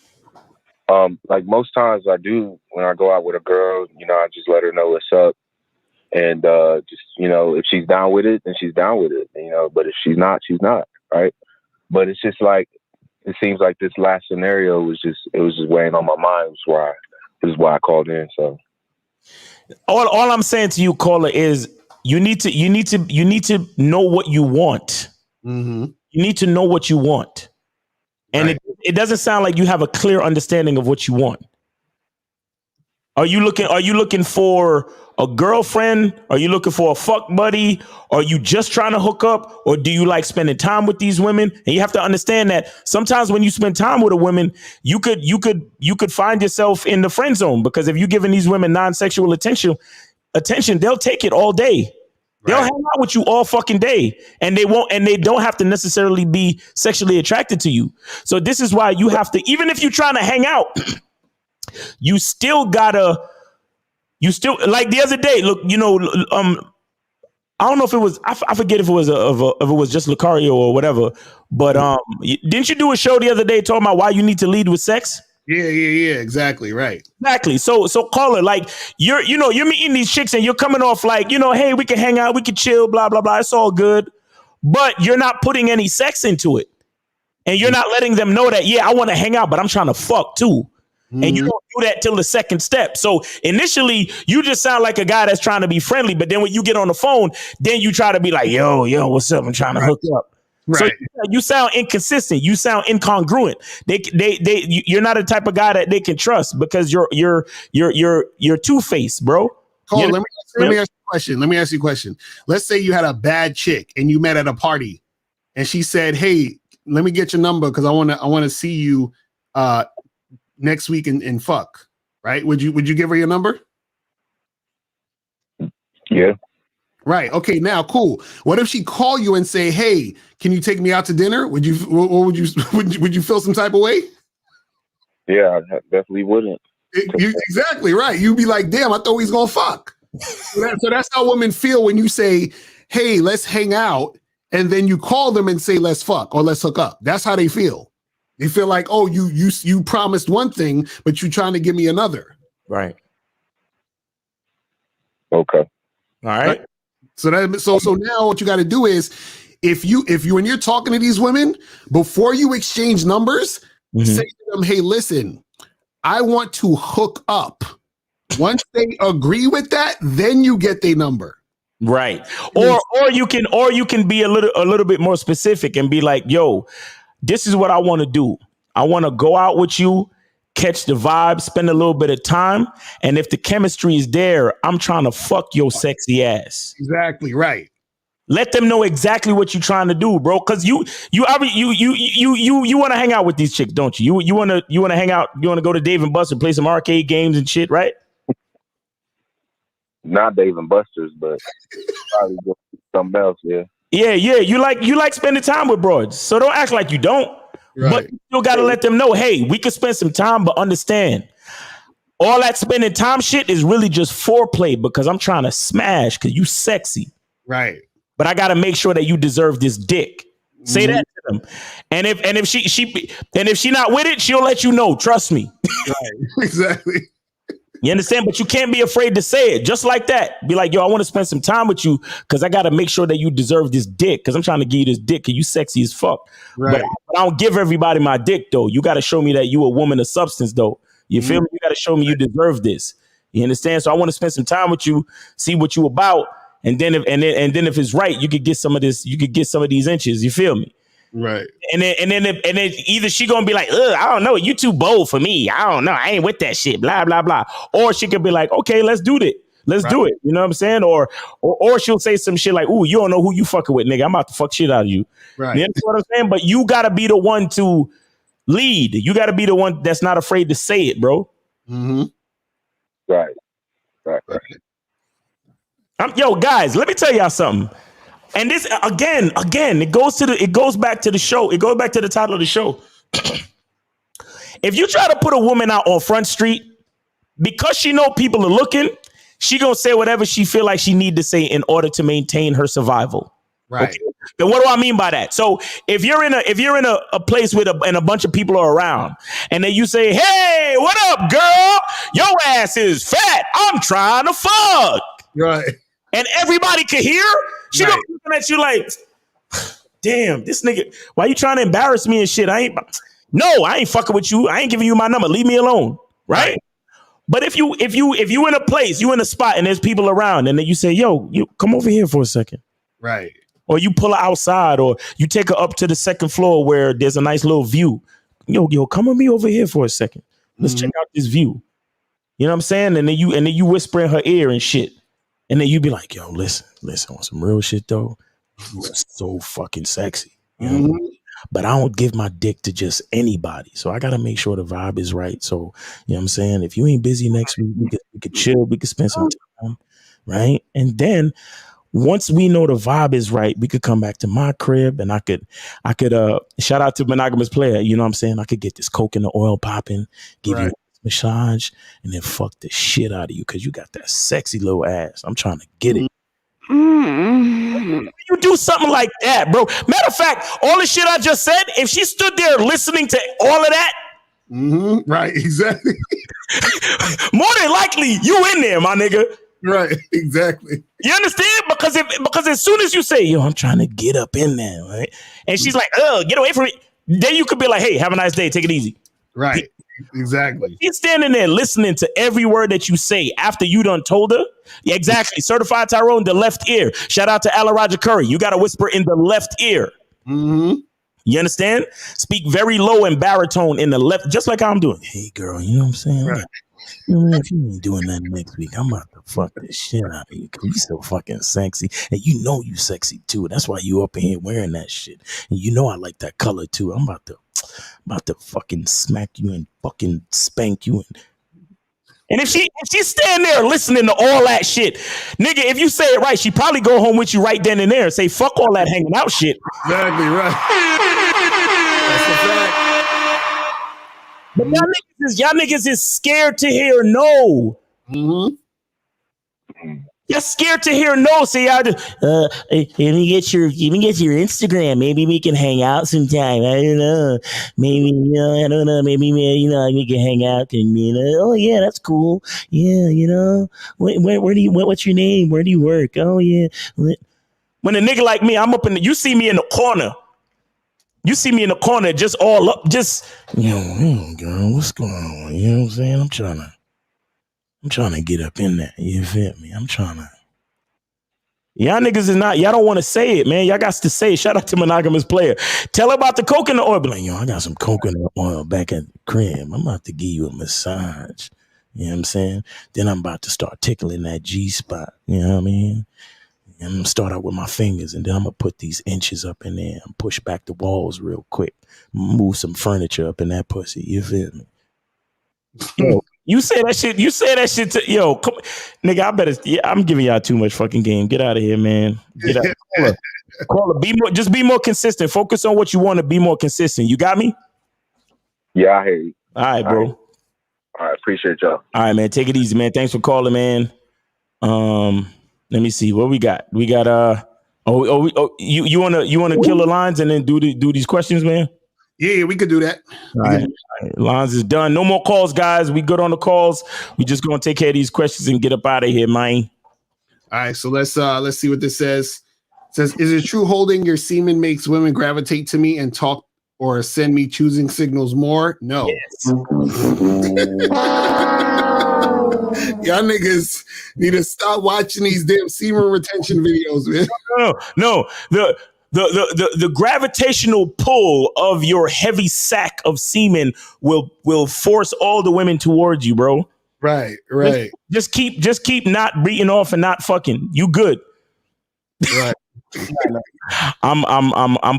like most times I do when I go out with a girl, I just let her know what's up. And if she's down with it, then she's down with it, but if she's not, right? But it's just like, it seems like this last scenario was just weighing on my mind. This is why I called in. So all I'm saying to you, caller, is you need to know what you want. Mm-hmm. You need to know what you want. And it doesn't sound like you have a clear understanding of what you want. Are you looking for a girlfriend? Are you looking for a fuck buddy? Are you just trying to hook up? Or do you like spending time with these women? And you have to understand that sometimes when you spend time with a woman, you could find yourself in the friend zone, because if you're giving these women non-sexual attention, they'll take it all day. They'll hang out with you all fucking day, and they don't have to necessarily be sexually attracted to you. So this is why you have to, even if you're trying to hang out, you still like the other day, look, I don't know if it was, I forget if it was just Lucario or whatever, but didn't you do a show the other day talking about why you need to lead with sex? Yeah, exactly, right. Exactly. So caller, like you're meeting these chicks and you're coming off like, hey, we can hang out, we can chill, blah, blah, blah. It's all good. But you're not putting any sex into it. And you're not letting them know that, yeah, I want to hang out, but I'm trying to fuck too. Mm-hmm. And you don't do that till the second step. So initially you just sound like a guy that's trying to be friendly. But then when you get on the phone, then you try to be like, yo, what's up? I'm trying to hook up. Right. So you sound inconsistent. You sound incongruent. You're not the type of guy that they can trust, because you're two-faced, bro. Cole, let me ask you a question. Let's say you had a bad chick and you met at a party, and she said, "Hey, let me get your number because I want to see you next week and fuck." Right? Would you give her your number? Yeah. Right. Okay. Now, cool. What if she call you and say, "Hey, can you take me out to dinner?" Would you feel some type of way? Yeah, I definitely wouldn't. Exactly right. You'd be like, "Damn, I thought we was gonna fuck." So that's how women feel when you say, "Hey, let's hang out," and then you call them and say, "Let's fuck" or "Let's hook up." That's how they feel. They feel like, "Oh, you promised one thing, but you're trying to give me another." Right. Okay. All right. So now what you got to do is, if you when you're talking to these women, before you exchange numbers, say to them, "Hey, listen, I want to hook up. Once they agree with that, then you get their number. Right. Or you can be a little bit more specific and be like, yo, this is what I want to do. I want to go out with you, catch the vibe, spend a little bit of time. And if the chemistry is there, I'm trying to fuck your sexy ass. Exactly right. Let them know exactly what you're trying to do, bro. Cause you want to hang out with these chicks, don't you? You want to hang out. You want to go to Dave and Buster, play some arcade games and shit, right? Not Dave and Buster's, but probably just something else. Yeah. Yeah. You like spending time with broads. So don't act like you don't. Right. But you still got to let them know, hey, we could spend some time, but understand all that spending time shit is really just foreplay because I'm trying to smash because you sexy. Right. But I got to make sure that you deserve this dick. Say that to them. And if she not with it, she'll let you know. Trust me. Right. Exactly. You understand? But you can't be afraid to say it just like that. Be like, yo, I want to spend some time with you because I got to make sure that you deserve this dick because I'm trying to give you this dick because you sexy as fuck. Right. But I don't give everybody my dick, though. You got to show me that you a woman of substance, though. You feel me? You got to show me you deserve this. You understand? So I want to spend some time with you, see what you about. And then if it's right, you could get some of this. You could get some of these inches. You feel me? Right. And then either she gonna be like, I don't know, you too bold for me. I don't know, I ain't with that shit. Blah blah blah. Or she could be like, okay, let's do it. Let's do it. You know what I'm saying? Or she'll say some shit like, ooh, you don't know who you fucking with, nigga. I'm about to fuck shit out of you. Right. You know what I'm saying? But you gotta be the one to lead. You gotta be the one that's not afraid to say it, bro. Mm-hmm. Right. Yo, guys, let me tell y'all something. And this again, it goes back to the show. It goes back to the title of the show. If you try to put a woman out on Front Street, because she know people are looking, she gonna say whatever she feel like she need to say in order to maintain her survival. Right. Okay? Then what do I mean by that? So if you're in a place with and a bunch of people are around, and then you say, "Hey, what up, girl? Your ass is fat. I'm trying to fuck." Right. And everybody can hear. She gonna be looking at you like, damn, this nigga, why you trying to embarrass me and shit? I ain't fucking with you. I ain't giving you my number. Leave me alone. Right? But if you in a place, you in a spot and there's people around and then you say, yo, you come over here for a second. Right. Or you pull her outside or you take her up to the second floor where there's a nice little view. Yo, come with me over here for a second. Let's check out this view. You know what I'm saying? And then you whisper in her ear and shit. And then you be like, yo, listen, on some real shit though. You're so fucking sexy. You know? But I don't give my dick to just anybody. So I gotta make sure the vibe is right. So, you know what I'm saying? If you ain't busy next week, we could chill, we could spend some time. Right. And then once we know the vibe is right, we could come back to my crib and I could shout out to Monogamous Player. You know what I'm saying? I could get this coconut oil popping, give you massage, and then fuck the shit out of you because you got that sexy little ass. I'm trying to get it. You do something like that, bro. Matter of fact, all the shit I just said, if she stood there listening to all of that, right, exactly. More than likely, you in there, my nigga. Right, exactly. You understand? Because as soon as you say, yo, I'm trying to get up in there, right? And she's like, oh, get away from me. Then you could be like, hey, have a nice day. Take it easy. Right. Exactly. She's standing there listening to every word that you say after you done told her. Yeah, exactly. Certified Tyrone, the left ear. Shout out to Alan Roger Curry. You got to whisper in the left ear. You understand? Speak very low and baritone in the left, just like I'm doing. Hey, girl, you know what I'm saying? Right. You know, if you ain't doing that next week, I'm about to fuck this shit out of you because you so fucking sexy. And you know you sexy too. That's why you up in here wearing that shit. And you know I like that color too. I'm about to fucking smack you and fucking spank you. And if she's standing there listening to all that shit, nigga, if you say it right, she probably go home with you right then and there and say, fuck all that hanging out shit. Exactly right. That's the fact. But y'all niggas is scared to hear no. You're scared to hear no. So y'all just, let me get your Instagram. Maybe we can hang out sometime. I don't know. Maybe, I don't know. Maybe, we can hang out and, oh yeah, that's cool. Yeah, where do you, what's your name? Where do you work? Oh yeah. When a nigga like me, I'm up you see me in the corner. You see me in the corner, just all up, just girl, what's going on? You know what I'm saying? I'm trying to get up in there. You feel me? I'm trying to. Y'all niggas is not. Y'all don't want to say it, man. Y'all got to say it. Shout out to Monogamous Player. Tell her about the coconut oil. Be like, I got some coconut oil back at the crib. I'm about to give you a massage. You know what I'm saying? Then I'm about to start tickling that G spot. You know what I mean? And I'm gonna start out with my fingers, and then I'm gonna put these inches up in there and push back the walls real quick. Move some furniture up in that pussy. You feel me? Yo, you say that shit. You say that shit to come, nigga. I better. Yeah, I'm giving y'all too much fucking game. Get out of here, man. Get out. Call her. Be more. Just be more consistent. Focus on what you want to be more consistent. You got me? Yeah, I hear you. All right, bro. All right, appreciate y'all. All right, man. Take it easy, man. Thanks for calling, man. Let me see what we got. We got you wanna kill the lines and then do these questions, man? Yeah, we could do that. All right. Lines is done. No more calls, guys. We good on the calls. We just gonna take care of these questions and get up out of here, man. All right, so let's see what this says. It says, is it true holding your semen makes women gravitate to me and talk or send me choosing signals more? No. Yes. Y'all niggas need to stop watching these damn semen retention videos, man. No. The gravitational pull of your heavy sack of semen will force all the women towards you, bro. Right. Just keep not beating off and not fucking. You good? Right. I'm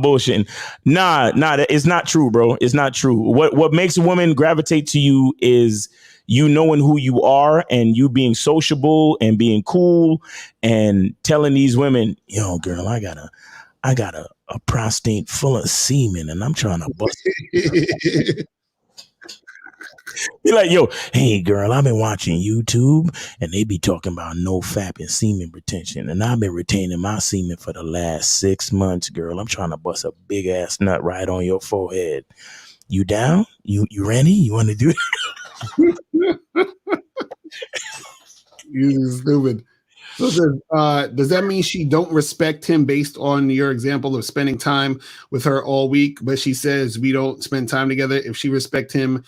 bullshitting. Nah, it's not true, bro. It's not true. What makes a woman gravitate to you is you knowing who you are and you being sociable and being cool and telling these women, girl, I got a prostate full of semen and I'm trying to bust it. Be like, hey girl, I've been watching YouTube and they be talking about no fap and semen retention. And I've been retaining my semen for the last 6 months, girl. I'm trying to bust a big ass nut right on your forehead. You down? You ready? You want to do it? You stupid. So does that mean she don't respect him based on your example of spending time with her all week? But she says we don't spend time together. If she respect him,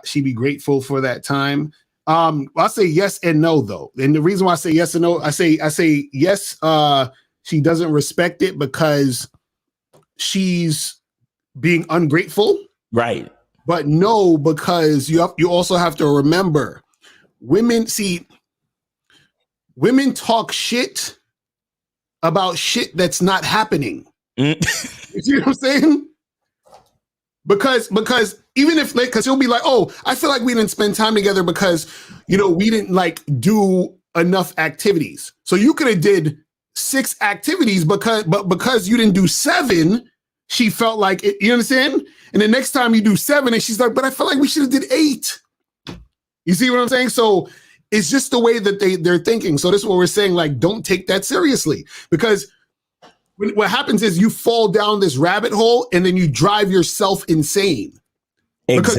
she'd be grateful for that time. I'll say yes and no though. And the reason why I say yes and no, I say yes. She doesn't respect it because she's being ungrateful. Right. But no, because you also have to remember women talk shit about shit that's not happening. You see what I'm saying? Because even if because she'll be like, oh, I feel like we didn't spend time together because we didn't like do enough activities. So you could have did 6 activities because you didn't do 7, she felt like it, you understand? And the next time you do 7 and she's like, but I feel like we should have did 8. You see what I'm saying? So it's just the way that they're thinking. So this is what we're saying, like, don't take that seriously because what happens is you fall down this rabbit hole and then you drive yourself insane. Because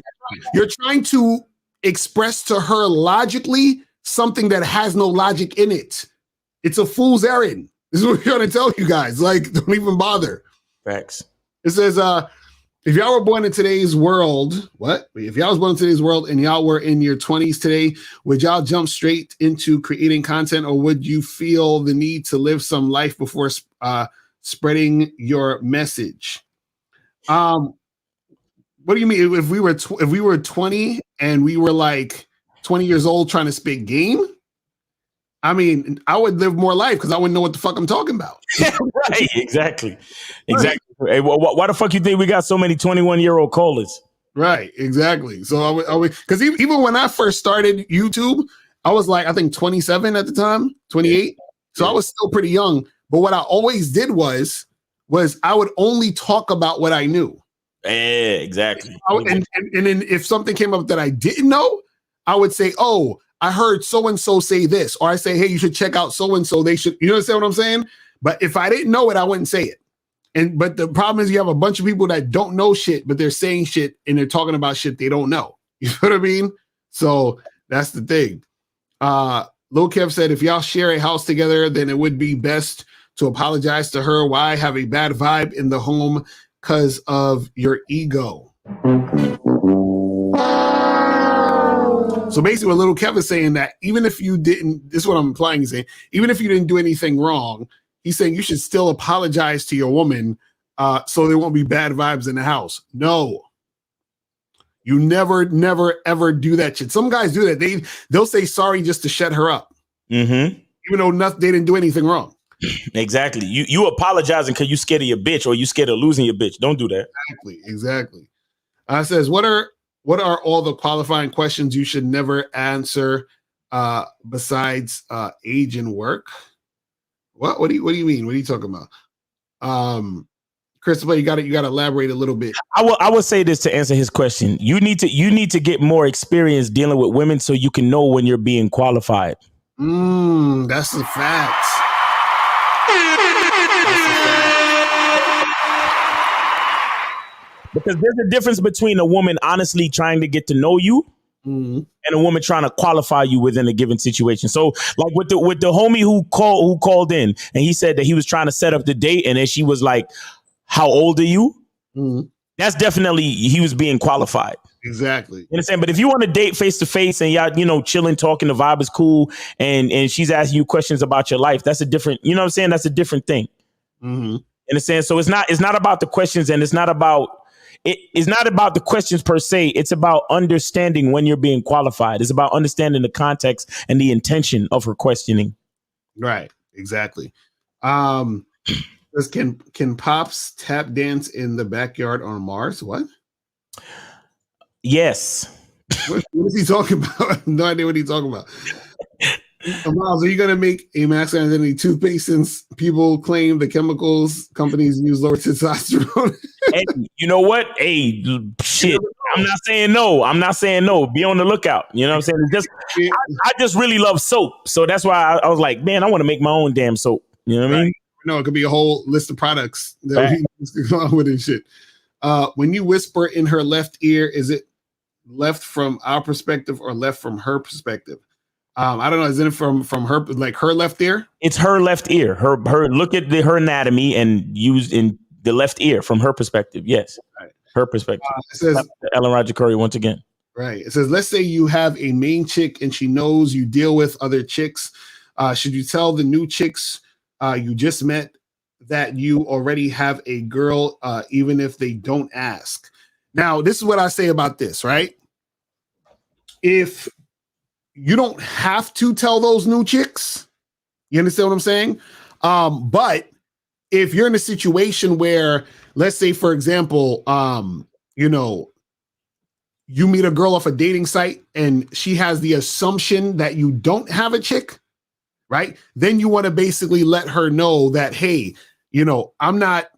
you're trying to express to her logically something that has no logic in it. It's a fool's errand. This is what we're trying to tell you guys. Like, don't even bother. Facts. It says, if y'all were born in today's world, if y'all was born in today's world and y'all were in your 20s today, would y'all jump straight into creating content or would you feel the need to live some life before spreading your message? What do you mean? If we were 20 and we were like 20 years old trying to spit game, I mean, I would live more life because I wouldn't know what the fuck I'm talking about. Right, exactly. Hey, why the fuck you think we got so many 21-year-old callers? Right, exactly. So I would because even when I first started YouTube, I was like, I think 27 at the time, 28. So I was still pretty young. But what I always did was I would only talk about what I knew. Yeah, exactly. And then if something came up that I didn't know, I would say, oh, I heard so-and-so say this. Or I say, hey, you should check out so-and-so. They should, you understand what I'm saying? But if I didn't know it, I wouldn't say it. But the problem is you have a bunch of people that don't know shit, but they're saying shit and they're talking about shit they don't know. You know what I mean? So that's the thing. Lil Kev said, if y'all share a house together, then it would be best to apologize to her. Why have a bad vibe in the home because of your ego. So basically what Little Kev is saying that even if you didn't, this is what I'm implying, he's saying, even if you didn't do anything wrong, he's saying you should still apologize to your woman so there won't be bad vibes in the house. No. You never, ever do that shit. Some guys do that. They'll say sorry just to shut her up. Mm-hmm. Even though they didn't do anything wrong. Exactly. You apologizing because you scared of your bitch or you scared of losing your bitch. Don't do that. Exactly. Says, what are all the qualifying questions you should never answer besides age and work? What do you mean? What are you talking about? Christopher, you got to elaborate a little bit. I will say this to answer his question. You need to get more experience dealing with women so you can know when you're being qualified. That's the fact. Because there's a difference between a woman honestly trying to get to know you and a woman trying to qualify you within a given situation. So like with the homie who called in and he said that he was trying to set up the date and then she was like, how old are you? That's definitely, he was being qualified. Exactly. You understand? But if you want to date face to face and y'all, chilling, talking, the vibe is cool, and she's asking you questions about your life, that's a different, you know what I'm saying? That's a different thing. In a sense. So it's not about the questions, and it's not about the questions per se. It's about understanding when you're being qualified. It's about understanding the context and the intention of her questioning. Right. Exactly. Can Pops tap dance in the backyard on Mars? What? Yes. What is he talking about? I have no idea what he's talking about. Miles, are you going to make a masculine identity toothpaste since people claim the chemicals companies use lower testosterone? Hey, you know what? Hey, shit. I'm not saying no. Be on the lookout. You know what I'm saying? I just really love soap. So that's why I was like, man, I want to make my own damn soap. You know what I mean? No, it could be a whole list of products that we can come out with and shit. When you whisper in her left ear, is it left from our perspective or left from her perspective? I don't know. Is it from her, like her left ear? It's her left ear. Her look at her anatomy and use in the left ear from her perspective. Yes, right. Her perspective. It says Ellen Roger Curry once again. Right. It says, let's say you have a main chick and she knows you deal with other chicks. Should you tell the new chicks you just met that you already have a girl, even if they don't ask? Now, this is what I say about this, right? If you don't have to tell those new chicks, you understand what I'm saying? But if you're in a situation where, let's say, for example, you meet a girl off a dating site and she has the assumption that you don't have a chick, right? Then you want to basically let her know that, hey, I'm not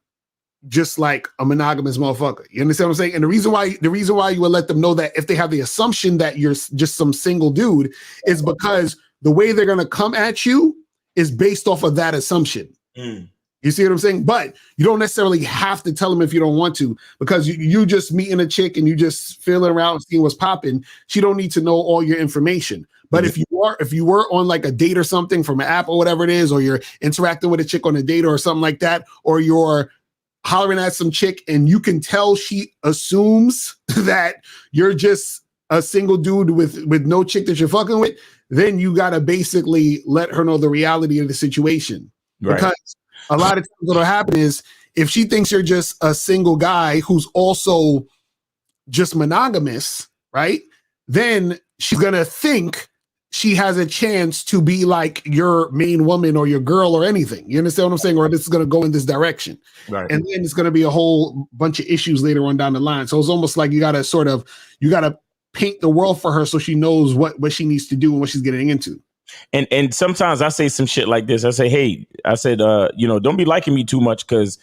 just like a monogamous motherfucker. You understand what I'm saying? And the reason why you would let them know that if they have the assumption that you're just some single dude is because the way they're going to come at you is based off of that assumption. You see what I'm saying? But you don't necessarily have to tell them if you don't want to, because you just meeting a chick and you just feeling around and seeing what's popping. She don't need to know all your information. But if you were on like a date or something from an app or whatever it is, or you're interacting with a chick on a date or something like that, or you're hollering at some chick and you can tell she assumes that you're just a single dude with no chick that you're fucking with, then you got to basically let her know the reality of the situation. Right. Because a lot of times what'll happen is if she thinks you're just a single guy who's also just monogamous, right? Then she's going to think she has a chance to be like your main woman or your girl or anything. You understand what I'm saying? Or this is going to go in this direction. Right. And then it's going to be a whole bunch of issues later on down the line. So it's almost like you got to paint the world for her so she knows what she needs to do and what she's getting into. And sometimes I say some shit like this. I say, hey, don't be liking me too much, because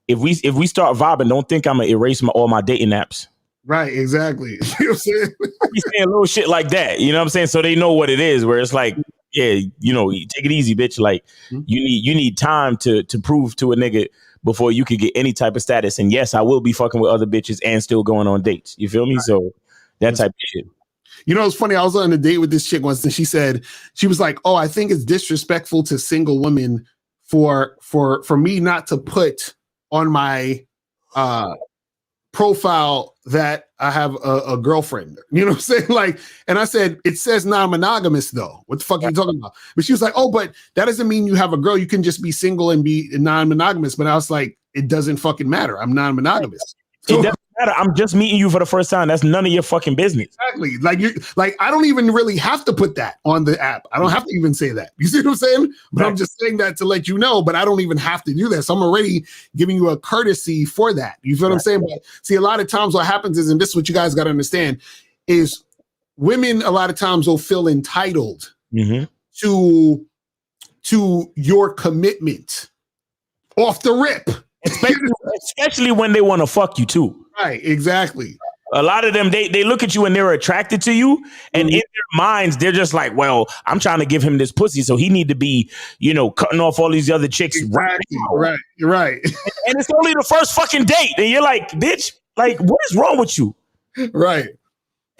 if we start vibing, don't think I'm going to erase all my dating apps. Right, exactly. You know what I'm saying? You saying little shit like that, you know what I'm saying? So they know what it is, where it's like, yeah, take it easy, bitch. Like you need time to prove to a nigga before you could get any type of status. And yes, I will be fucking with other bitches and still going on dates. You feel me? Right. So that type of shit. It's funny. I was on a date with this chick once, and she was like, "Oh, I think it's disrespectful to single women for me not to put on my profile that I have a girlfriend. You know what I'm saying? Like, and I said, it says non-monogamous though. What the fuck are you talking about? But she was like, oh, but that doesn't mean you have a girl. You can just be single and be non-monogamous. But I was like, it doesn't fucking matter. I'm non-monogamous. It doesn't matter. I'm just meeting you for the first time. That's none of your fucking business. Exactly. Like I don't even really have to put that on the app. I don't have to even say that. You see what I'm saying? But I'm just saying that to let you know, but I don't even have to do that. So I'm already giving you a courtesy for that. You feel what I'm saying? But see, a lot of times what happens is, and this is what you guys got to understand, is women a lot of times will feel entitled to your commitment off the rip. Especially when they want to fuck you too. Right, exactly. A lot of them, they look at you and they're attracted to you, and in their minds, they're just like, well, I'm trying to give him this pussy, so he need to be, cutting off all these other chicks. Exactly. Right. You're right. And it's only the first fucking date, and you're like, bitch, like, what is wrong with you? Right.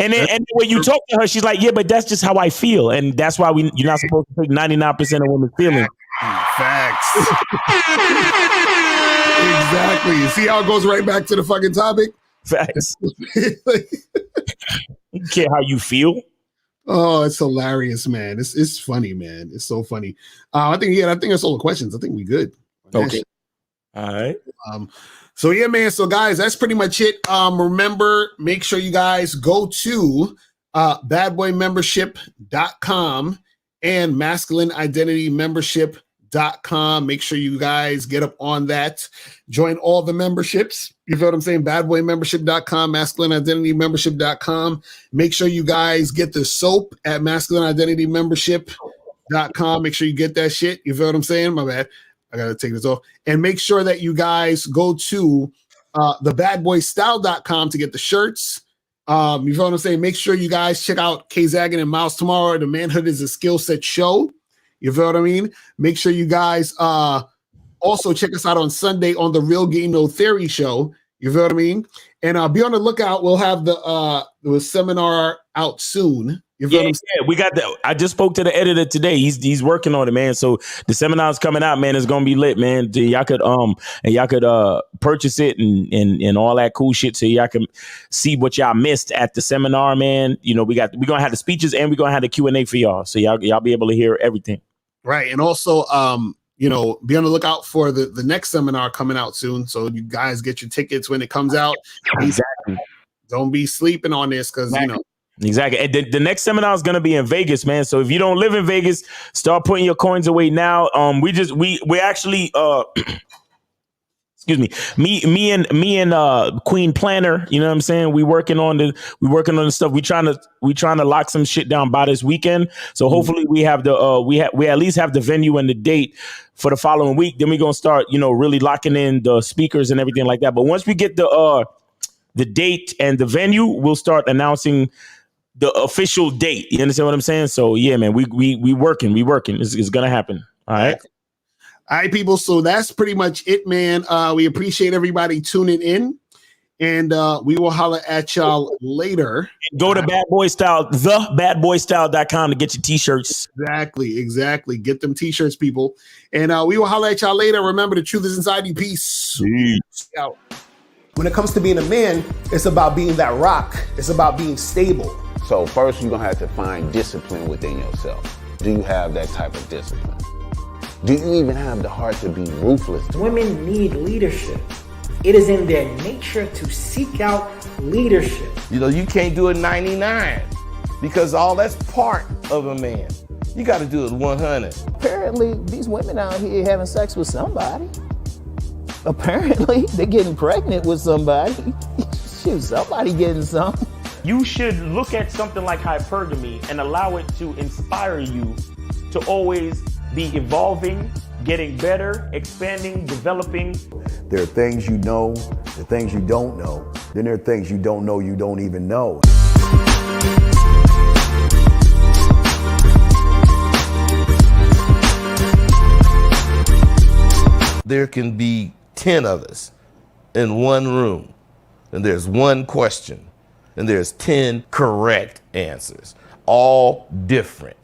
And then when you talk to her, she's like, yeah, but that's just how I feel, and that's why you're not supposed to take 99% of women's feelings. Facts. Exactly. See how it goes right back to the fucking topic? Facts. You care how you feel. Oh, it's hilarious, man. It's funny, man. It's so funny. I think that's all the questions. I think we good. Okay. All right. So yeah, man. So guys, that's pretty much it. Remember, make sure you guys go to badboymembership.com and masculineidentitymembership.com. Make sure you guys get up on that. Join all the memberships. You feel what I'm saying? Badboymembership.com, masculineidentitymembership.com. Make sure you guys get the soap at masculineidentitymembership.com. Make sure you get that shit. You feel what I'm saying? My bad. I gotta take this off. And make sure that you guys go to the badboystyle.com to get the shirts. You feel what I'm saying? Make sure you guys check out K Zaggin and Miles tomorrow. The Manhood is a Skill Set show. You feel what I mean? Make sure you guys also check us out on Sunday on the Real Game No Theory show. You feel what I mean? And be on the lookout. We'll have the seminar out soon. You feel what I'm saying? Yeah, we got the. I just spoke to the editor today. He's working on it, man. So the seminar's coming out, man. It's gonna be lit, man. Y'all could purchase it and all that cool shit, so y'all can see what y'all missed at the seminar, man. We're gonna have the speeches and we're gonna have the Q&A for y'all, so y'all be able to hear everything. Right, and also be on the lookout for the next seminar coming out soon. So you guys get your tickets when it comes out. Exactly. Don't be sleeping on this because Exactly. And the next seminar is going to be in Vegas, man. So if you don't live in Vegas, start putting your coins away now. We actually excuse me, me and Queen Planner, you know what I'm saying? We working on the stuff. We trying to lock some shit down by this weekend. So hopefully we have we at least have the venue and the date for the following week. Then we're going to start, really locking in the speakers and everything like that. But once we get the date and the venue, we'll start announcing the official date. You understand what I'm saying? So yeah, man, we working. It's gonna happen. All right. All right, people. So that's pretty much it, man. We appreciate everybody tuning in, and we will holler at y'all later. Go to Bad Boy Style, thebadboystyle.com to get your t-shirts. Exactly. Get them t-shirts, people. And we will holler at y'all later. Remember, the truth is inside you. Peace. Out. When it comes to being a man, it's about being that rock. It's about being stable. So first, you're going to have to find discipline within yourself. Do you have that type of discipline? Do you even have the heart to be ruthless? Women need leadership. It is in their nature to seek out leadership. You can't do it 99 because all that's part of a man. You got to do it 100. Apparently, these women out here having sex with somebody. Apparently, they're getting pregnant with somebody. Shoot, somebody getting some. You should look at something like hypergamy and allow it to inspire you to always be evolving, getting better, expanding, developing. There are things you know, there are things you don't know. Then there are things you don't know you don't even know. There can be 10 of us in one room, and there's one question, and there's 10 correct answers, all different.